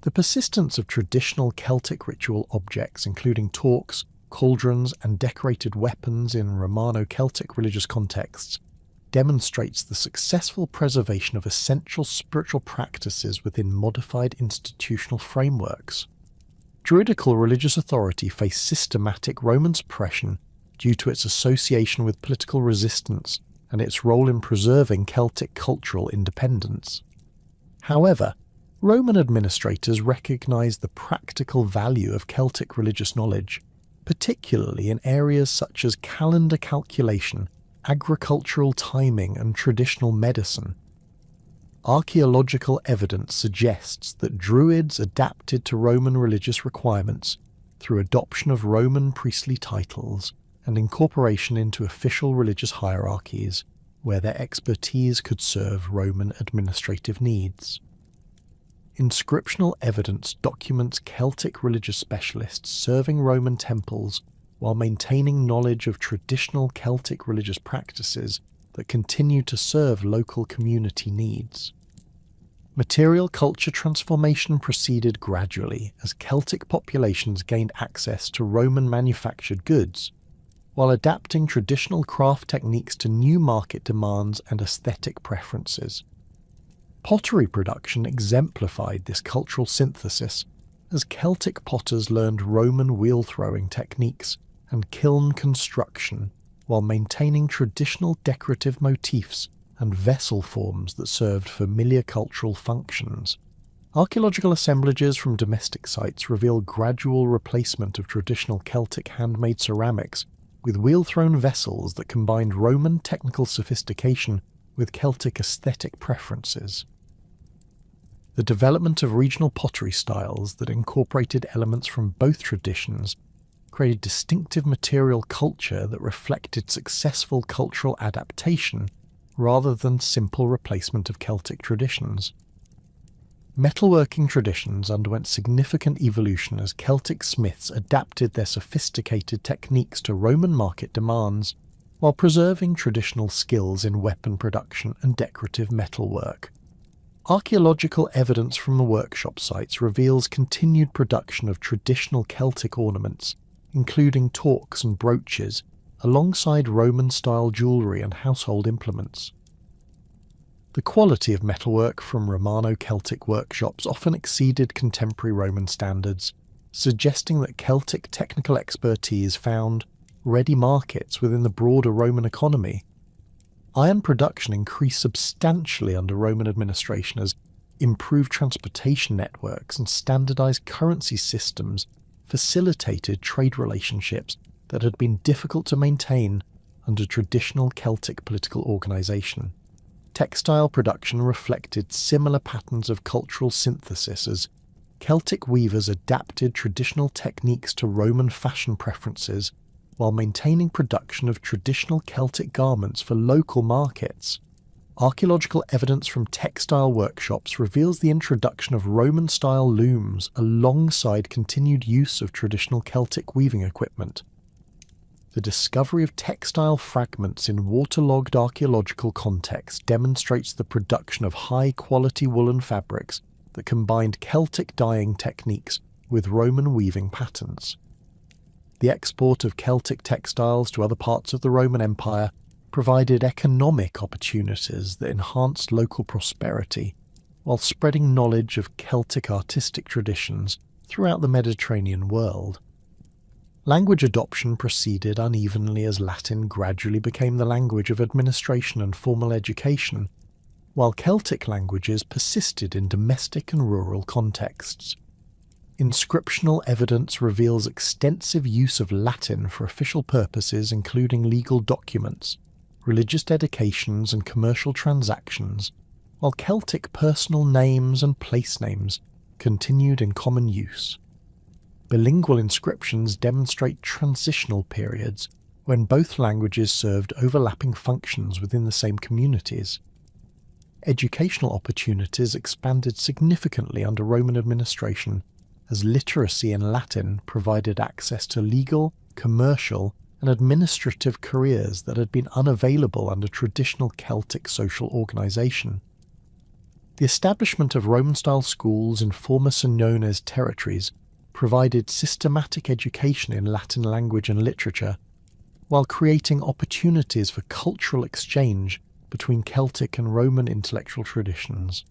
The persistence of traditional Celtic ritual objects, including torques, cauldrons, and decorated weapons in Romano-Celtic religious contexts, demonstrates the successful preservation of essential spiritual practices within modified institutional frameworks. Druidical religious authority faced systematic Roman suppression due to its association with political resistance and its role in preserving Celtic cultural independence. However, Roman administrators recognized the practical value of Celtic religious knowledge, particularly in areas such as calendar calculation, agricultural timing, and traditional medicine. Archaeological evidence suggests that Druids adapted to Roman religious requirements through adoption of Roman priestly titles and incorporation into official religious hierarchies, where their expertise could serve Roman administrative needs. Inscriptional evidence documents Celtic religious specialists serving Roman temples while maintaining knowledge of traditional Celtic religious practices that continue to serve local community needs. Material culture transformation proceeded gradually as Celtic populations gained access to Roman manufactured goods, while adapting traditional craft techniques to new market demands and aesthetic preferences. Pottery production exemplified this cultural synthesis, as Celtic potters learned Roman wheel-throwing techniques and kiln construction, while maintaining traditional decorative motifs and vessel forms that served familiar cultural functions. Archaeological assemblages from domestic sites reveal gradual replacement of traditional Celtic handmade ceramics with wheel-thrown vessels that combined Roman technical sophistication with Celtic aesthetic preferences. The development of regional pottery styles that incorporated elements from both traditions created distinctive material culture that reflected successful cultural adaptation rather than simple replacement of Celtic traditions. Metalworking traditions underwent significant evolution as Celtic smiths adapted their sophisticated techniques to Roman market demands, while preserving traditional skills in weapon production and decorative metalwork. Archaeological evidence from the workshop sites reveals continued production of traditional Celtic ornaments, including torques and brooches, alongside Roman-style jewellery and household implements. The quality of metalwork from Romano-Celtic workshops often exceeded contemporary Roman standards, suggesting that Celtic technical expertise found ready markets within the broader Roman economy. Iron production increased substantially under Roman administration as improved transportation networks and standardized currency systems facilitated trade relationships that had been difficult to maintain under traditional Celtic political organisation. Textile production reflected similar patterns of cultural synthesis as Celtic weavers adapted traditional techniques to Roman fashion preferences while maintaining production of traditional Celtic garments for local markets. Archaeological evidence from textile workshops reveals the introduction of Roman-style looms alongside continued use of traditional Celtic weaving equipment. The discovery of textile fragments in waterlogged archaeological context demonstrates the production of high-quality woolen fabrics that combined Celtic dyeing techniques with Roman weaving patterns. The export of Celtic textiles to other parts of the Roman Empire provided economic opportunities that enhanced local prosperity, while spreading knowledge of Celtic artistic traditions throughout the Mediterranean world. Language adoption proceeded unevenly as Latin gradually became the language of administration and formal education, while Celtic languages persisted in domestic and rural contexts. Inscriptional evidence reveals extensive use of Latin for official purposes including legal documents, religious dedications and commercial transactions, while Celtic personal names and place names continued in common use. Bilingual inscriptions demonstrate transitional periods when both languages served overlapping functions within the same communities. Educational opportunities expanded significantly under Roman administration, as literacy in Latin provided access to legal, commercial, and administrative careers that had been unavailable under traditional Celtic social organisation. The establishment of Roman-style schools in former Senones territories provided systematic education in Latin language and literature, while creating opportunities for cultural exchange between Celtic and Roman intellectual traditions.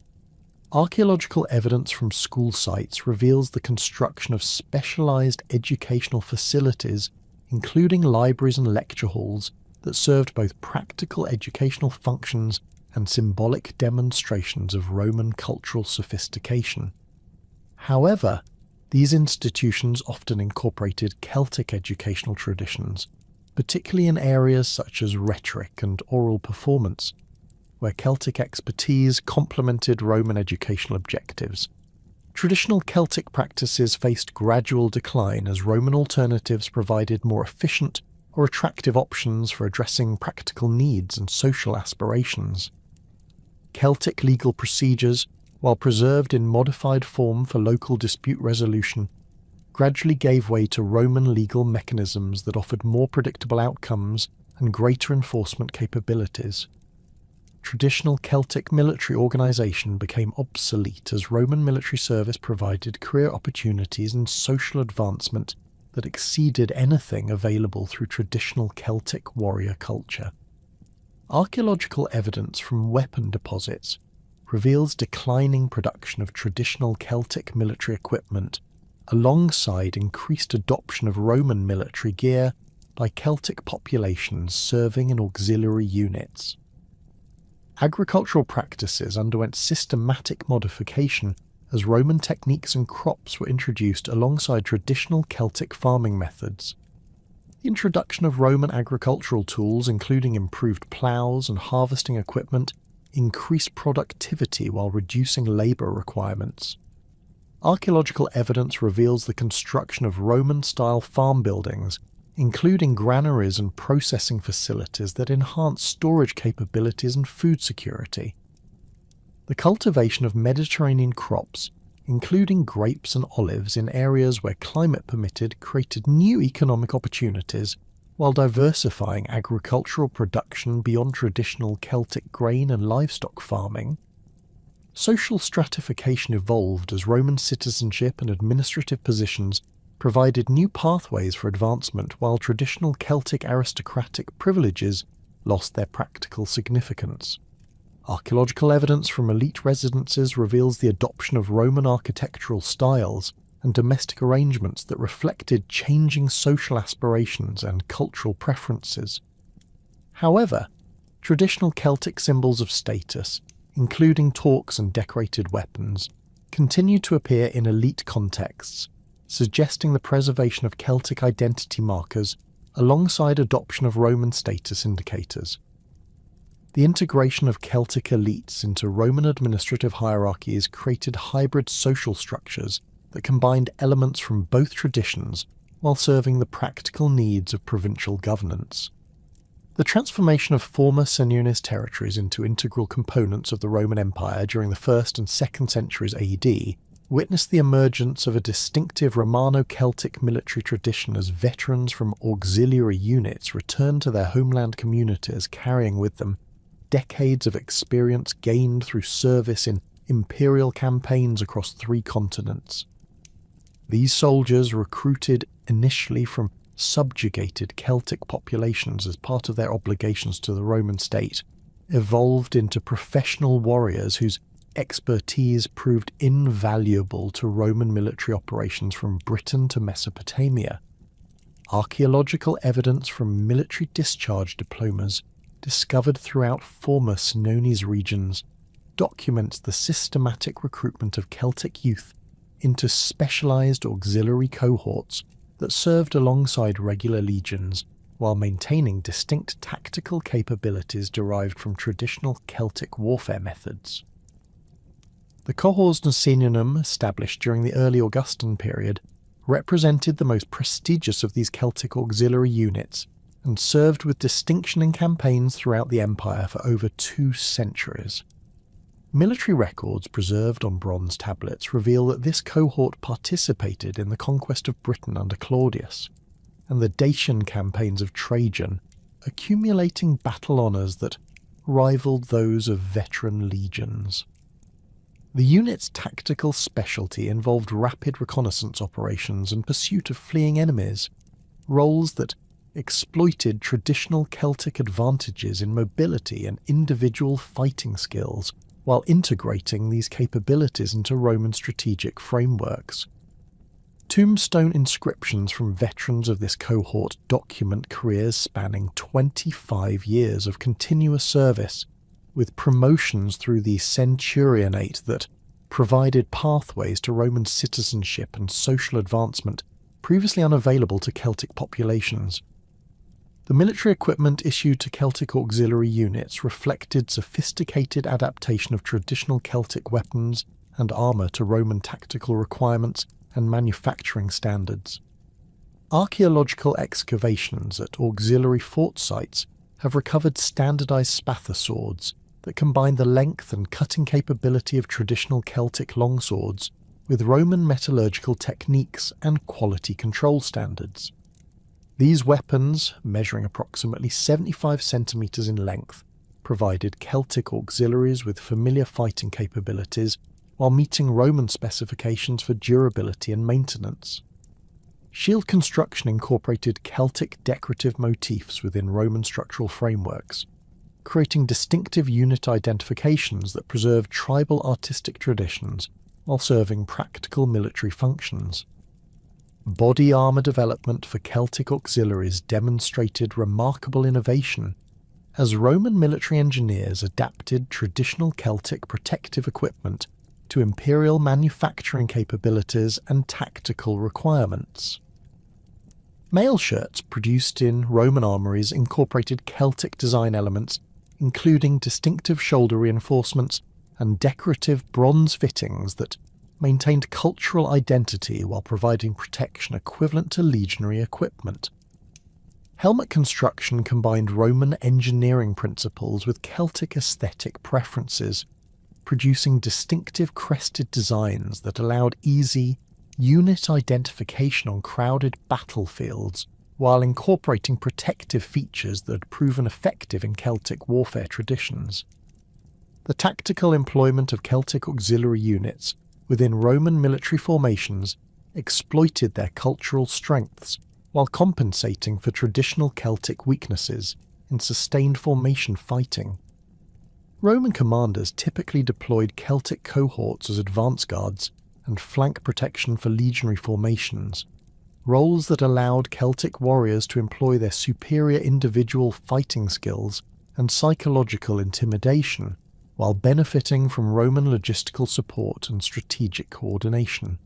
Archaeological evidence from school sites reveals the construction of specialised educational facilities, including libraries and lecture halls, that served both practical educational functions and symbolic demonstrations of Roman cultural sophistication. However, these institutions often incorporated Celtic educational traditions, particularly in areas such as rhetoric and oral performance, where Celtic expertise complemented Roman educational objectives. Traditional Celtic practices faced gradual decline as Roman alternatives provided more efficient or attractive options for addressing practical needs and social aspirations. Celtic legal procedures, while preserved in modified form for local dispute resolution, gradually gave way to Roman legal mechanisms that offered more predictable outcomes and greater enforcement capabilities. Traditional Celtic military organisation became obsolete as Roman military service provided career opportunities and social advancement that exceeded anything available through traditional Celtic warrior culture. Archaeological evidence from weapon deposits reveals declining production of traditional Celtic military equipment alongside increased adoption of Roman military gear by Celtic populations serving in auxiliary units. Agricultural practices underwent systematic modification as Roman techniques and crops were introduced alongside traditional Celtic farming methods. The introduction of Roman agricultural tools, including improved ploughs and harvesting equipment, increased productivity while reducing labour requirements. Archaeological evidence reveals the construction of Roman-style farm buildings, including granaries and processing facilities that enhance storage capabilities and food security. The cultivation of Mediterranean crops, including grapes and olives in areas where climate permitted, created new economic opportunities while diversifying agricultural production beyond traditional Celtic grain and livestock farming. Social stratification evolved as Roman citizenship and administrative positions provided new pathways for advancement, while traditional Celtic aristocratic privileges lost their practical significance. Archaeological evidence from elite residences reveals the adoption of Roman architectural styles and domestic arrangements that reflected changing social aspirations and cultural preferences. However, traditional Celtic symbols of status, including torques and decorated weapons, continued to appear in elite contexts, suggesting the preservation of Celtic identity markers alongside adoption of Roman status indicators. The integration of Celtic elites into Roman administrative hierarchies created hybrid social structures that combined elements from both traditions while serving the practical needs of provincial governance. The transformation of former Senones territories into integral components of the Roman Empire during the 1st and 2nd centuries AD witnessed the emergence of a distinctive Romano-Celtic military tradition as veterans from auxiliary units returned to their homeland communities carrying with them decades of experience gained through service in imperial campaigns across 3 continents. These soldiers, recruited initially from subjugated Celtic populations as part of their obligations to the Roman state, evolved into professional warriors whose expertise proved invaluable to Roman military operations from Britain to Mesopotamia. Archaeological evidence from military discharge diplomas discovered throughout former Senones regions documents the systematic recruitment of Celtic youth into specialised auxiliary cohorts that served alongside regular legions while maintaining distinct tactical capabilities derived from traditional Celtic warfare methods. The cohors Senones, established during the early Augustan period, represented the most prestigious of these Celtic auxiliary units and served with distinction in campaigns throughout the empire for over 2 centuries. Military records preserved on bronze tablets reveal that this cohort participated in the conquest of Britain under Claudius and the Dacian campaigns of Trajan, accumulating battle honours that rivaled those of veteran legions. The unit's tactical specialty involved rapid reconnaissance operations and pursuit of fleeing enemies, roles that exploited traditional Celtic advantages in mobility and individual fighting skills while integrating these capabilities into Roman strategic frameworks. Tombstone inscriptions from veterans of this cohort document careers spanning 25 years of continuous service, with promotions through the centurionate that provided pathways to Roman citizenship and social advancement previously unavailable to Celtic populations. The military equipment issued to Celtic auxiliary units reflected sophisticated adaptation of traditional Celtic weapons and armour to Roman tactical requirements and manufacturing standards. Archaeological excavations at auxiliary fort sites have recovered standardised spatha swords that combine the length and cutting capability of traditional Celtic longswords with Roman metallurgical techniques and quality control standards. These weapons, measuring approximately 75 centimetres in length, provided Celtic auxiliaries with familiar fighting capabilities while meeting Roman specifications for durability and maintenance. Shield construction incorporated Celtic decorative motifs within Roman structural frameworks, creating distinctive unit identifications that preserve tribal artistic traditions while serving practical military functions. Body armour development for Celtic auxiliaries demonstrated remarkable innovation as Roman military engineers adapted traditional Celtic protective equipment to imperial manufacturing capabilities and tactical requirements. Mail shirts produced in Roman armouries incorporated Celtic design elements, including distinctive shoulder reinforcements and decorative bronze fittings that maintained cultural identity while providing protection equivalent to legionary equipment. Helmet construction combined Roman engineering principles with Celtic aesthetic preferences, producing distinctive crested designs that allowed easy unit identification on crowded battlefields while incorporating protective features that had proven effective in Celtic warfare traditions. The tactical employment of Celtic auxiliary units within Roman military formations exploited their cultural strengths while compensating for traditional Celtic weaknesses in sustained formation fighting. Roman commanders typically deployed Celtic cohorts as advance guards and flank protection for legionary formations, roles that allowed Celtic warriors to employ their superior individual fighting skills and psychological intimidation while benefiting from Roman logistical support and strategic coordination.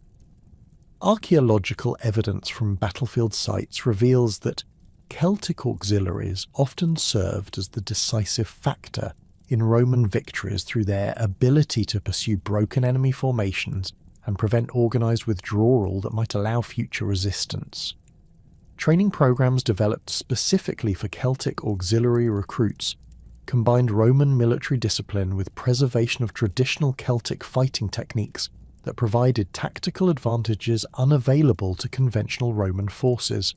Archaeological evidence from battlefield sites reveals that Celtic auxiliaries often served as the decisive factor in Roman victories through their ability to pursue broken enemy formations and prevent organised withdrawal that might allow future resistance. Training programs developed specifically for Celtic auxiliary recruits combined Roman military discipline with preservation of traditional Celtic fighting techniques that provided tactical advantages unavailable to conventional Roman forces.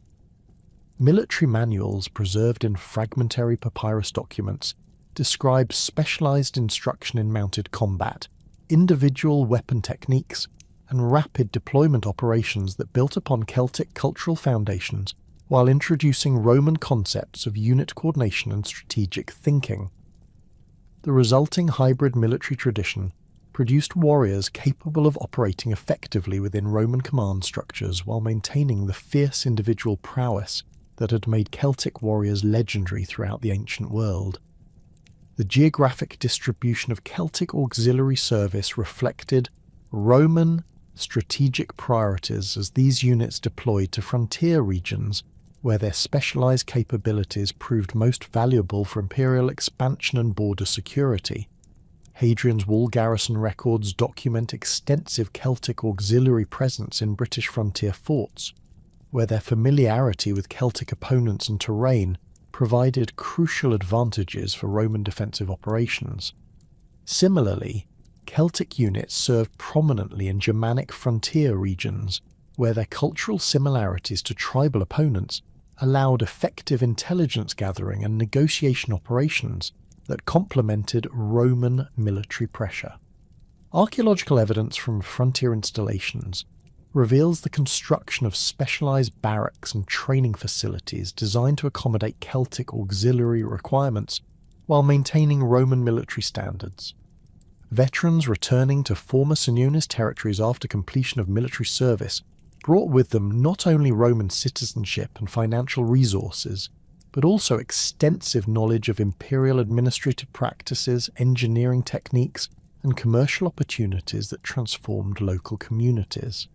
Military manuals preserved in fragmentary papyrus documents describe specialized instruction in mounted combat, individual weapon techniques, and rapid deployment operations that built upon Celtic cultural foundations while introducing Roman concepts of unit coordination and strategic thinking. The resulting hybrid military tradition produced warriors capable of operating effectively within Roman command structures while maintaining the fierce individual prowess that had made Celtic warriors legendary throughout the ancient world. The geographic distribution of Celtic auxiliary service reflected Roman strategic priorities as these units deployed to frontier regions where their specialized capabilities proved most valuable for imperial expansion and border security. Hadrian's Wall garrison records document extensive Celtic auxiliary presence in British frontier forts, where their familiarity with Celtic opponents and terrain provided crucial advantages for Roman defensive operations. Similarly, Celtic units served prominently in Germanic frontier regions, where their cultural similarities to tribal opponents allowed effective intelligence gathering and negotiation operations that complemented Roman military pressure. Archaeological evidence from frontier installations reveals the construction of specialized barracks and training facilities designed to accommodate Celtic auxiliary requirements while maintaining Roman military standards. Veterans returning to former Senones territories after completion of military service brought with them not only Roman citizenship and financial resources, but also extensive knowledge of imperial administrative practices, engineering techniques, and commercial opportunities that transformed local communities.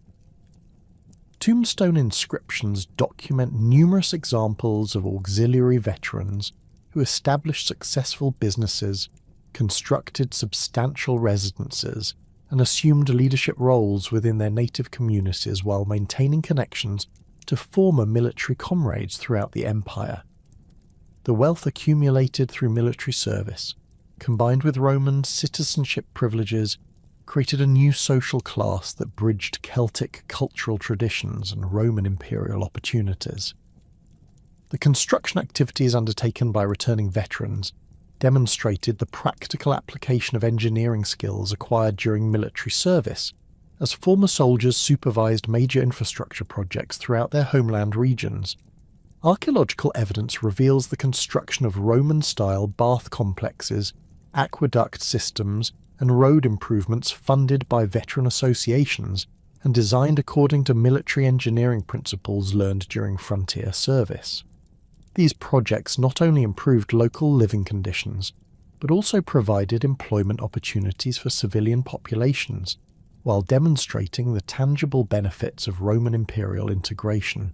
Tombstone inscriptions document numerous examples of auxiliary veterans who established successful businesses, constructed substantial residences, and assumed leadership roles within their native communities while maintaining connections to former military comrades throughout the empire. The wealth accumulated through military service, combined with Roman citizenship privileges, created a new social class that bridged Celtic cultural traditions and Roman imperial opportunities. The construction activities undertaken by returning veterans demonstrated the practical application of engineering skills acquired during military service, as former soldiers supervised major infrastructure projects throughout their homeland regions. Archaeological evidence reveals the construction of Roman-style bath complexes, aqueduct systems, and road improvements funded by veteran associations and designed according to military engineering principles learned during frontier service. These projects not only improved local living conditions, but also provided employment opportunities for civilian populations, while demonstrating the tangible benefits of Roman imperial integration.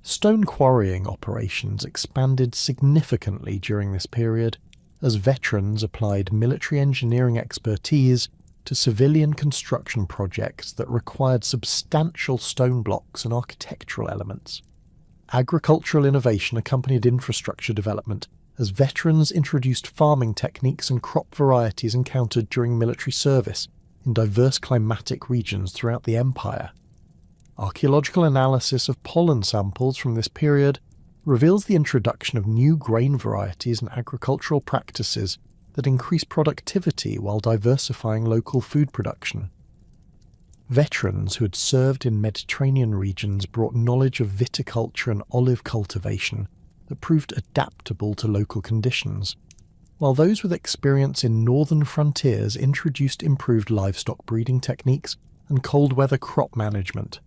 Stone quarrying operations expanded significantly during this period, as veterans applied military engineering expertise to civilian construction projects that required substantial stone blocks and architectural elements. Agricultural innovation accompanied infrastructure development as veterans introduced farming techniques and crop varieties encountered during military service in diverse climatic regions throughout the empire. Archaeological analysis of pollen samples from this period reveals the introduction of new grain varieties and agricultural practices that increase productivity while diversifying local food production. Veterans who had served in Mediterranean regions brought knowledge of viticulture and olive cultivation that proved adaptable to local conditions, while those with experience in northern frontiers introduced improved livestock breeding techniques and cold weather crop management.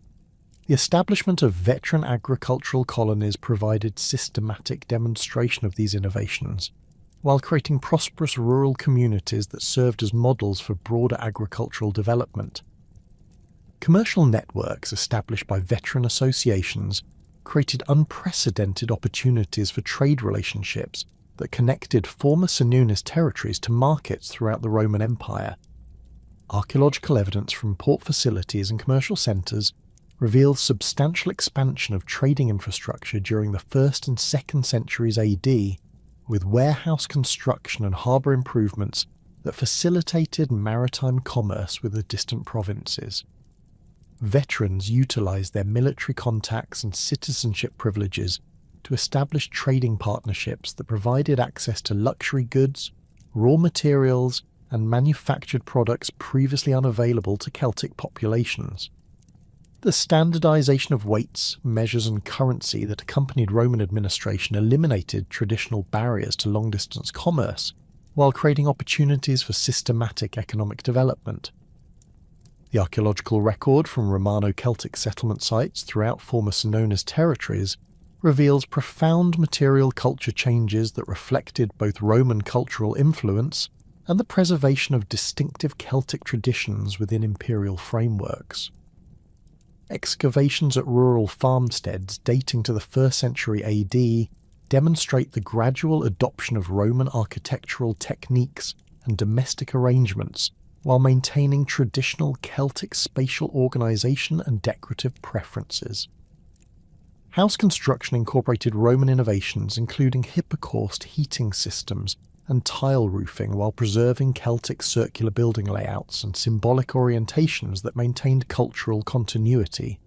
The establishment of veteran agricultural colonies provided systematic demonstration of these innovations, while creating prosperous rural communities that served as models for broader agricultural development. Commercial networks established by veteran associations created unprecedented opportunities for trade relationships that connected former Senones territories to markets throughout the Roman Empire. Archaeological evidence from port facilities and commercial centres reveals substantial expansion of trading infrastructure during the 1st and 2nd centuries AD, with warehouse construction and harbour improvements that facilitated maritime commerce with the distant provinces. Veterans utilised their military contacts and citizenship privileges to establish trading partnerships that provided access to luxury goods, raw materials, and manufactured products previously unavailable to Celtic populations. The standardisation of weights, measures and currency that accompanied Roman administration eliminated traditional barriers to long-distance commerce, while creating opportunities for systematic economic development. The archaeological record from Romano-Celtic settlement sites throughout former Senones territories reveals profound material culture changes that reflected both Roman cultural influence and the preservation of distinctive Celtic traditions within imperial frameworks. Excavations at rural farmsteads dating to the 1st century AD demonstrate the gradual adoption of Roman architectural techniques and domestic arrangements while maintaining traditional Celtic spatial organisation and decorative preferences. House construction incorporated Roman innovations including hypocaust heating systems and tile roofing while preserving Celtic circular building layouts and symbolic orientations that maintained cultural continuity.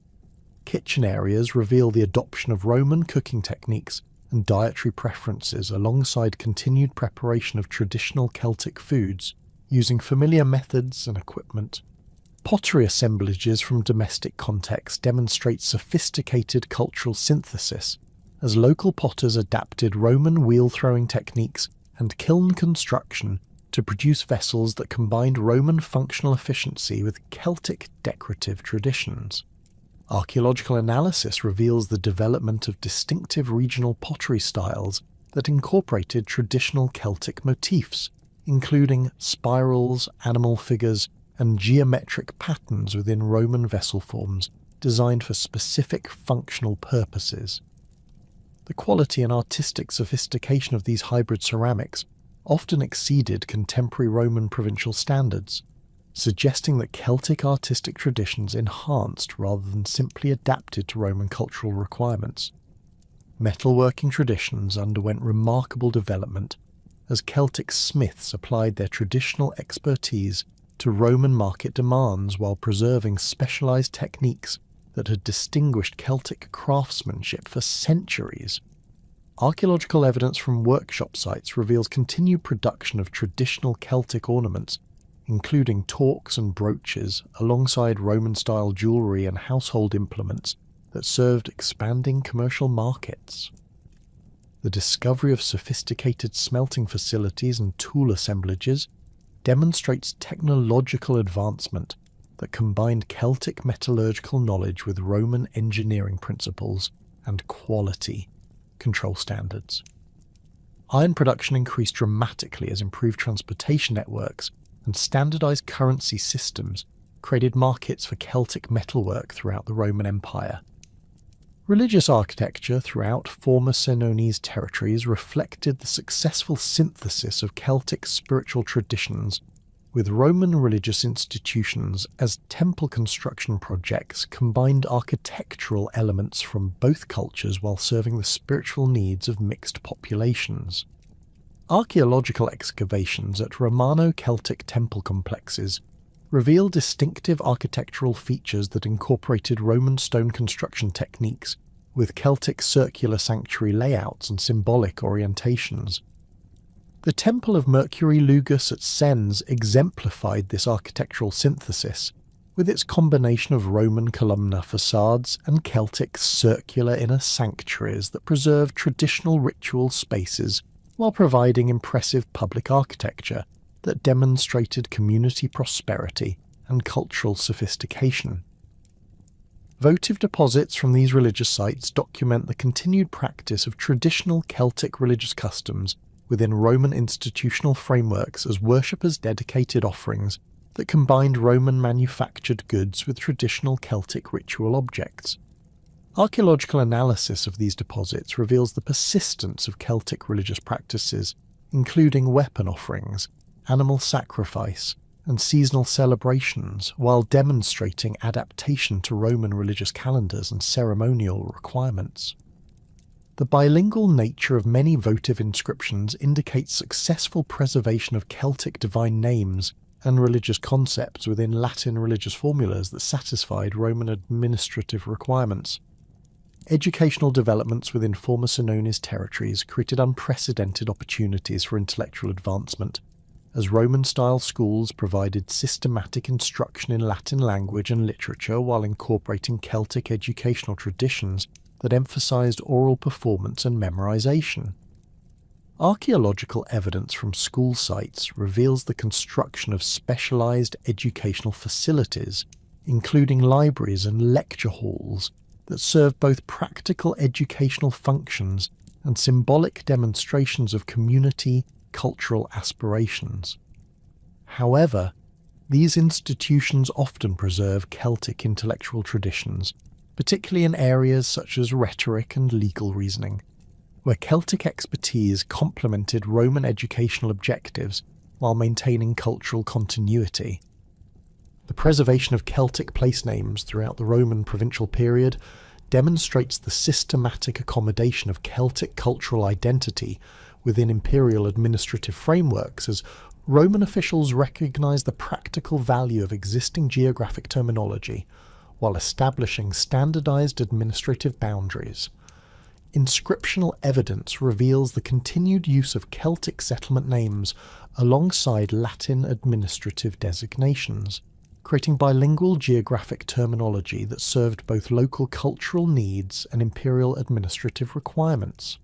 Kitchen areas reveal the adoption of Roman cooking techniques and dietary preferences alongside continued preparation of traditional Celtic foods, using familiar methods and equipment. Pottery assemblages from domestic contexts demonstrate sophisticated cultural synthesis, as local potters adapted Roman wheel-throwing techniques and kiln construction to produce vessels that combined Roman functional efficiency with Celtic decorative traditions. Archaeological analysis reveals the development of distinctive regional pottery styles that incorporated traditional Celtic motifs, including spirals, animal figures, and geometric patterns within Roman vessel forms designed for specific functional purposes. The quality and artistic sophistication of these hybrid ceramics often exceeded contemporary Roman provincial standards, suggesting that Celtic artistic traditions enhanced rather than simply adapted to Roman cultural requirements. Metalworking traditions underwent remarkable development as Celtic smiths applied their traditional expertise to Roman market demands while preserving specialised techniques that had distinguished Celtic craftsmanship for centuries. Archaeological evidence from workshop sites reveals continued production of traditional Celtic ornaments, including torques and brooches, alongside Roman-style jewellery and household implements that served expanding commercial markets. The discovery of sophisticated smelting facilities and tool assemblages demonstrates technological advancement that combined Celtic metallurgical knowledge with Roman engineering principles and quality control standards. Iron production increased dramatically as improved transportation networks and standardised currency systems created markets for Celtic metalwork throughout the Roman Empire. Religious architecture throughout former Senones territories reflected the successful synthesis of Celtic spiritual traditions with Roman religious institutions, as temple construction projects combined architectural elements from both cultures while serving the spiritual needs of mixed populations. Archaeological excavations at Romano-Celtic temple complexes reveal distinctive architectural features that incorporated Roman stone construction techniques with Celtic circular sanctuary layouts and symbolic orientations. The Temple of Mercury Lugus at Sens exemplified this architectural synthesis, with its combination of Roman columnar facades and Celtic circular inner sanctuaries that preserved traditional ritual spaces while providing impressive public architecture that demonstrated community prosperity and cultural sophistication. Votive deposits from these religious sites document the continued practice of traditional Celtic religious customs within Roman institutional frameworks as worshippers dedicated offerings that combined Roman manufactured goods with traditional Celtic ritual objects. Archaeological analysis of these deposits reveals the persistence of Celtic religious practices, including weapon offerings, animal sacrifice, and seasonal celebrations, while demonstrating adaptation to Roman religious calendars and ceremonial requirements. The bilingual nature of many votive inscriptions indicates successful preservation of Celtic divine names and religious concepts within Latin religious formulas that satisfied Roman administrative requirements. Educational developments within former Senones territories created unprecedented opportunities for intellectual advancement, as Roman-style schools provided systematic instruction in Latin language and literature while incorporating Celtic educational traditions that emphasized oral performance and memorization. Archaeological evidence from school sites reveals the construction of specialized educational facilities, including libraries and lecture halls, that serve both practical educational functions and symbolic demonstrations of community cultural aspirations. However, these institutions often preserve Celtic intellectual traditions, particularly in areas such as rhetoric and legal reasoning, where Celtic expertise complemented Roman educational objectives while maintaining cultural continuity. The preservation of Celtic place names throughout the Roman provincial period demonstrates the systematic accommodation of Celtic cultural identity within imperial administrative frameworks, as Roman officials recognized the practical value of existing geographic terminology while establishing standardized administrative boundaries. Inscriptional evidence reveals the continued use of Celtic settlement names alongside Latin administrative designations, creating bilingual geographic terminology that served both local cultural needs and imperial administrative requirements.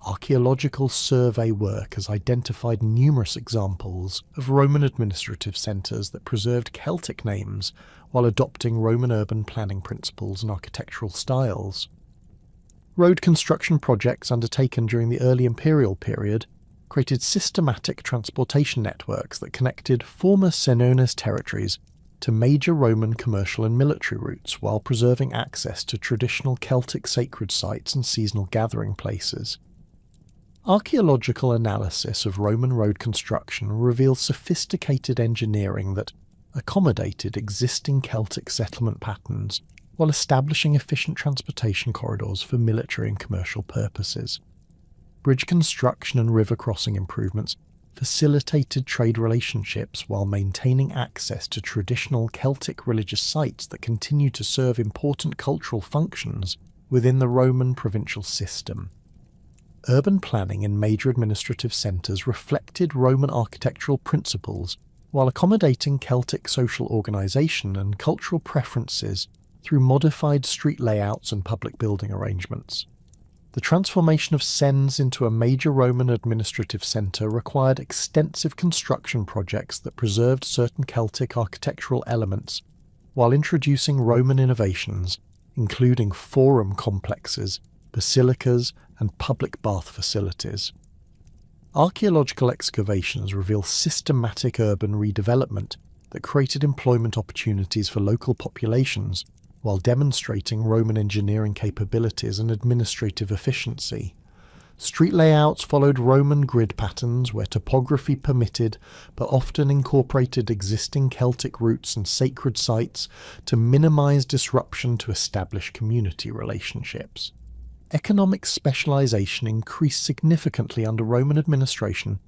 Archaeological survey work has identified numerous examples of Roman administrative centres that preserved Celtic names while adopting Roman urban planning principles and architectural styles. Road construction projects undertaken during the early imperial period created systematic transportation networks that connected former Senones territories to major Roman commercial and military routes while preserving access to traditional Celtic sacred sites and seasonal gathering places. Archaeological analysis of Roman road construction reveals sophisticated engineering that accommodated existing Celtic settlement patterns while establishing efficient transportation corridors for military and commercial purposes. Bridge construction and river crossing improvements facilitated trade relationships while maintaining access to traditional Celtic religious sites that continue to serve important cultural functions within the Roman provincial system. Urban planning in major administrative centres reflected Roman architectural principles while accommodating Celtic social organisation and cultural preferences through modified street layouts and public building arrangements. The transformation of Sens into a major Roman administrative centre required extensive construction projects that preserved certain Celtic architectural elements, while introducing Roman innovations, including forum complexes, basilicas, and public bath facilities. Archaeological excavations reveal systematic urban redevelopment that created employment opportunities for local populations, while demonstrating Roman engineering capabilities and administrative efficiency. Street layouts followed Roman grid patterns where topography permitted, but often incorporated existing Celtic routes and sacred sites to minimize disruption to establish community relationships. Economic specialization increased significantly under Roman administration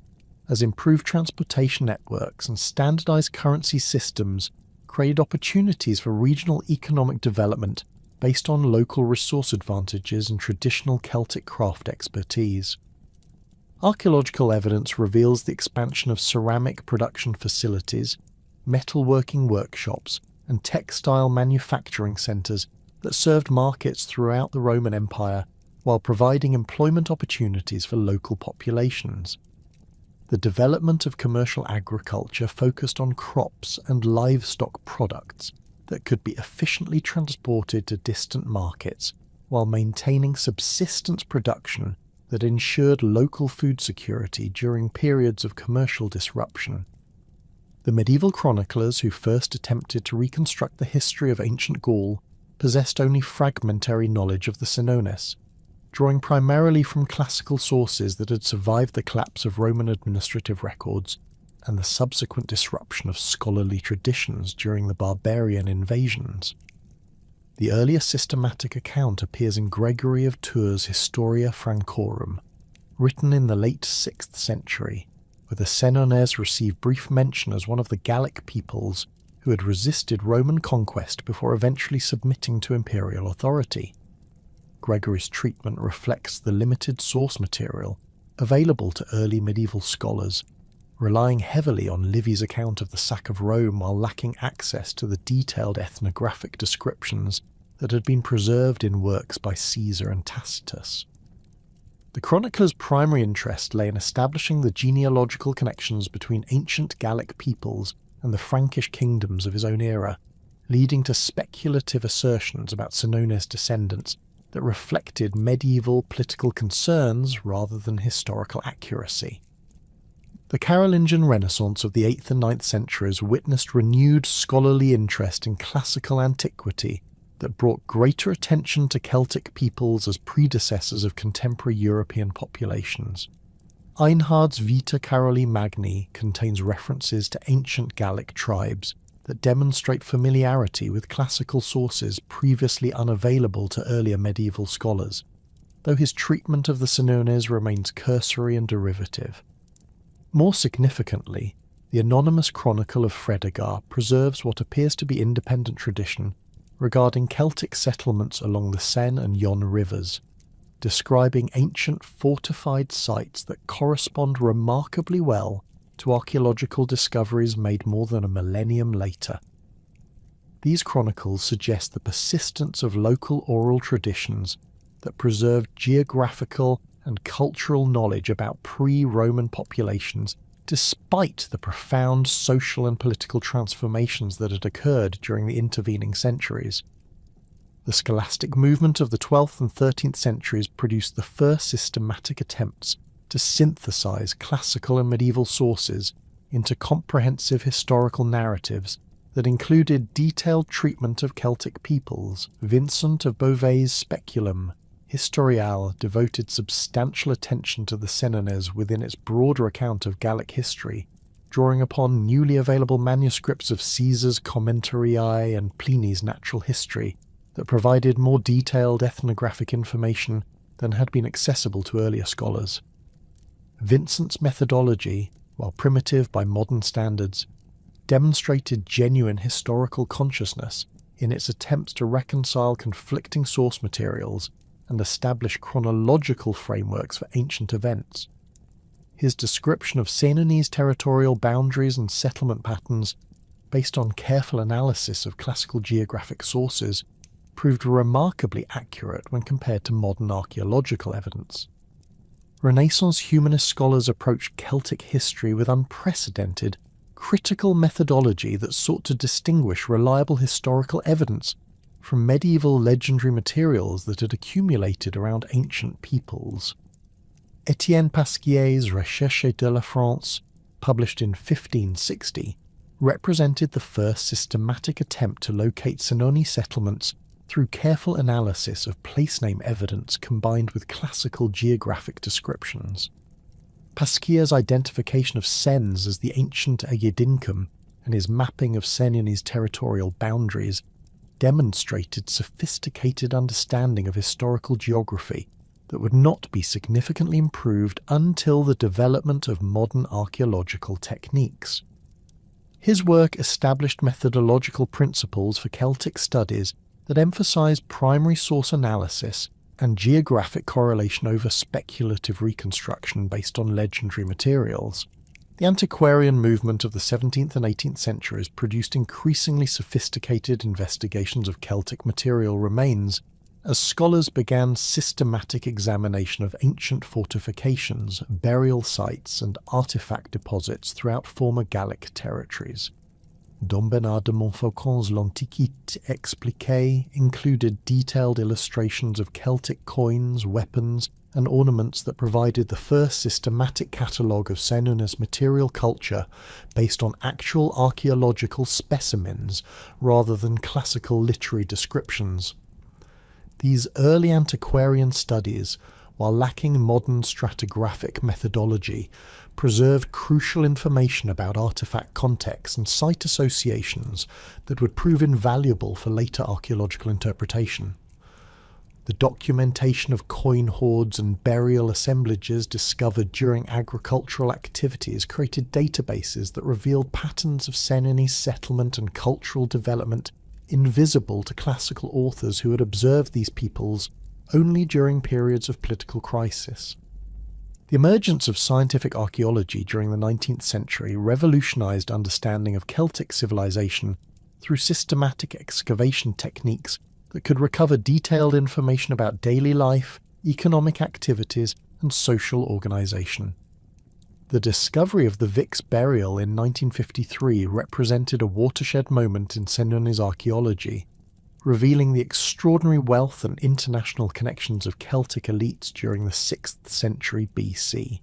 as improved transportation networks and standardized currency systems created opportunities for regional economic development based on local resource advantages and traditional Celtic craft expertise. Archaeological evidence reveals the expansion of ceramic production facilities, metalworking workshops, and textile manufacturing centres that served markets throughout the Roman Empire while providing employment opportunities for local populations. The development of commercial agriculture focused on crops and livestock products that could be efficiently transported to distant markets while maintaining subsistence production that ensured local food security during periods of commercial disruption. The medieval chroniclers who first attempted to reconstruct the history of ancient Gaul possessed only fragmentary knowledge of the Senones, drawing primarily from classical sources that had survived the collapse of Roman administrative records and the subsequent disruption of scholarly traditions during the barbarian invasions. The earliest systematic account appears in Gregory of Tours' Historia Francorum, written in the late 6th century, where the Senones receive brief mention as one of the Gallic peoples who had resisted Roman conquest before eventually submitting to imperial authority. Gregory's treatment reflects the limited source material available to early medieval scholars, relying heavily on Livy's account of the sack of Rome while lacking access to the detailed ethnographic descriptions that had been preserved in works by Caesar and Tacitus. The chronicler's primary interest lay in establishing the genealogical connections between ancient Gallic peoples and the Frankish kingdoms of his own era, leading to speculative assertions about Senones' descendants that reflected medieval political concerns rather than historical accuracy. The Carolingian Renaissance of the 8th and 9th centuries witnessed renewed scholarly interest in classical antiquity that brought greater attention to Celtic peoples as predecessors of contemporary European populations. Einhard's Vita Caroli Magni contains references to ancient Gallic tribes that demonstrate familiarity with classical sources previously unavailable to earlier medieval scholars, though his treatment of the Senones remains cursory and derivative. More significantly, the anonymous chronicle of Fredegar preserves what appears to be independent tradition regarding Celtic settlements along the Seine and Yonne rivers, describing ancient fortified sites that correspond remarkably well to archaeological discoveries made more than a millennium later. These chronicles suggest the persistence of local oral traditions that preserved geographical and cultural knowledge about pre-Roman populations despite the profound social and political transformations that had occurred during the intervening centuries. The scholastic movement of the 12th and 13th centuries produced the first systematic attempts to synthesize classical and medieval sources into comprehensive historical narratives that included detailed treatment of Celtic peoples. Vincent of Beauvais' Speculum Historiale devoted substantial attention to the Senones within its broader account of Gallic history, drawing upon newly available manuscripts of Caesar's Commentarii and Pliny's Natural History that provided more detailed ethnographic information than had been accessible to earlier scholars. Vincent's methodology, while primitive by modern standards, demonstrated genuine historical consciousness in its attempts to reconcile conflicting source materials and establish chronological frameworks for ancient events. His description of Senones' territorial boundaries and settlement patterns, based on careful analysis of classical geographic sources, proved remarkably accurate when compared to modern archaeological evidence. Renaissance humanist scholars approached Celtic history with unprecedented, critical methodology that sought to distinguish reliable historical evidence from medieval legendary materials that had accumulated around ancient peoples. Étienne Pasquier's Recherche de la France, published in 1560, represented the first systematic attempt to locate Senones settlements through careful analysis of place name evidence combined with classical geographic descriptions. Pasquier's identification of Sens as the ancient Agedincum and his mapping of Senones' territorial boundaries demonstrated sophisticated understanding of historical geography that would not be significantly improved until the development of modern archaeological techniques. His work established methodological principles for Celtic studies that emphasized primary source analysis and geographic correlation over speculative reconstruction based on legendary materials. The antiquarian movement of the 17th and 18th centuries produced increasingly sophisticated investigations of Celtic material remains as scholars began systematic examination of ancient fortifications, burial sites, and artifact deposits throughout former Gallic territories. dont Bernard de Montfaucon's L'Antiquité expliquée included detailed illustrations of Celtic coins, weapons, and ornaments that provided the first systematic catalogue of Senones material culture based on actual archaeological specimens rather than classical literary descriptions. These early antiquarian studies, while lacking modern stratigraphic methodology, preserved crucial information about artefact context and site associations that would prove invaluable for later archaeological interpretation. The documentation of coin hoards and burial assemblages discovered during agricultural activities created databases that revealed patterns of Senones settlement and cultural development invisible to classical authors who had observed these peoples only during periods of political crisis. The emergence of scientific archaeology during the 19th century revolutionized understanding of Celtic civilization through systematic excavation techniques that could recover detailed information about daily life, economic activities, and social organization. The discovery of the Vix burial in 1953 represented a watershed moment in Senones archaeology, revealing the extraordinary wealth and international connections of Celtic elites during the 6th century BC.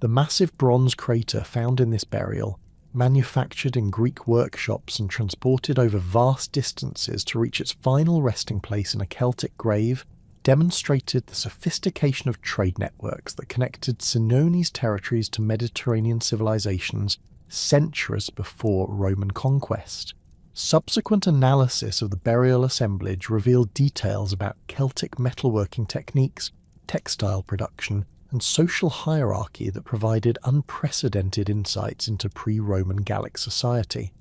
The massive bronze crater found in this burial, manufactured in Greek workshops and transported over vast distances to reach its final resting place in a Celtic grave, demonstrated the sophistication of trade networks that connected Senones territories to Mediterranean civilizations centuries before Roman conquest. Subsequent analysis of the burial assemblage revealed details about Celtic metalworking techniques, textile production, and social hierarchy that provided unprecedented insights into pre-Roman Gallic society.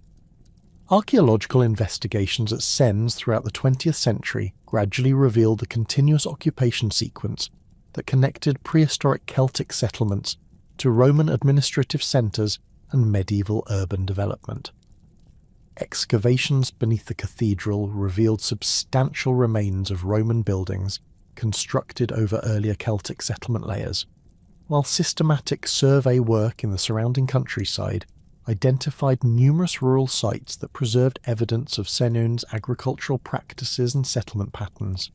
Archaeological investigations at Sens throughout the 20th century gradually revealed the continuous occupation sequence that connected prehistoric Celtic settlements to Roman administrative centres and medieval urban development. Excavations beneath the cathedral revealed substantial remains of Roman buildings constructed over earlier Celtic settlement layers, while systematic survey work in the surrounding countryside identified numerous rural sites that preserved evidence of Senones' agricultural practices and settlement patterns.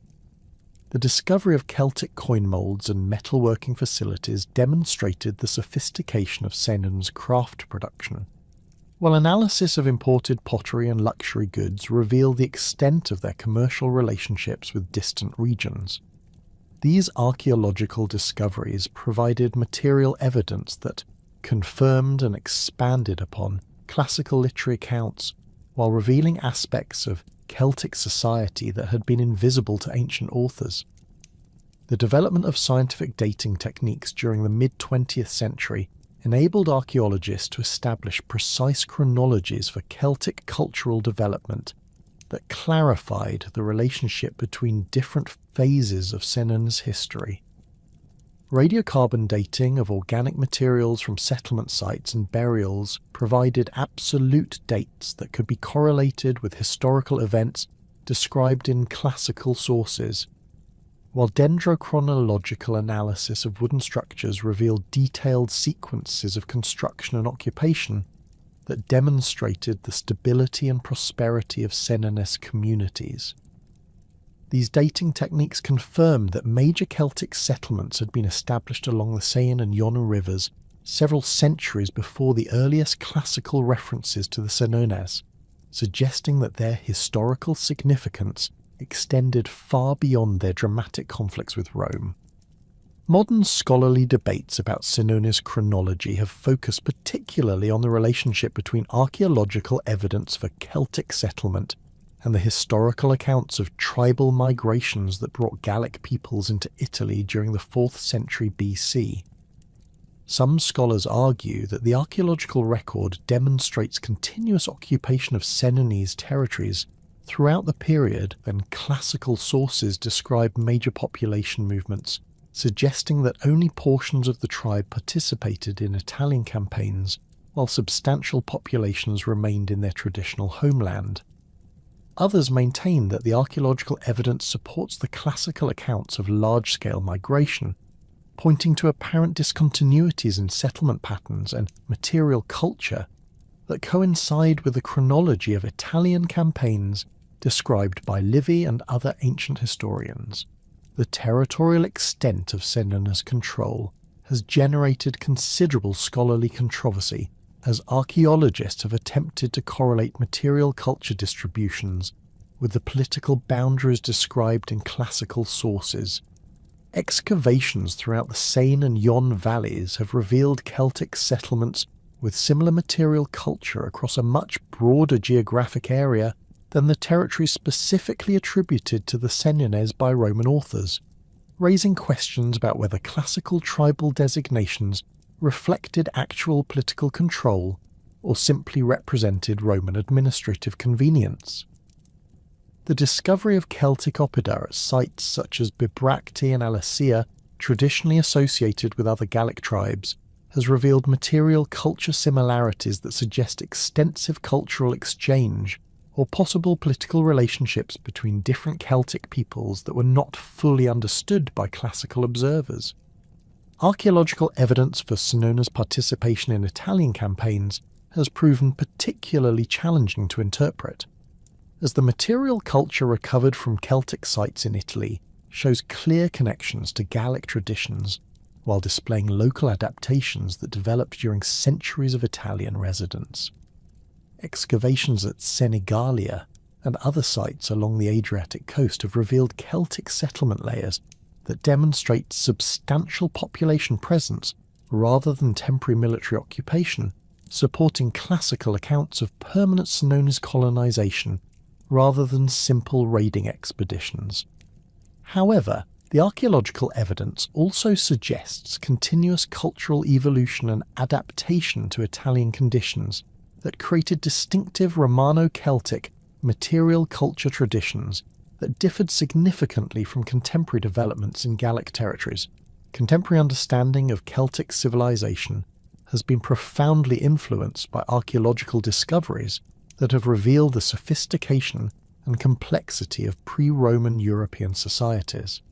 The discovery of Celtic coin moulds and metalworking facilities demonstrated the sophistication of Senones' craft production, while analysis of imported pottery and luxury goods revealed the extent of their commercial relationships with distant regions. These archaeological discoveries provided material evidence that confirmed and expanded upon classical literary accounts, while revealing aspects of Celtic society that had been invisible to ancient authors. The development of scientific dating techniques during the mid-20th century enabled archaeologists to establish precise chronologies for Celtic cultural development that clarified the relationship between different phases of Senones' history. Radiocarbon dating of organic materials from settlement sites and burials provided absolute dates that could be correlated with historical events described in classical sources, while dendrochronological analysis of wooden structures revealed detailed sequences of construction and occupation that demonstrated the stability and prosperity of Senones communities. These dating techniques confirmed that major Celtic settlements had been established along the Seine and Yonne rivers several centuries before the earliest classical references to the Senones, suggesting that their historical significance extended far beyond their dramatic conflicts with Rome. Modern scholarly debates about Senones chronology have focused particularly on the relationship between archaeological evidence for Celtic settlement and the historical accounts of tribal migrations that brought Gallic peoples into Italy during the 4th century BC. Some scholars argue that the archaeological record demonstrates continuous occupation of Senones territories throughout the period, and classical sources describe major population movements, suggesting that only portions of the tribe participated in Italian campaigns, while substantial populations remained in their traditional homeland. Others maintain that the archaeological evidence supports the classical accounts of large-scale migration, pointing to apparent discontinuities in settlement patterns and material culture, that coincide with the chronology of Italian campaigns described by Livy and other ancient historians. The territorial extent of Senones' control has generated considerable scholarly controversy as archaeologists have attempted to correlate material culture distributions with the political boundaries described in classical sources. Excavations throughout the Seine and Yonne valleys have revealed Celtic settlements with similar material culture across a much broader geographic area than the territory specifically attributed to the Senones by Roman authors, raising questions about whether classical tribal designations reflected actual political control or simply represented Roman administrative convenience. The discovery of Celtic oppida at sites such as Bibracte and Alasia, traditionally associated with other Gallic tribes, has revealed material culture similarities that suggest extensive cultural exchange or possible political relationships between different Celtic peoples that were not fully understood by classical observers. Archaeological evidence for Senones' participation in Italian campaigns has proven particularly challenging to interpret, as the material culture recovered from Celtic sites in Italy shows clear connections to Gallic traditions, while displaying local adaptations that developed during centuries of Italian residence. Excavations at Senigallia and other sites along the Adriatic coast have revealed Celtic settlement layers that demonstrate substantial population presence rather than temporary military occupation, supporting classical accounts of permanent Senones colonisation rather than simple raiding expeditions. However, the archaeological evidence also suggests continuous cultural evolution and adaptation to Italian conditions that created distinctive Romano-Celtic material culture traditions that differed significantly from contemporary developments in Gallic territories. Contemporary understanding of Celtic civilization has been profoundly influenced by archaeological discoveries that have revealed the sophistication and complexity of pre-Roman European societies.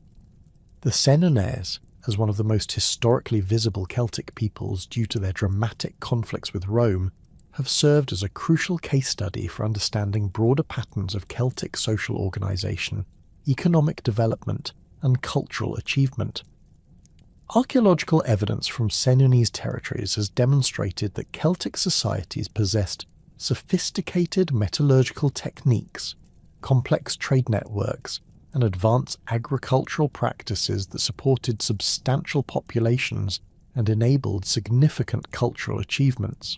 The Senones, as one of the most historically visible Celtic peoples due to their dramatic conflicts with Rome, have served as a crucial case study for understanding broader patterns of Celtic social organisation, economic development, and cultural achievement. Archaeological evidence from Senones territories has demonstrated that Celtic societies possessed sophisticated metallurgical techniques, complex trade networks, and advanced agricultural practices that supported substantial populations and enabled significant cultural achievements.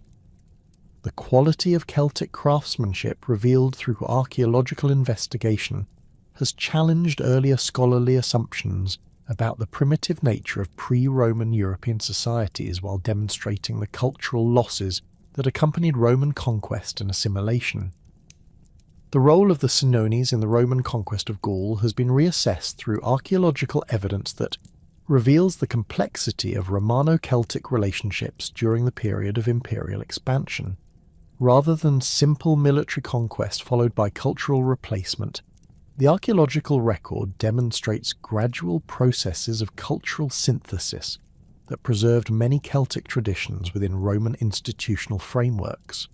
The quality of Celtic craftsmanship revealed through archaeological investigation has challenged earlier scholarly assumptions about the primitive nature of pre-Roman European societies while demonstrating the cultural losses that accompanied Roman conquest and assimilation. The role of the Senones in the Roman conquest of Gaul has been reassessed through archaeological evidence that reveals the complexity of Romano-Celtic relationships during the period of imperial expansion. Rather than simple military conquest followed by cultural replacement, the archaeological record demonstrates gradual processes of cultural synthesis that preserved many Celtic traditions within Roman institutional frameworks.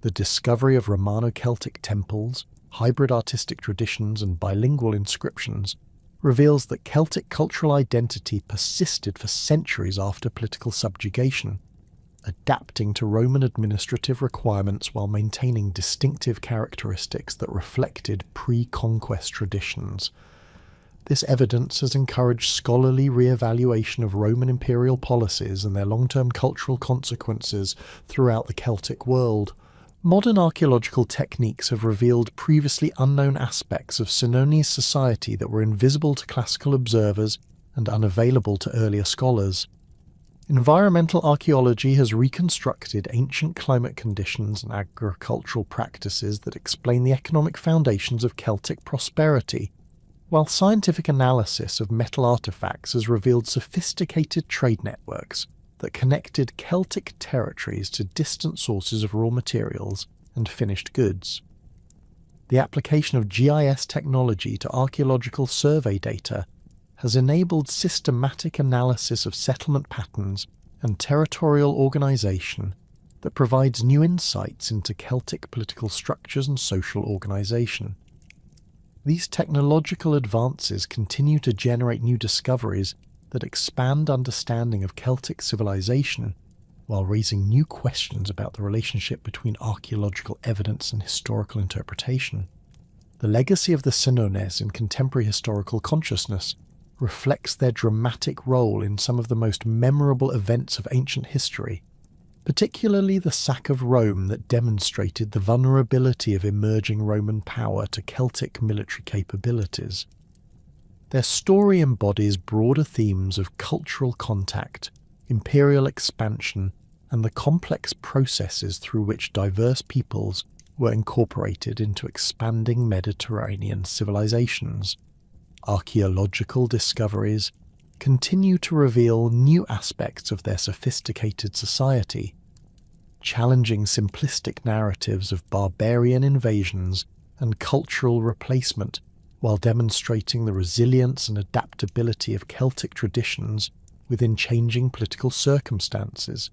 The discovery of Romano-Celtic temples, hybrid artistic traditions, and bilingual inscriptions reveals that Celtic cultural identity persisted for centuries after political subjugation, adapting to Roman administrative requirements while maintaining distinctive characteristics that reflected pre-conquest traditions. This evidence has encouraged scholarly re-evaluation of Roman imperial policies and their long-term cultural consequences throughout the Celtic world. Modern archaeological techniques have revealed previously unknown aspects of Senones society that were invisible to classical observers and unavailable to earlier scholars. Environmental archaeology has reconstructed ancient climate conditions and agricultural practices that explain the economic foundations of Celtic prosperity, while scientific analysis of metal artifacts has revealed sophisticated trade networks that connected Celtic territories to distant sources of raw materials and finished goods. The application of GIS technology to archaeological survey data has enabled systematic analysis of settlement patterns and territorial organisation that provides new insights into Celtic political structures and social organisation. These technological advances continue to generate new discoveries that expand understanding of Celtic civilization, while raising new questions about the relationship between archaeological evidence and historical interpretation. The legacy of the Senones in contemporary historical consciousness reflects their dramatic role in some of the most memorable events of ancient history, particularly the sack of Rome that demonstrated the vulnerability of emerging Roman power to Celtic military capabilities. Their story embodies broader themes of cultural contact, imperial expansion, and the complex processes through which diverse peoples were incorporated into expanding Mediterranean civilizations. Archaeological discoveries continue to reveal new aspects of their sophisticated society, challenging simplistic narratives of barbarian invasions and cultural replacement, while demonstrating the resilience and adaptability of Celtic traditions within changing political circumstances.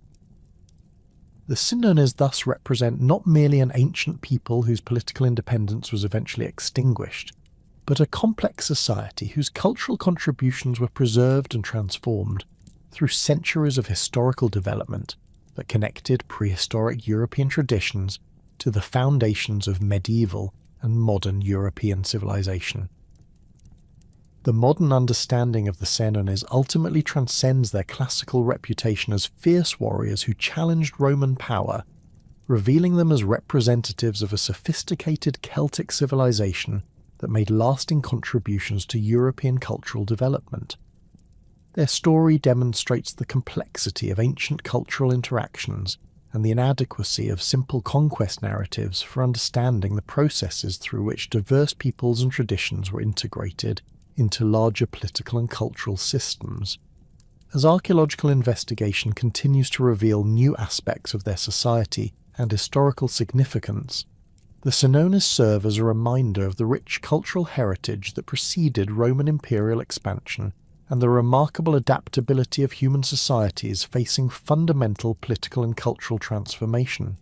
The Senones thus represent not merely an ancient people whose political independence was eventually extinguished, but a complex society whose cultural contributions were preserved and transformed through centuries of historical development that connected prehistoric European traditions to the foundations of medieval and modern European civilization. The modern understanding of the Senones ultimately transcends their classical reputation as fierce warriors who challenged Roman power, revealing them as representatives of a sophisticated Celtic civilization that made lasting contributions to European cultural development. Their story demonstrates the complexity of ancient cultural interactions and the inadequacy of simple conquest narratives for understanding the processes through which diverse peoples and traditions were integrated into larger political and cultural systems. As archaeological investigation continues to reveal new aspects of their society and historical significance, the Senones serve as a reminder of the rich cultural heritage that preceded Roman imperial expansion and the remarkable adaptability of human societies facing fundamental political and cultural transformation.